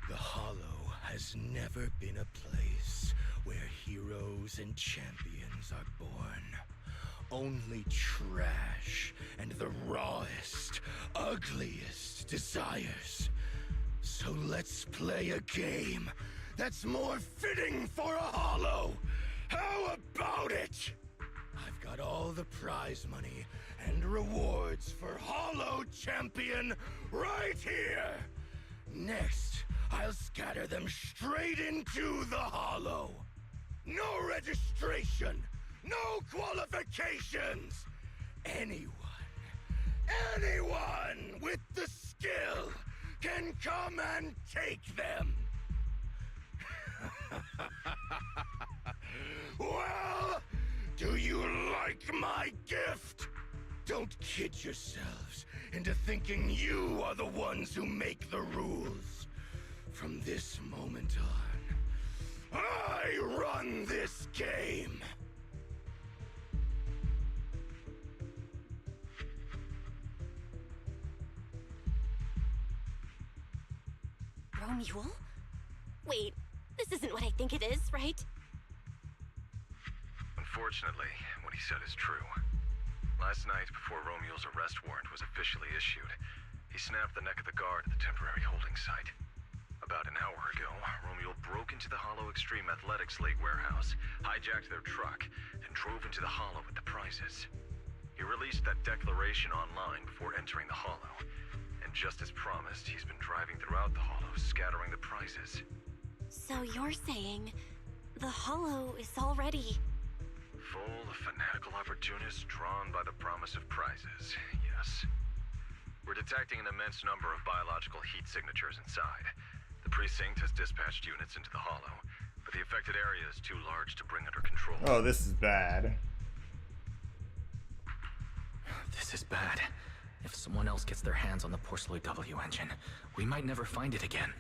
The Hollow has never been a place where heroes and champions are born. Only trash and the rawest, ugliest desires. So let's play a game that's more fitting for a Hollow. How about it? I've got all the prize money and rewards for Hollow Champion right here. Next, I'll scatter them straight into the Hollow. No registration, no qualifications. Anyone with the skill can come and take them. Well, do you like my gift? Don't kid yourselves into thinking you are the ones who make the rules. From this moment on, I run this game. Mule? Wait, this isn't what I think it is, right? Unfortunately, what he said is true. Last night, before Romeo's arrest warrant was officially issued, he snapped the neck of the guard at the temporary holding site. About an hour ago, Romeo broke into the Hollow Extreme Athletics League warehouse, hijacked their truck, and drove into the Hollow with the prizes. He released that declaration online before entering the Hollow. And just as promised, he's been driving throughout the Hollow, scattering the prizes. So you're saying the Hollow is already... Full of fanatical opportunists drawn by the promise of prizes, yes. We're detecting an immense number of biological heat signatures inside. The precinct has dispatched units into the Hollow, but the affected area is too large to bring under control. Oh, this is bad. This is bad. If someone else gets their hands on the Porceloid W engine, we might never find it again.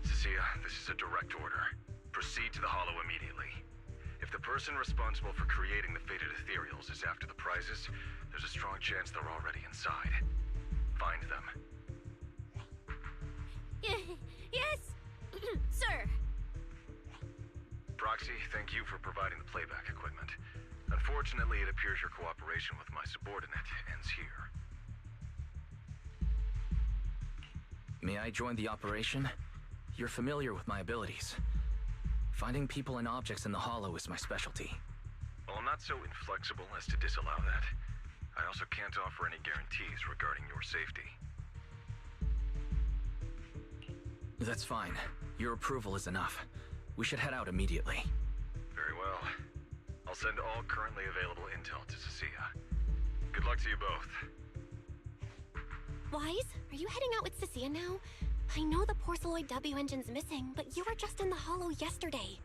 Cecilia, this is a direct order. Proceed to the Hollow immediately. If the person responsible for creating the fated ethereals is after the prizes, there's a strong chance they're already inside. Find them. Yes, sir. Proxy, thank you for providing the playback equipment. Unfortunately, it appears your cooperation with my subordinate ends here. May I join the operation? You're familiar with my abilities. Finding people and objects in the Hollow is my specialty. Well, I'm not so inflexible as to disallow that. I also can't offer any guarantees regarding your safety. That's fine. Your approval is enough. We should head out immediately. Very well. I'll send all currently available intel to Cecilia. Good luck to you both. Wise, are you heading out with Cecilia now? I know the Porceloid W engine's missing, but you were just in the holo yesterday.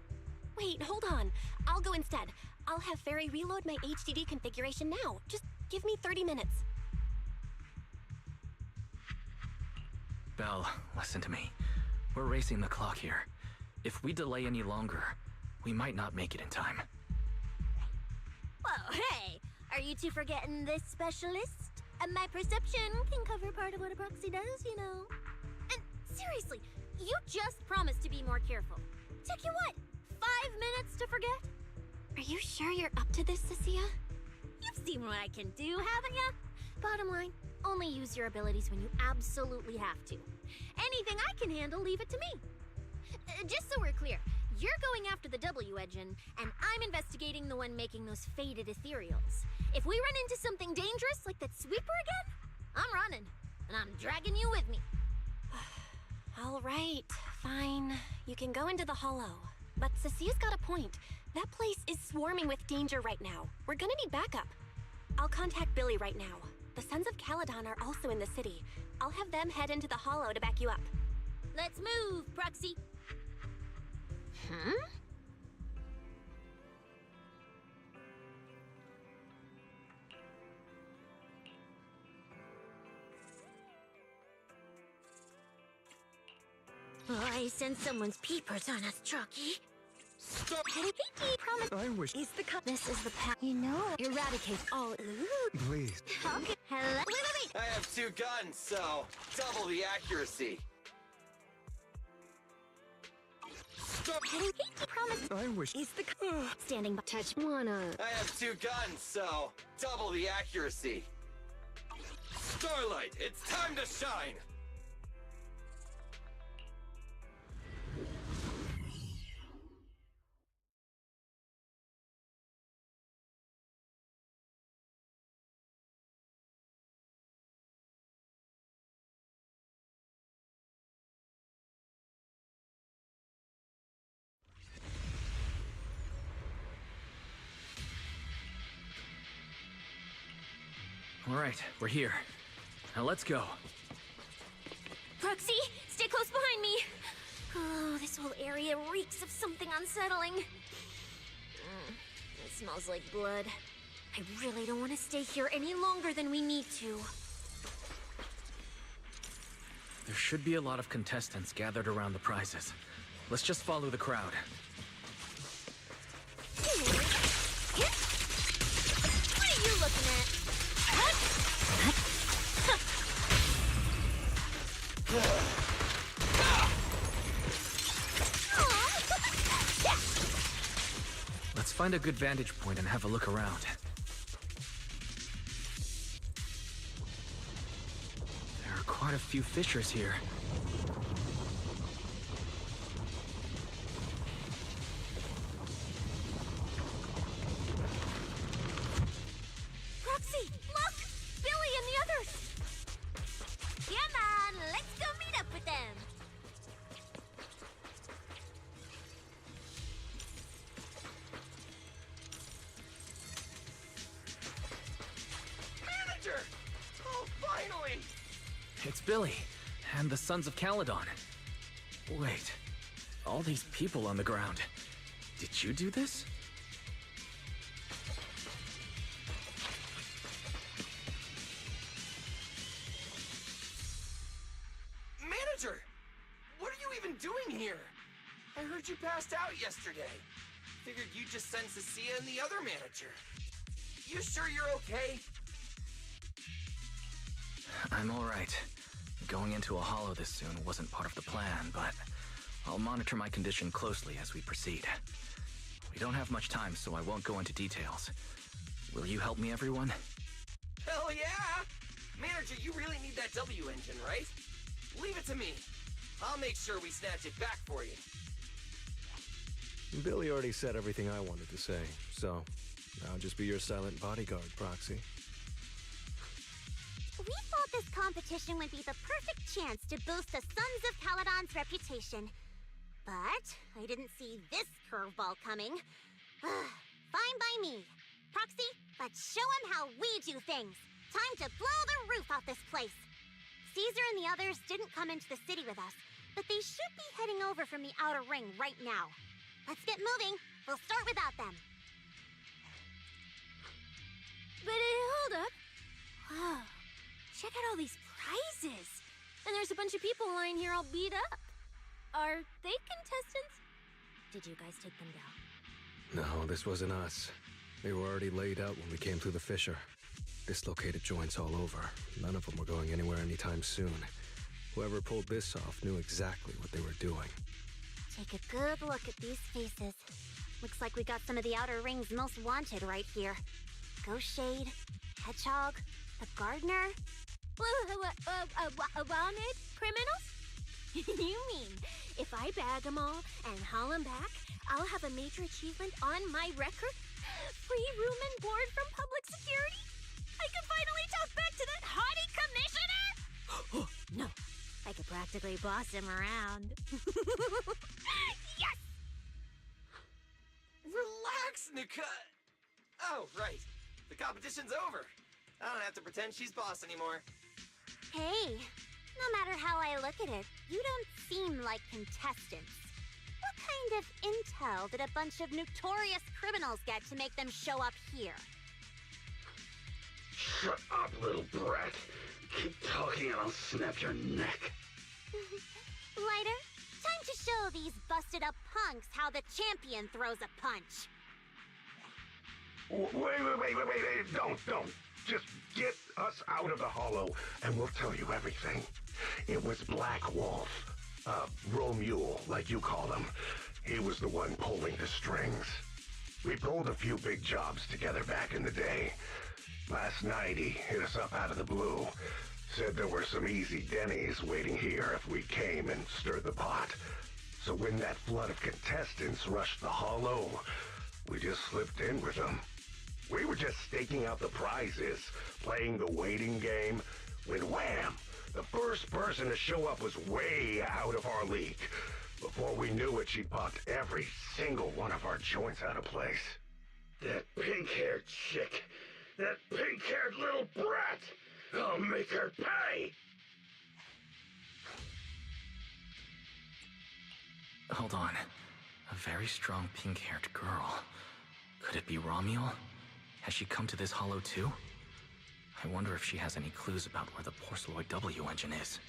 Wait, hold on. I'll go instead. I'll have Fairy reload my HDD configuration now. Just give me 30 minutes. Belle, listen to me. We're racing the clock here. If we delay any longer, we might not make it in time. Whoa, hey! Are you two forgetting this specialist? My perception can cover part of what a proxy does, you know. And seriously, you just promised to be more careful. Took you what, 5 minutes to forget? Are you sure you're up to this, Cecilia? You've seen what I can do, haven't ya? Bottom line, only use your abilities when you absolutely have to. Anything I can handle, leave it to me. Just so we're clear, you're going after the W engine, and I'm investigating the one making those faded ethereals. If we run into something dangerous like that sweeper again, I'm running, and I'm dragging you with me. All right, fine. You can go into the holo. But Cecia's got a point. That place is swarming with danger right now. We're gonna need backup. I'll contact Billy right now. The Sons of Caledon are also in the city. I'll have them head into the holo to back you up. Let's move, Proxy. Hmm? Oh, I sense someone's peepers on us, Trucky. Stop! Hey, promise. I wish. Is the This is the path. You know, eradicate all. Please. Okay. Hello. Wait. I have 2 guns, so double the accuracy. Stop! Hey, promise. I wish. Is the standing by. Touch wanna. I have 2 guns, so double the accuracy. Starlight, it's time to shine! All right, we're here. Now let's go. Proxy, stay close behind me. Oh, this whole area reeks of something unsettling. It smells like blood. I really don't want to stay here any longer than we need to. There should be a lot of contestants gathered around the prizes. Let's just follow the crowd. What are you looking at? Let's find a good vantage point and have a look around. There are quite a few fissures here. Proxy, look! Billy and the others! Come on, let's go meet up with them! Manager! Oh, finally! It's Billy, and the Sons of Caledon. Wait, all these people on the ground. Did you do this? Manager! What are you even doing here? I heard you passed out yesterday. Figured you'd just send Cecilia and the other manager. You sure you're okay? I'm all right. Going into a holo this soon wasn't part of the plan, but I'll monitor my condition closely as we proceed. We don't have much time, so I won't go into details. Will you help me, everyone? Hell yeah! Manager, you really need that W engine, right? Leave it to me. I'll make sure we snatch it back for you. Billy already said everything I wanted to say, so I'll just be your silent bodyguard, Proxy. We thought this competition would be the perfect chance to boost the Sons of Caledon's reputation. But I didn't see this curveball coming. Fine by me. Proxy, let's show them how we do things. Time to blow the roof off this place. Caesar and the others didn't come into the city with us, but they should be heading over from the outer ring right now. Let's get moving. We'll start without them. But hold up. Whoa. Check out all these prizes. And there's a bunch of people lying here all beat up. Are they contestants? Did you guys take them down? No, this wasn't us. They were already laid out when we came through the fissure. Dislocated joints all over. None of them were going anywhere anytime soon. Whoever pulled this off knew exactly what they were doing. Take a good look at these faces. Looks like we got some of the outer ring's most wanted right here. Ghost Shade, Hedgehog, the Gardener. Wanted criminals? You mean, if I bag them all and haul them back, I'll have a major achievement on my record? Free room and board from public security? I could finally talk back to that haughty commissioner? No, I could practically boss him around. Yes! Relax, Nika. Oh, right. The competition's over. I don't have to pretend she's boss anymore. Hey, no matter how I look at it, you don't seem like contestants. What kind of intel did a bunch of notorious criminals get to make them show up here? Shut up, little brat. Keep talking and I'll snap your neck. Lighter, time to show these busted up punks how the champion throws a punch. Wait. Don't. Just get us out of the hollow and we'll tell you everything. It was Black Wolf. Romule, like you call him. He was the one pulling the strings. We pulled a few big jobs together back in the day. Last night he hit us up out of the blue. Said there were some easy Denny's waiting here if we came and stirred the pot. So when that flood of contestants rushed the hollow, we just slipped in with them. We were just staking out the prizes, playing the waiting game, when wham! The first person to show up was way out of our league. Before we knew it, she popped every single one of our joints out of place. That pink-haired chick. That pink-haired little brat. I'll make her pay. Hold on. A very strong pink-haired girl. Could it be Romuel? Has she come to this hollow too? I wonder if she has any clues about where the Porceloid W engine is.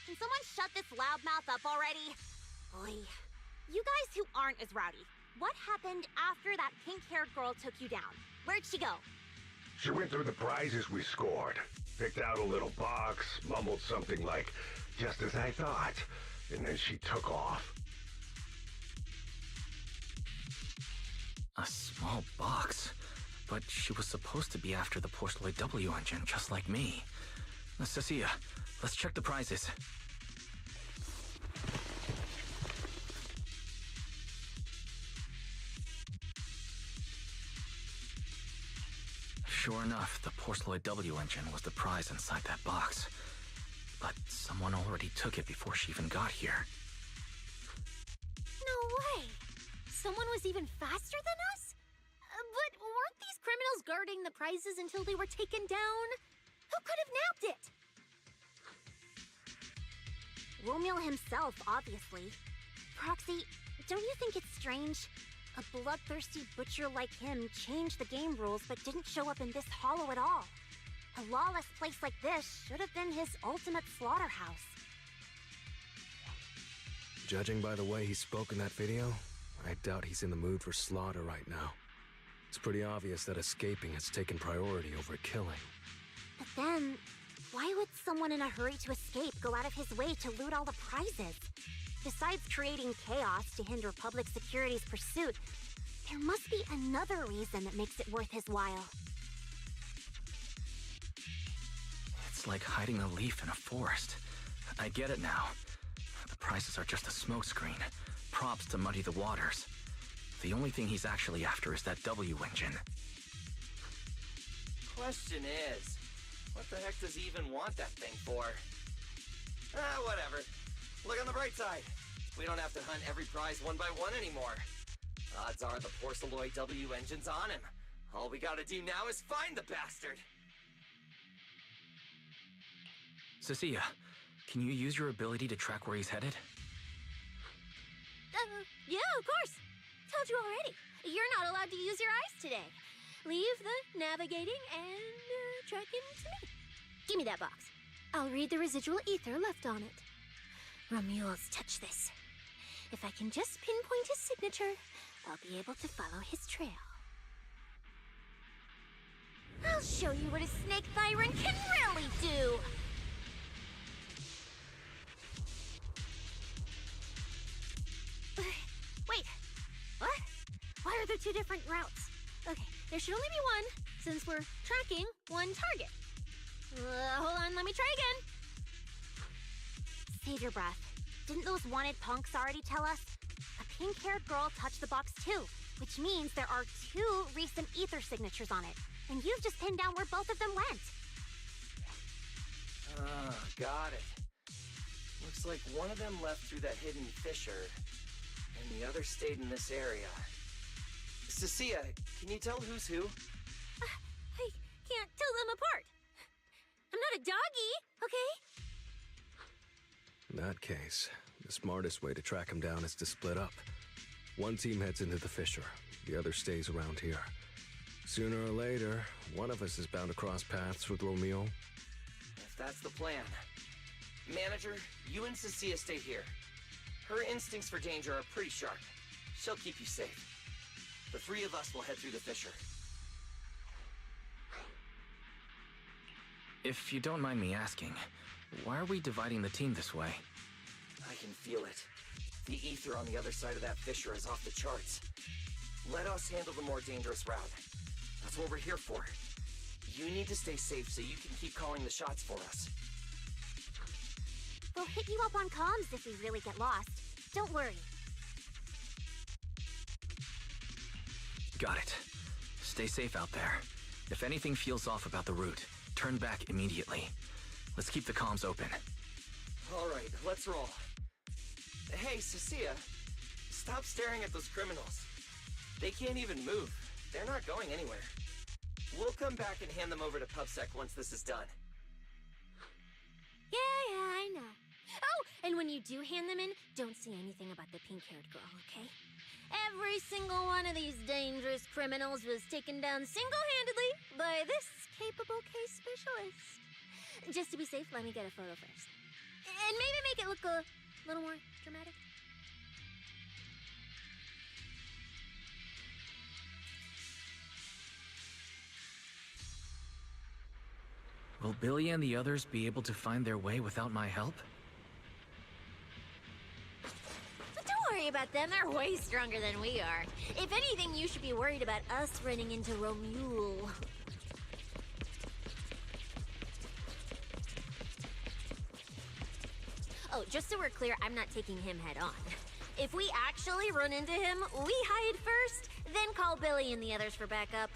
Can someone shut this loudmouth up already? Boy, you guys who aren't as rowdy, what happened after that pink-haired girl took you down? Where'd she go? She went through the prizes we scored, picked out a little box, mumbled something like, "Just as I thought," and then she took off. A small box? But she was supposed to be after the Porceloid W engine, just like me. Cecilia, let's check the prizes. Sure enough, the Porceloid W engine was the prize inside that box. But someone already took it before she even got here. No way! Someone was even faster than us? But weren't these criminals guarding the prizes until they were taken down? Who could have nabbed it? Romule himself, obviously. Proxy, don't you think it's strange? A bloodthirsty butcher like him changed the game rules but didn't show up in this hollow at all. A lawless place like this should have been his ultimate slaughterhouse. Judging by the way he spoke in that video, I doubt he's in the mood for slaughter right now. It's pretty obvious that escaping has taken priority over killing. But then, why would someone in a hurry to escape go out of his way to loot all the prizes? Besides creating chaos to hinder public security's pursuit, there must be another reason that makes it worth his while. It's like hiding a leaf in a forest. I get it now. The prizes are just a smokescreen, props to muddy the waters. The only thing he's actually after is that W engine. Question is, what the heck does he even want that thing for? Whatever. Look on the bright side. We don't have to hunt every prize one by one anymore. Odds are the Porceloid W engine's on him. All we gotta do now is find the bastard. Cecilia, can you use your ability to track where he's headed? Yeah, of course. Told you already. You're not allowed to use your eyes today. Leave the navigating and tracking to me. Give me that box. I'll read the residual ether left on it. Romuald's touch this. If I can just pinpoint his signature, I'll be able to follow his trail. I'll show you what a snake tyrant can really do! Wait, what? Why are there two different routes? Okay, there should only be one, since we're tracking one target. Hold on, let me try again. Save your breath. Didn't those wanted punks already tell us? A pink-haired girl touched the box too, which means there are two recent ether signatures on it. And you've just pinned down where both of them went. Got it. Looks like one of them left through that hidden fissure, and the other stayed in this area. Cecilia, can you tell who's who? I can't tell them apart. I'm not a doggy, okay? In that case, the smartest way to track him down is to split up. One team heads into the fissure, the other stays around here. Sooner or later, one of us is bound to cross paths with Romeo. If that's the plan. Manager, you and Cecilia stay here. Her instincts for danger are pretty sharp. She'll keep you safe. The three of us will head through the fissure. If you don't mind me asking, why are we dividing the team this way? I can feel it. The ether on the other side of that fissure is off the charts. Let us handle the more dangerous route. That's what we're here for. You need to stay safe so you can keep calling the shots for us. We'll hit you up on comms if we really get lost. Don't worry. Got it. Stay safe out there. If anything feels off about the route, turn back immediately. Let's keep the comms open. All right, let's roll. Hey, Cecilia, stop staring at those criminals. They can't even move. They're not going anywhere. We'll come back and hand them over to PubSec once this is done. Yeah, I know. Oh, and when you do hand them in, don't say anything about the pink-haired girl, okay? Every single one of these dangerous criminals was taken down single-handedly by this capable case specialist. Just to be safe, let me get a photo first. And maybe make it look a little more dramatic. Will Billy and the others be able to find their way without my help? Don't worry about them, they're way stronger than we are. If anything, you should be worried about us running into Romuald. Oh, just so we're clear, I'm not taking him head on. If we actually run into him, we hide first, then call Billy and the others for backup.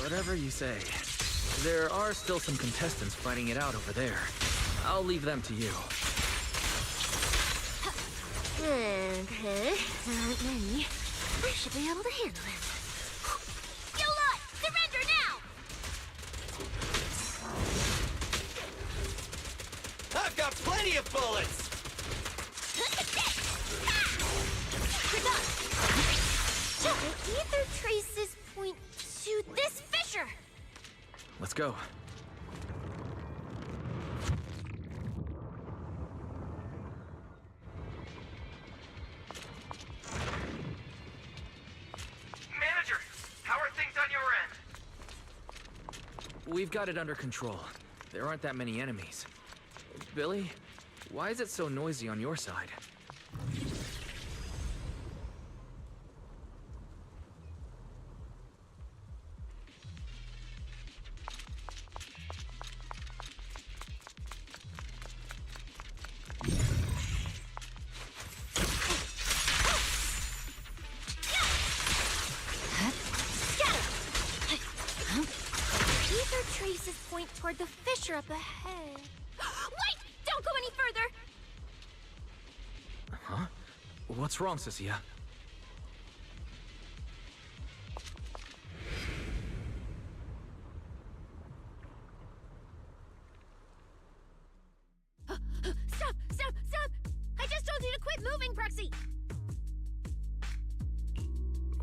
Whatever you say. There are still some contestants fighting it out over there. I'll leave them to you. Okay, not many. I should be able to handle it. You lot, surrender now! I've got plenty of bullets! You're done. So the ether traces point to this fissure. Let's go. Manager, how are things on your end? We've got it under control. There aren't that many enemies. Billy, why is it so noisy on your side? Ether traces point toward the fissure up ahead. Wait! Don't go any further! Huh? What's wrong, Cecilia?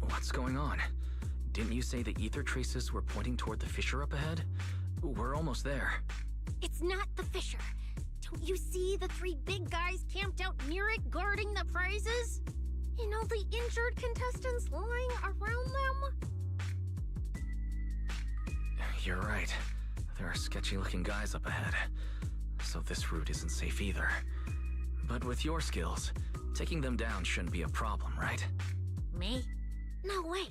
What's going on? Didn't you say the ether traces were pointing toward the fissure up ahead? We're almost there. It's not the fissure. Don't you see the 3 big guys camped out near it guarding the prizes? And all the injured contestants lying around them? You're right. There are sketchy-looking guys up ahead. So this route isn't safe either. But with your skills, taking them down shouldn't be a problem, right? Me? No way.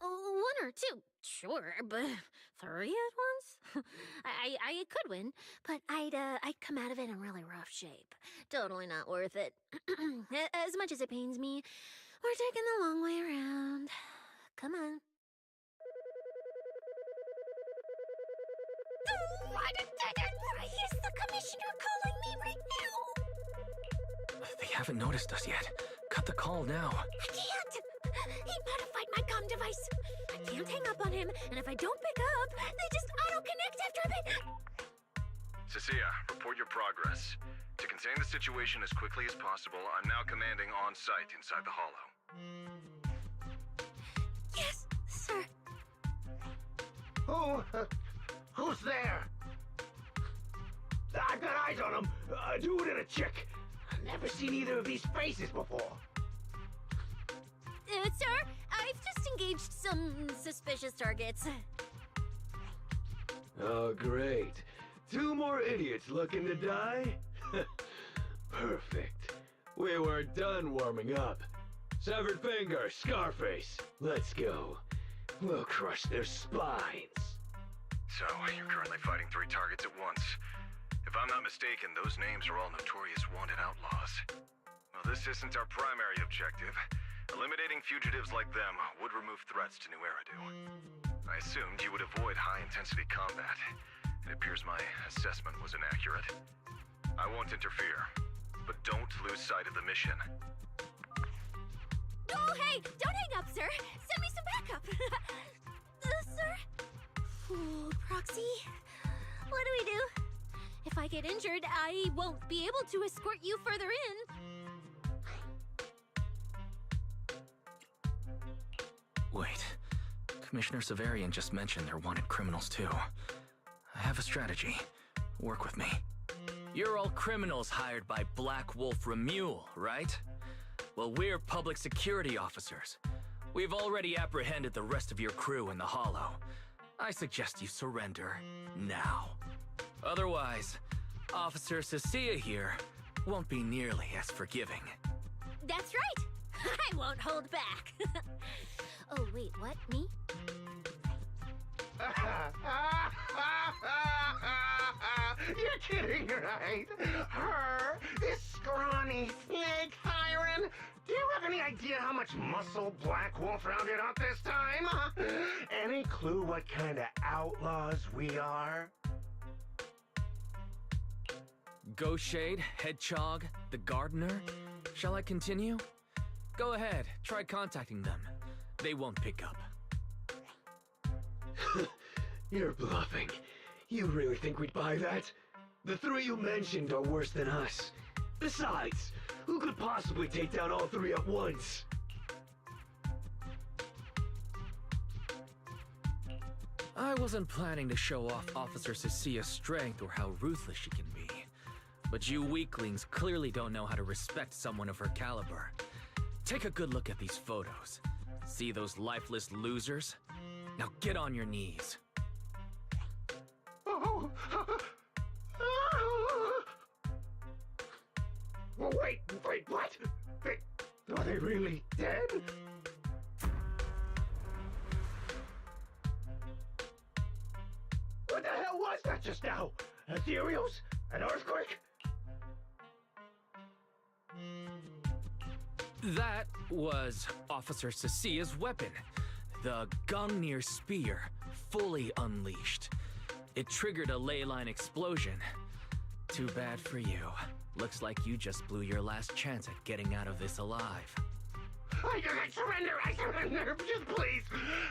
1 or 2, sure, but 3 at once? I could win, but I'd come out of it in really rough shape. Totally not worth it. As much as it pains me, we're taking the long way around. Come on. Is the commissioner calling me right now? They haven't noticed us yet. Cut the call now. I can't! He modified my comm device. I can't hang up on him, and if I don't pick up, they just auto-connect after a bit. Cecilia, report your progress. To contain the situation as quickly as possible, I'm now commanding on-site inside the hollow. Yes, sir. Who's there? I've got eyes on him. A dude and a chick. I've never seen either of these faces before. Sir, I've just engaged some suspicious targets. Oh, great. 2 more idiots looking to die? Perfect. We weren't done warming up. Severed finger, Scarface. Let's go. We'll crush their spines. So, you're currently fighting 3 targets at once. If I'm not mistaken, those names are all notorious wanted outlaws. Well, this isn't our primary objective. Eliminating fugitives like them would remove threats to New Eridu. I assumed you would avoid high-intensity combat. It appears my assessment was inaccurate. I won't interfere, but don't lose sight of the mission. Oh, hey! Don't hang up, sir! Send me some backup! Sir? Ooh, Proxy, what do we do? If I get injured, I won't be able to escort you further in. Wait. Commissioner Severian just mentioned they're wanted criminals too. I have a strategy. Work with me. You're all criminals hired by Black Wolf Remule, right? Well, we're public security officers. We've already apprehended the rest of your crew in the Hollow. I suggest you surrender now. Otherwise, Officer Cecilia here won't be nearly as forgiving. That's right! I won't hold back. Oh, wait, what? Me? You're kidding, right? Her, this scrawny snake siren. Do you have any idea how much muscle Black Wolf rounded up this time? Any clue what kind of outlaws we are? Ghost Shade, Hedgehog, the Gardener. Shall I continue? Go ahead, try contacting them. They won't pick up. You're bluffing. You really think we'd buy that? The 3 you mentioned are worse than us. Besides, who could possibly take down all 3 at once? I wasn't planning to show off Officer Cecilia's strength or how ruthless she can be. But you weaklings clearly don't know how to respect someone of her caliber. Take a good look at these photos. See those lifeless losers? Now get on your knees. Oh. Wait, what? Are they really dead? What the hell was that just now? Ethereals? An earthquake? That was Officer Cecilia's weapon. The Gungnir Spear, fully unleashed. It triggered a ley line explosion. Too bad for you. Looks like you just blew your last chance at getting out of this alive. I surrender, just please,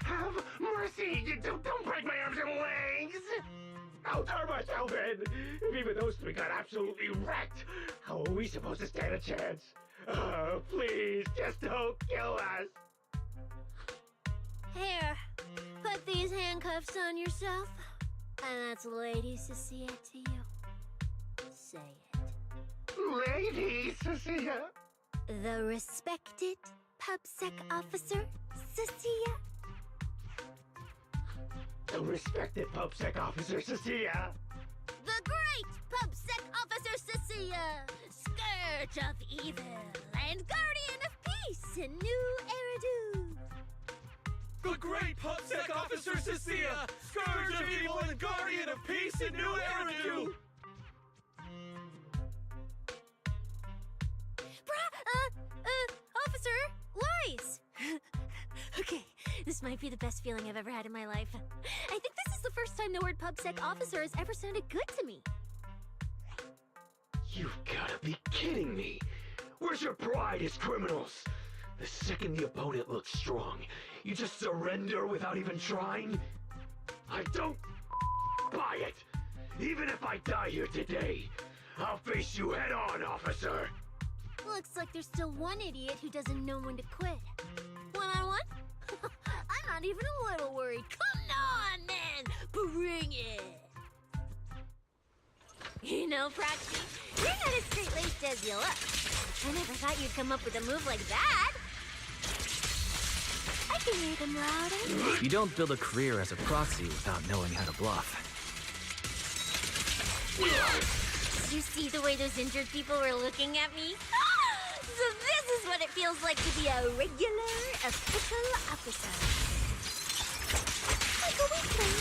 have mercy, don't break my arms and legs! I'll turn myself in! If even those 3 got absolutely wrecked, how are we supposed to stand a chance? Please, just don't kill us! Here, put these handcuffs on yourself. And that's Lady Cecilia to you. Say it. Lady Cecilia. The respected PubSec officer, Cecilia. The respected PubSec officer, Cecilia. The great PubSec officer, Cecilia. Scourge of evil and guardian of peace in New Eridu. The great PubSec officer Cecilia, scourge of evil and guardian of peace in New Eridu. Officer, Weiss. Okay, this might be the best feeling I've ever had in my life. I think this is the first time the word PubSec officer has ever sounded good to me. You've gotta be kidding me. Where's your pride as criminals? The second the opponent looks strong, you just surrender without even trying? I don't buy it. Even if I die here today, I'll face you head on, officer. Looks like there's still one idiot who doesn't know when to quit. One-on-one? I'm not even a little worried. Come on, man! Bring it! You know, Proxy, you're not as straight-laced as you look. I never thought you'd come up with a move like that. I can hear them louder. You don't build a career as a proxy without knowing how to bluff. Did you see the way those injured people were looking at me? So this is what it feels like to be a regular official officer. Like a weakling.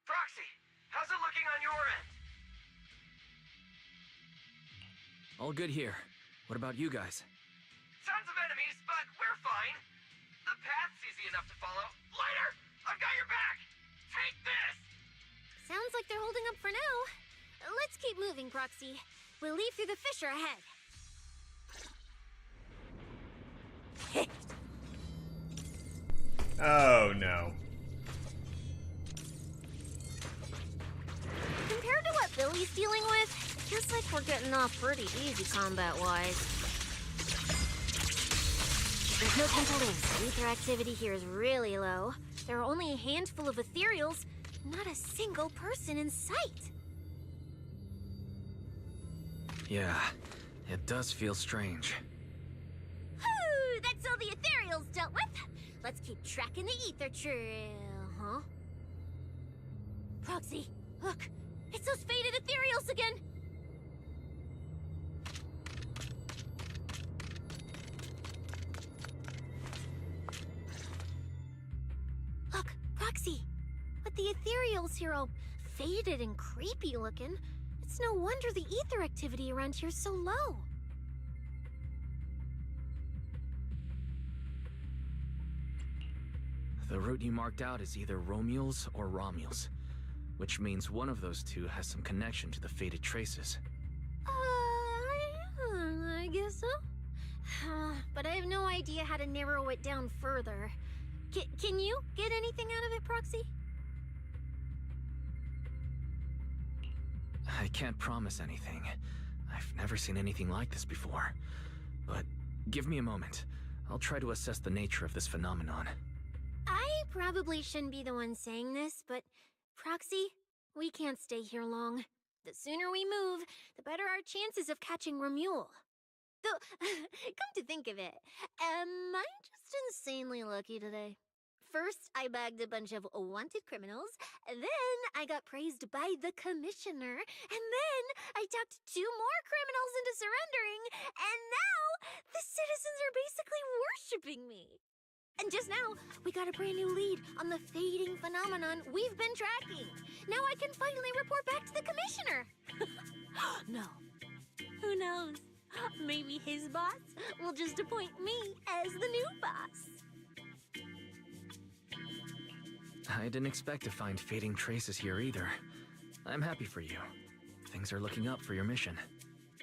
Proxy, how's it looking on your end? All good here. What about you guys? Tons of enemies, but we're fine. The path's easy enough to follow. Lighter, I've got your back. Take this. Sounds like they're holding up for now. Let's keep moving, Proxy. We'll leave through the fissure ahead. Oh no. Compared to what Billy's dealing with, it feels like we're getting off pretty easy combat-wise. There's no temporals. Ether activity here is really low. There are only a handful of ethereals, not a single person in sight. Yeah, it does feel strange. Whew, that's all the ethereals dealt with. Let's keep tracking the ether trail, huh? Proxy, look! It's those faded ethereals again! Look, Proxy! With the ethereals here all faded and creepy looking, it's no wonder the ether activity around here is so low. The route you marked out is either Romules or Romules, which means one of those two has some connection to the faded traces. I guess so. But I have no idea how to narrow it down further. Can you get anything out of it, Proxy? I can't promise anything. I've never seen anything like this before. But give me a moment. I'll try to assess the nature of this phenomenon. I probably shouldn't be the one saying this, but Proxy, we can't stay here long. The sooner we move, the better our chances of catching Romule. Though, come to think of it, am I just insanely lucky today? First, I bagged a bunch of wanted criminals, then I got praised by the commissioner, and then I talked 2 more criminals into surrendering, and now the citizens are basically worshipping me. And just now, we got a brand new lead on the fading phenomenon we've been tracking. Now I can finally report back to the commissioner. No. Who knows? Maybe his boss will just appoint me as the new boss. I didn't expect to find fading traces here either. I'm happy for you. Things are looking up for your mission.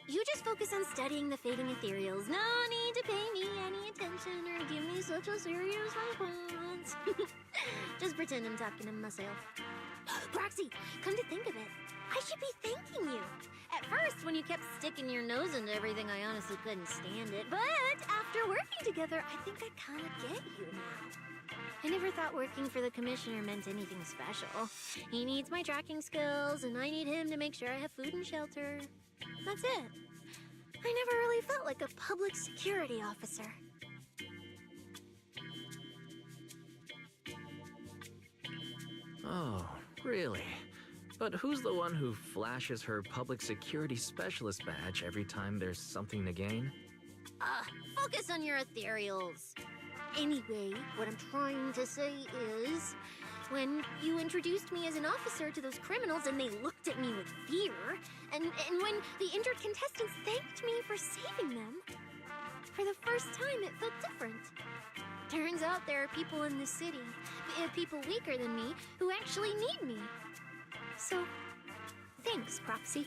You just focus on studying the fading ethereals. No need to pay me any attention or give me such a serious response. Just pretend I'm talking to myself. Proxy, come to think of it, I should be thanking you. At first, when you kept sticking your nose into everything, I honestly couldn't stand it. But after working together, I think I kind of get you now. I never thought working for the commissioner meant anything special. He needs my tracking skills, and I need him to make sure I have food and shelter. That's it. I never really felt like a public security officer. Oh, really? But who's the one who flashes her public security specialist badge every time there's something to gain? Focus on your ethereals. Anyway, what I'm trying to say is, when you introduced me as an officer to those criminals and they looked at me with fear, and when the injured contestants thanked me for saving them, for the first time it felt different. Turns out there are people in the city, people weaker than me, who actually need me. So, thanks, Proxy.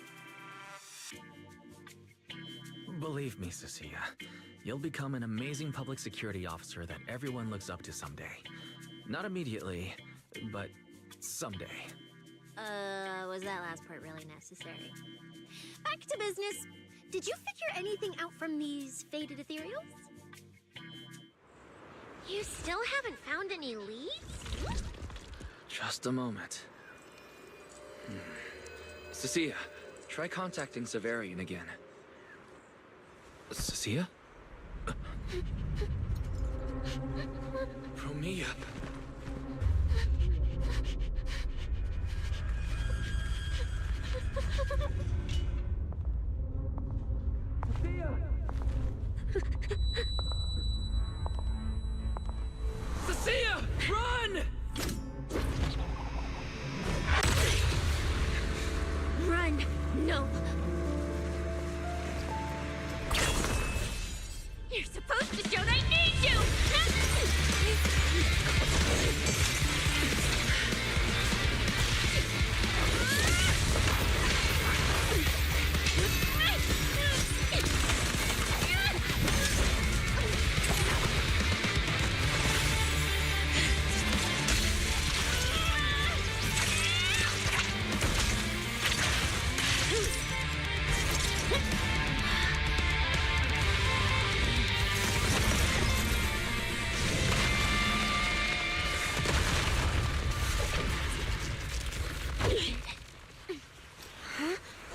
Believe me, Cecilia, you'll become an amazing public security officer that everyone looks up to someday. Not immediately, but someday. Was that last part really necessary? Back to business. Did you figure anything out from these faded ethereals? You still haven't found any leads? Just a moment. Cecilia, try contacting Severian again. Cecilia? Romeo. Cecilia, run! Run! No! You're supposed to show they need you!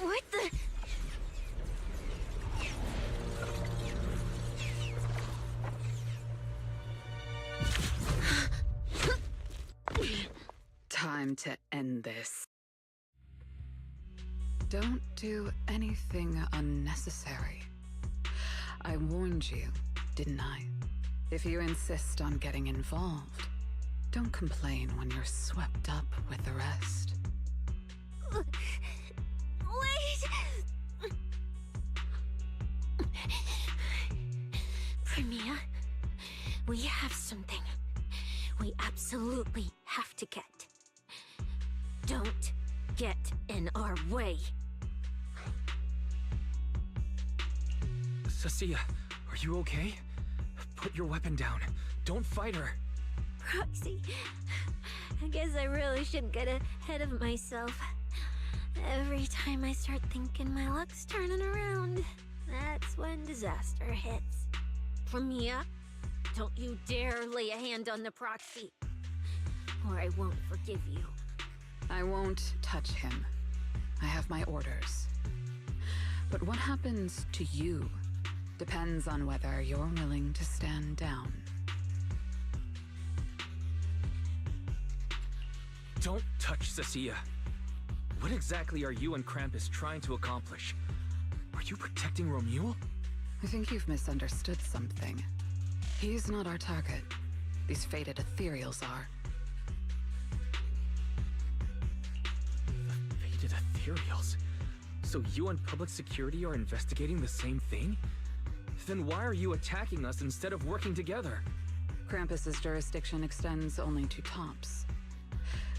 What the? Time to end this. Don't do anything unnecessary. I warned you, didn't I? If you insist on getting involved, don't complain when you're swept up with the rest. Wait! Premia, we have something we absolutely have to get. Don't get in our way. Cecilia, are you okay? Put your weapon down. Don't fight her. Proxy, I guess I really shouldn't get ahead of myself. Every time I start thinking my luck's turning around, that's when disaster hits. Premia, don't you dare lay a hand on the Proxy, or I won't forgive you. I won't touch him. I have my orders. But what happens to you depends on whether you're willing to stand down. Don't touch Cecilia. What exactly are you and Krampus trying to accomplish? Are you protecting Romuald? I think you've misunderstood something. He's not our target. these fated ethereals are. The fated ethereals? So you and public security are investigating the same thing? Then why are you attacking us instead of working together? Krampus's jurisdiction extends only to TOPS.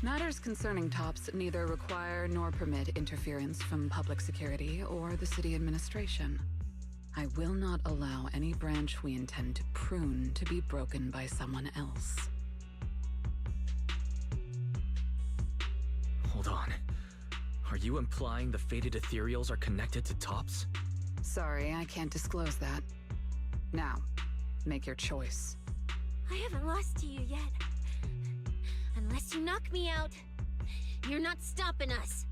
Matters concerning TOPS neither require nor permit interference from public security or the city administration. I will not allow any branch we intend to prune to be broken by someone else. Hold on. Are you implying the fated ethereals are connected to TOPS? Sorry, I can't disclose that. Now, make your choice. I haven't lost to you yet. Unless you knock me out, you're not stopping us.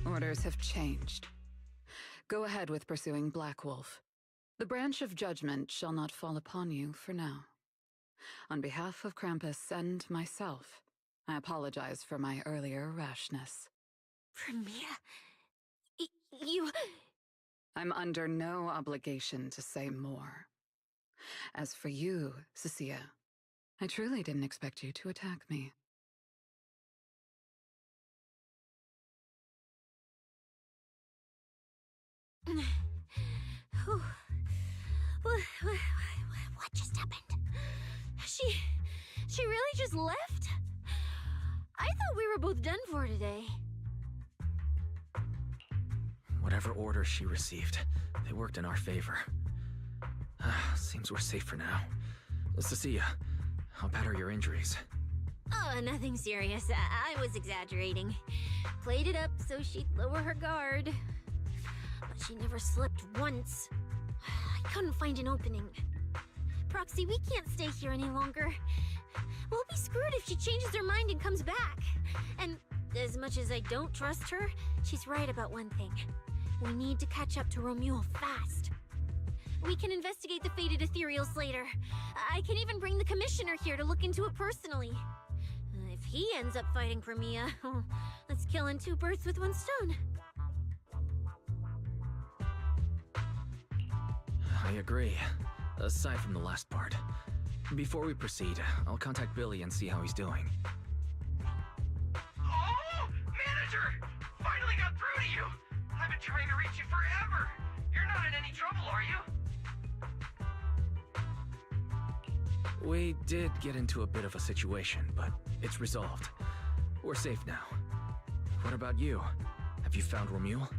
Orders have changed. Go ahead with pursuing Black Wolf. The branch of judgment shall not fall upon you for now. On behalf of Krampus and myself, I apologize for my earlier rashness. Premiere? You... I'm under no obligation to say more. As for you, Cecilia, I truly didn't expect you to attack me. What just happened? She really just left? I thought we were both done for today. Whatever orders she received, they worked in our favor. Seems we're safe for now. Cecilia, how bad are your injuries? Oh, nothing serious. I was exaggerating. Played it up so she'd lower her guard. But she never slipped once. I couldn't find an opening. Proxy, we can't stay here any longer. We'll be screwed if she changes her mind and comes back. And as much as I don't trust her, she's right about one thing. We need to catch up to Romuald fast. We can investigate the fated ethereals later. I can even bring the commissioner here to look into it personally. If he ends up fighting for Mia, let's kill two birds with one stone. I agree. Aside from the last part. Before we proceed, I'll contact Billy and see how he's doing. Oh! Manager! Finally got through to you! I've been trying to reach you forever! You're not in any trouble, are you? We did get into a bit of a situation, but it's resolved. We're safe now. What about you? Have you found Romuald?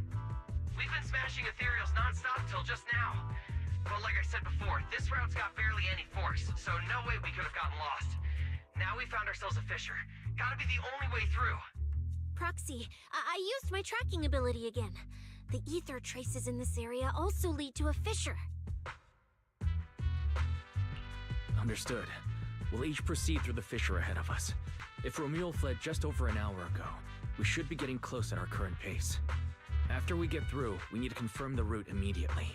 We've been smashing ethereals non-stop till just now. But like I said before, this route's got barely any force, so no way we could have gotten lost. Now we found ourselves a fissure. Gotta be the only way through. Proxy, I used my tracking ability again. The ether traces in this area also lead to a fissure. Understood. We'll each proceed through the fissure ahead of us. If Romuald fled just over an hour ago, we should be getting close at our current pace. After we get through, we need to confirm the route immediately.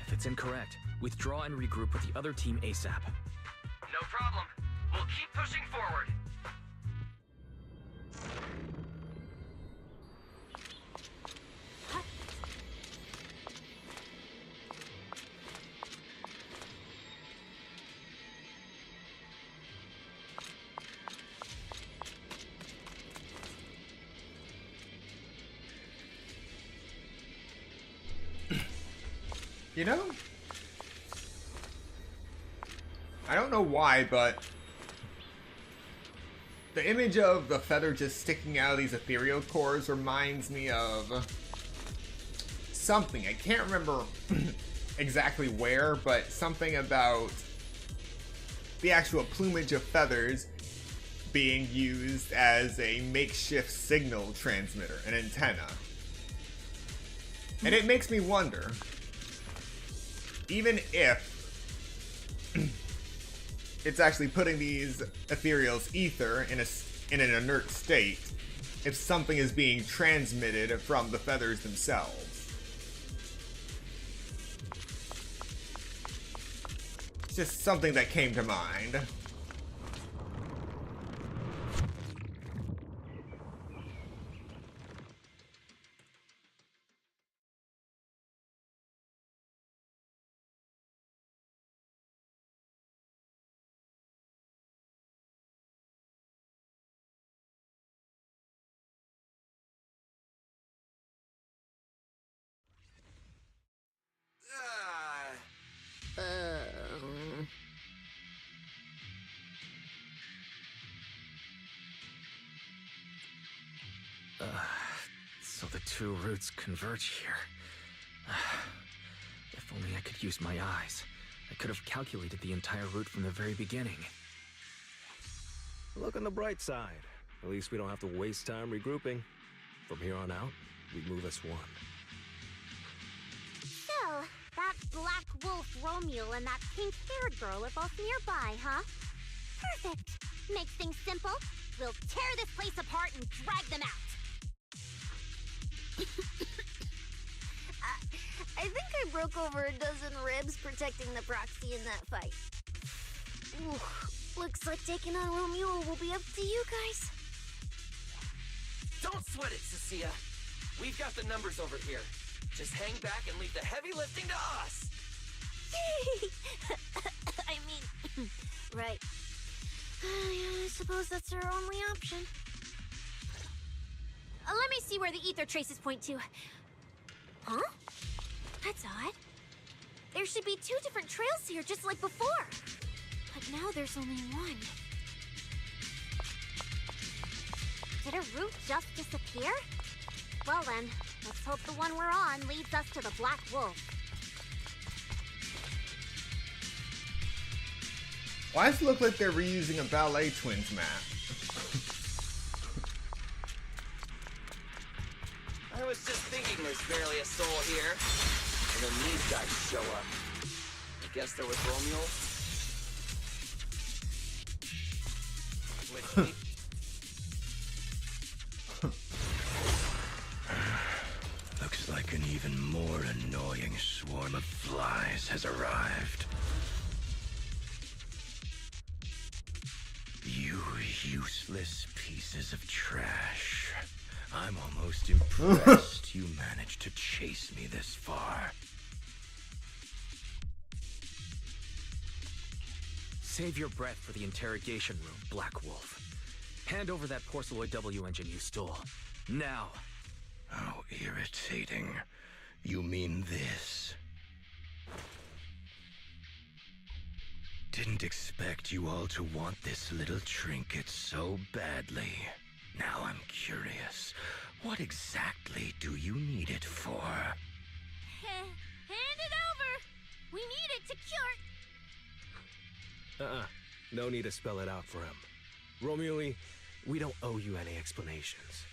If it's incorrect, withdraw and regroup with the other team ASAP. No problem. We'll keep pushing forward. You know, I don't know why, but the image of the feather just sticking out of these ethereal cores reminds me of something. I can't remember exactly where, but something about the actual plumage of feathers being used as a makeshift signal transmitter, an antenna. And it makes me wonder, even if it's actually putting these ethereals ether in an inert state, if something is being transmitted from the feathers themselves. It's just something that came to mind. So the two routes converge here. If only I could use my eyes. I could have calculated the entire route from the very beginning. Look on the bright side. At least we don't have to waste time regrouping. From here on out, we move as one. So, that black wolf Romeo and that pink-haired girl are both nearby, huh? Perfect. Makes things simple. We'll tear this place apart and drag them out. I think I broke over a dozen ribs protecting the proxy in that fight. Ooh, looks like taking on Romeo will be up to you guys. Don't sweat it, Cecilia. We've got the numbers over here. Just hang back and leave the heavy lifting to us. I mean, right. Yeah, I suppose that's our only option. Let me see where the ether traces point to. Huh? That's odd. There should be 2 different trails here, just like before. But now there's only one. Did a route just disappear? Well then, let's hope the one we're on leads us to the Black Wolf. Why does it look like they're reusing a Ballet Twins map? I was just thinking there's barely a soul here. And then these guys show up. I guess they're with Romeo. Which Looks like an even more annoying swarm of flies has arrived. You useless pieces of trash. I'm almost impressed you managed to chase me this far. Save your breath for the interrogation room, Black Wolf. Hand over that Porceloid W engine you stole. Now. How irritating. You mean this? Didn't expect you all to want this little trinket so badly. Now I'm curious. What exactly do you need it for? Hand it over! We need it to cure... No need to spell it out for him. Romeo, we don't owe you any explanations.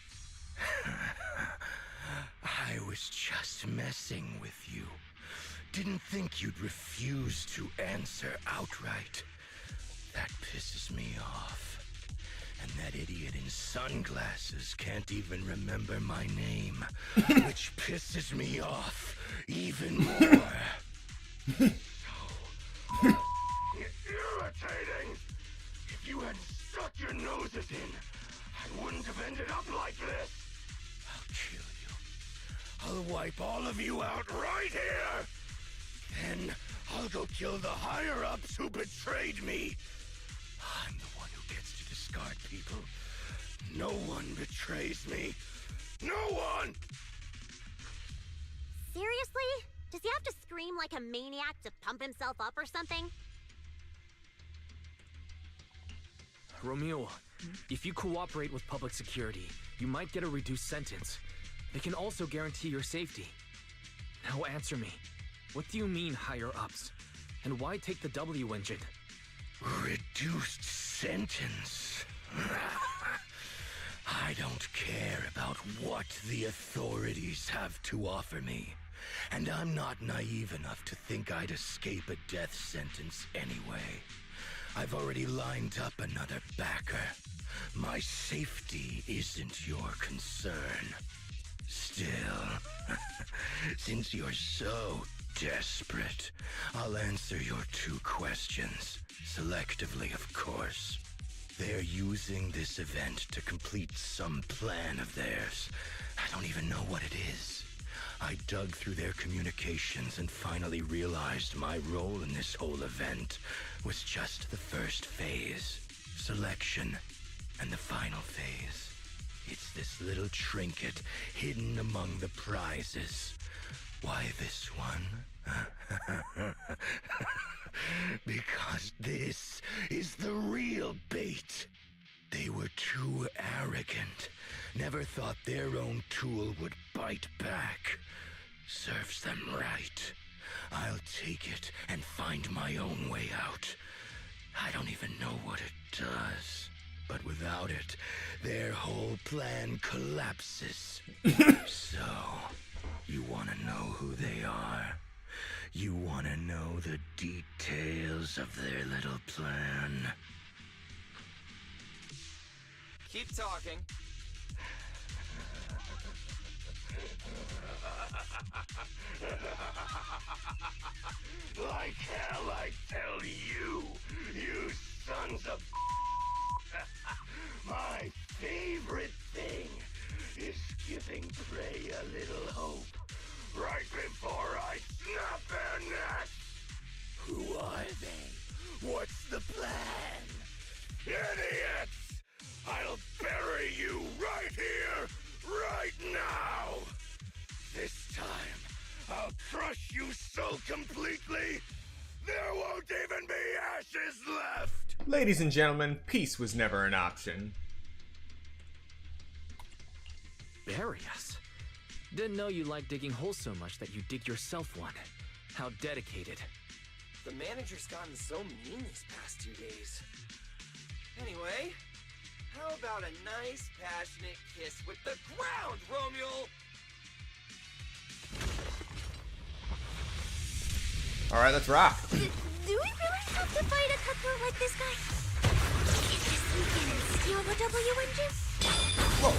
I was just messing with you. Didn't think you'd refuse to answer outright. That pisses me off. And that idiot in sunglasses can't even remember my name, which pisses me off even more. Irritating! If you hadn't stuck your noses in, I wouldn't have ended up like this. I'll kill you. I'll wipe all of you out right here. Then I'll go kill the higher-ups who betrayed me. I'm the one who gets to discard people. No one betrays me. No one! Seriously? Does he have to scream like a maniac to pump himself up or something? Romeo, if you cooperate with public security, you might get a reduced sentence. They can also guarantee your safety. Now answer me. What do you mean, higher-ups? And why take the W engine? Reduced sentence? I don't care about what the authorities have to offer me. And I'm not naive enough to think I'd escape a death sentence anyway. I've already lined up another backer. My safety isn't your concern. Still, since you're so desperate, I'll answer your 2 questions. Selectively, of course. They're using this event to complete some plan of theirs. I don't even know what it is. I dug through their communications and finally realized my role in this whole event was just the first phase, selection, and the final phase. It's this little trinket hidden among the prizes. Why this one? Because this is the real bait. They were too arrogant, never Whoever thought their own tool would bite back serves them right. I'll take it and find my own way out. I don't even know what it does. But without it, their whole plan collapses. So, you want to know who they are? You want to know the details of their little plan? Keep talking. Like hell, I tell you, you sons of... My favorite thing is giving prey a little hope right before I snap their necks. Who are they? What's the plan? Idiots! I'll bury you right here, right now! This time, I'll crush you so completely, there won't even be ashes left! Ladies and gentlemen, peace was never an option. Bury us? Didn't know you liked digging holes so much that you dig yourself one. How dedicated. The manager's gotten so mean these past 2 days. Anyway, how about a nice, passionate kiss with the ground, Romeo? Alright, let's rock. Do we really have to fight a cutthroat like this guy? Can't just sneak in and steal the W engine? Whoa.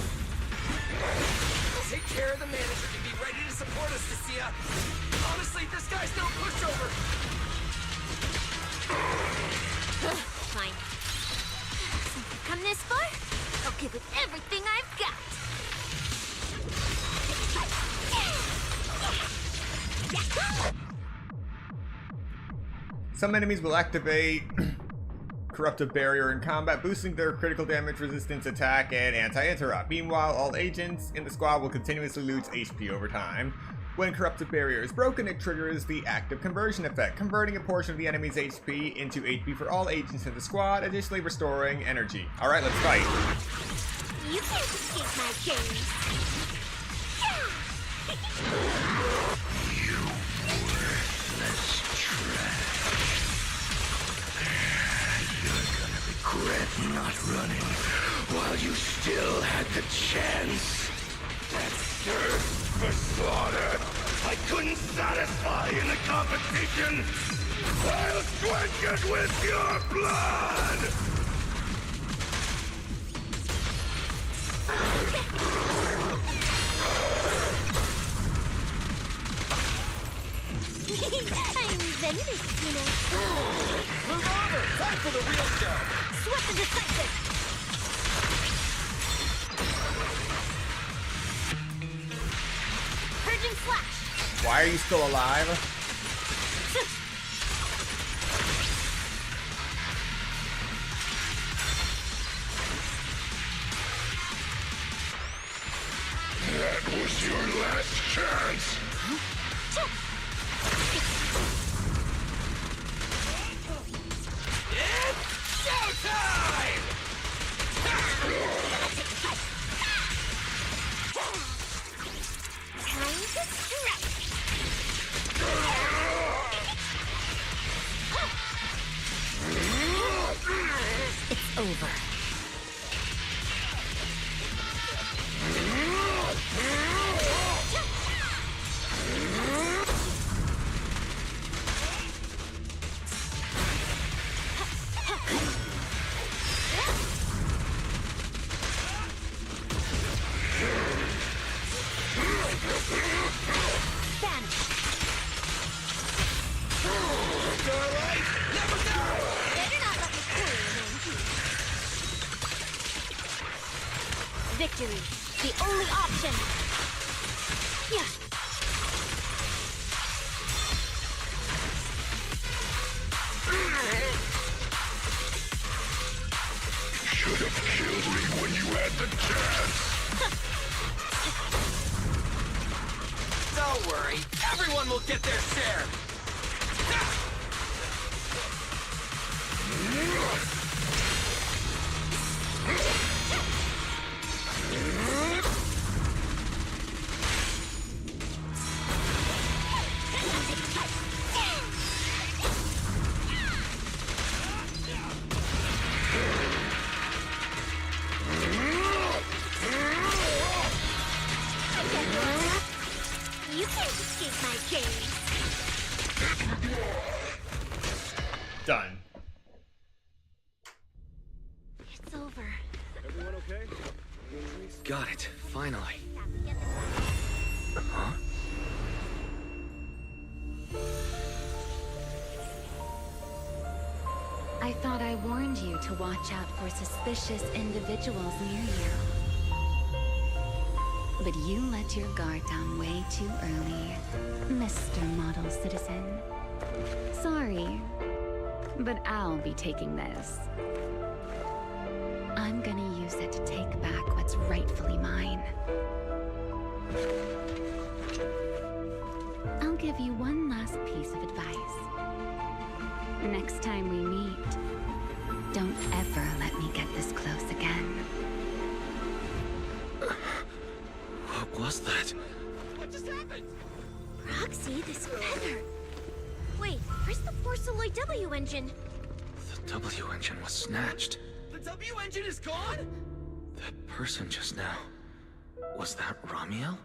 Take care of the manager and be ready to support us, Cecilia. Honestly, this guy's no pushover. Fine. Since we've come this far, I'll give it everything I've got. Some enemies will activate Corruptive Barrier in combat, boosting their critical damage, resistance, attack, and anti-interrupt. Meanwhile, all agents in the squad will continuously lose HP over time. When Corruptive Barrier is broken, it triggers the active conversion effect, converting a portion of the enemy's HP into HP for all agents in the squad, additionally restoring energy. Alright, let's fight. You can't escape my gaze. You worthless trash. You're gonna regret not running while you still had the chance. That thirst for slaughter I couldn't satisfy in the competition. I'll quench it with your blood! I'm Zenless, you know. Move over! Time for the real show! Swift and decisive! Purging slash! Why are you still alive? That was your last chance! It's showtime! Time to strike! It's over. Victory, the only option. Yeah. Should have killed me when you had the chance. Don't worry, everyone will get their share. Done. It's over. Everyone okay? Got it, finally. Huh? I thought I warned you to watch out for suspicious individuals near you. But you let your guard down way too early, Mr. Model Citizen. Sorry, but I'll be taking this. I'm gonna use it to take back what's rightfully mine. I'll give you one last piece of advice. Next time we meet, don't ever let me get this close again. What was that? What just happened? Proxy, this feather. Wait, where's the Porceloid W engine? The W engine was snatched. The W engine is gone? That person just now. Was that Ramiel?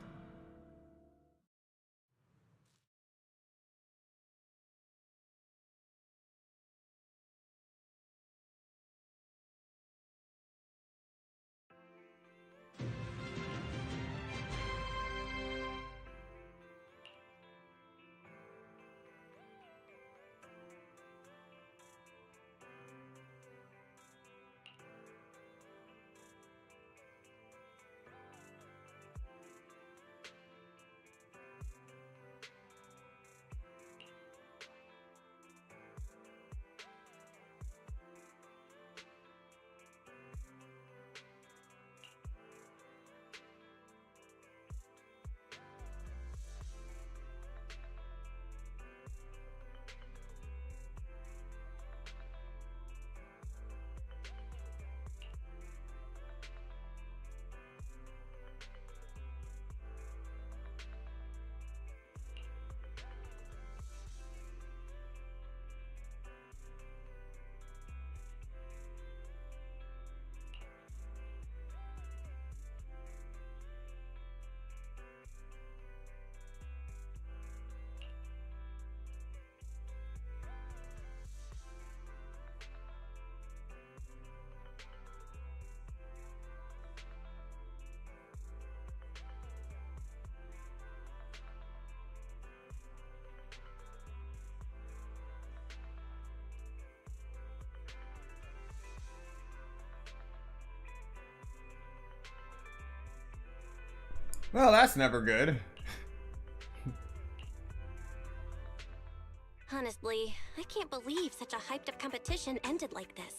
Well, that's never good. Honestly, I can't believe such a hyped-up competition ended like this.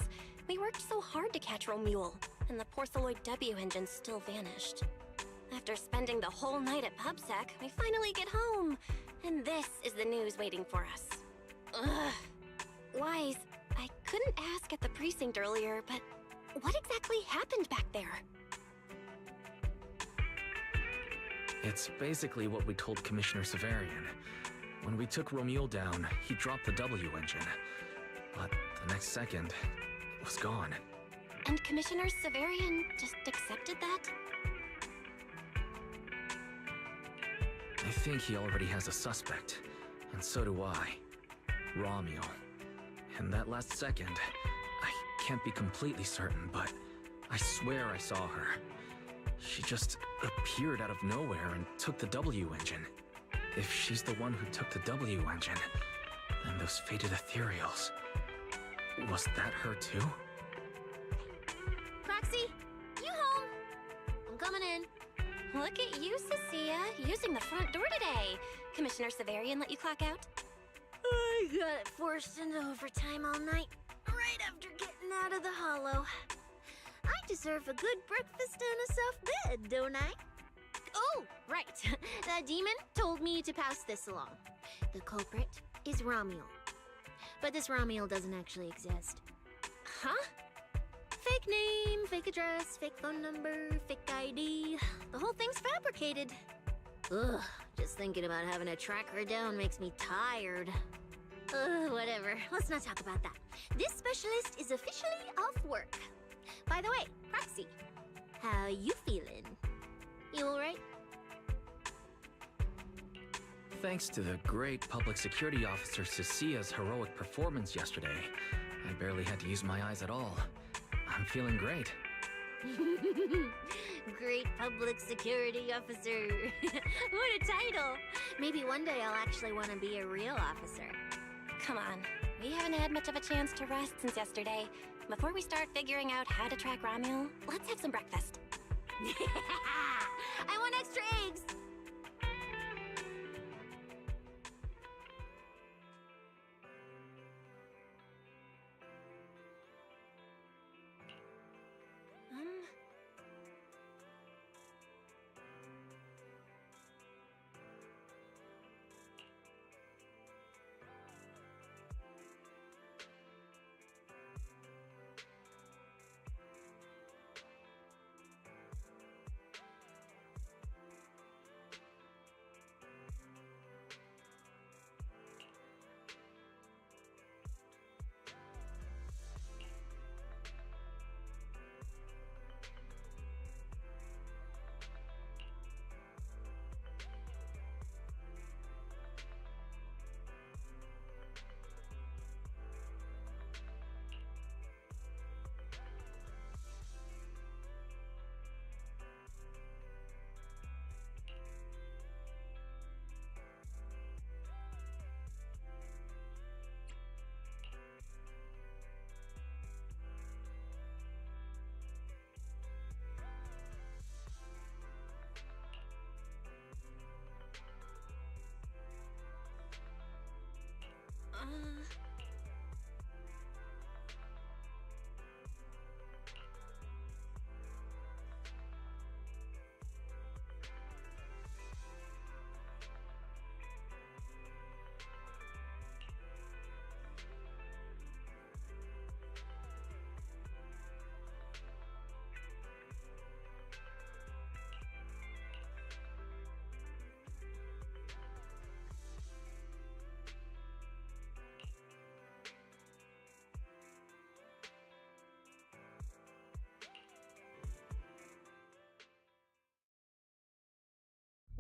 We worked so hard to catch Romule, and the Porceloid W engine still vanished. After spending the whole night at PubSec, we finally get home, and this is the news waiting for us. Ugh. Wise, I couldn't ask at the precinct earlier, but what exactly happened back there? It's basically what we told Commissioner Severian. When we took Romule down, he dropped the W engine. But the next second, it was gone. And Commissioner Severian just accepted that? I think he already has a suspect, and so do I. Romule. And that last second, I can't be completely certain, but I swear I saw her. She just appeared out of nowhere and took the W engine. If she's the one who took the W engine, then those fated ethereals... Was that her too? Proxy, you home? I'm coming in. Look at you, Cecilia, using the front door today. Commissioner Severian let you clock out? I got forced into overtime all night, right after getting out of the hollow. I deserve a good breakfast and a soft bed, don't I? Oh, right. The demon told me to pass this along. The culprit is Romule. But this Romule doesn't actually exist. Huh? Fake name, fake address, fake phone number, fake ID. The whole thing's fabricated. Ugh, just thinking about having to track her down makes me tired. Whatever. Let's not talk about that. This specialist is officially off work. By the way, Proxy, how you feeling? You alright? Thanks to the great public security officer Cecia's heroic performance yesterday, I barely had to use my eyes at all. I'm feeling great. Great public security officer. What a title! Maybe one day I'll actually want to be a real officer. Come on, we haven't had much of a chance to rest since yesterday. Before we start figuring out how to track Romuald, let's have some breakfast. I want extra eggs!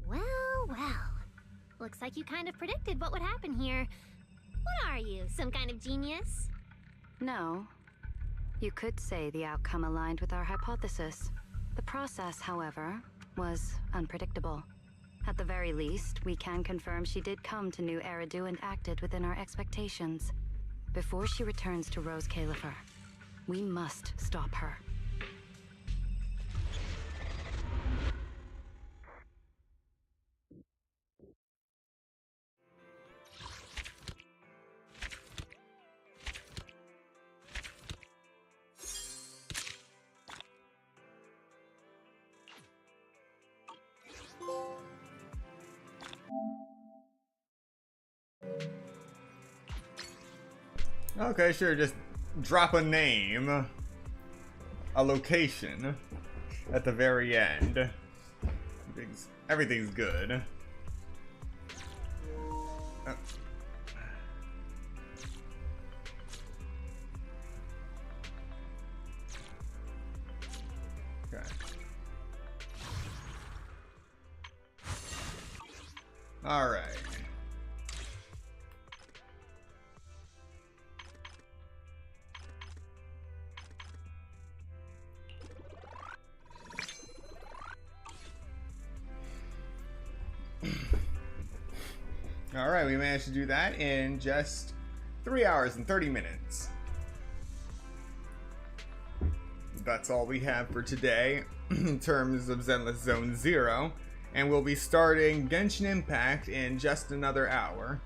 Well. Looks like you kind of predicted what would happen here. What are you, some kind of genius? No. You could say the outcome aligned with our hypothesis. The process, however, was unpredictable. At the very least, we can confirm she did come to New Eridu and acted within our expectations. Before she returns to Rose Califer, we must stop her. Okay, sure, just drop a name, a location at the very end. Everything's good. Okay. All right. Alright, we managed to do that in just 3 hours and 30 minutes. That's all we have for today in terms of Zenless Zone Zero, and we'll be starting Genshin Impact in just another hour.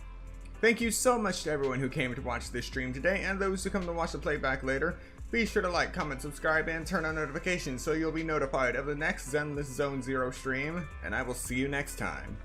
Thank you so much to everyone who came to watch this stream today, and those who come to watch the playback later. Be sure to like, comment, subscribe, and turn on notifications so you'll be notified of the next Zenless Zone Zero stream, and I will see you next time.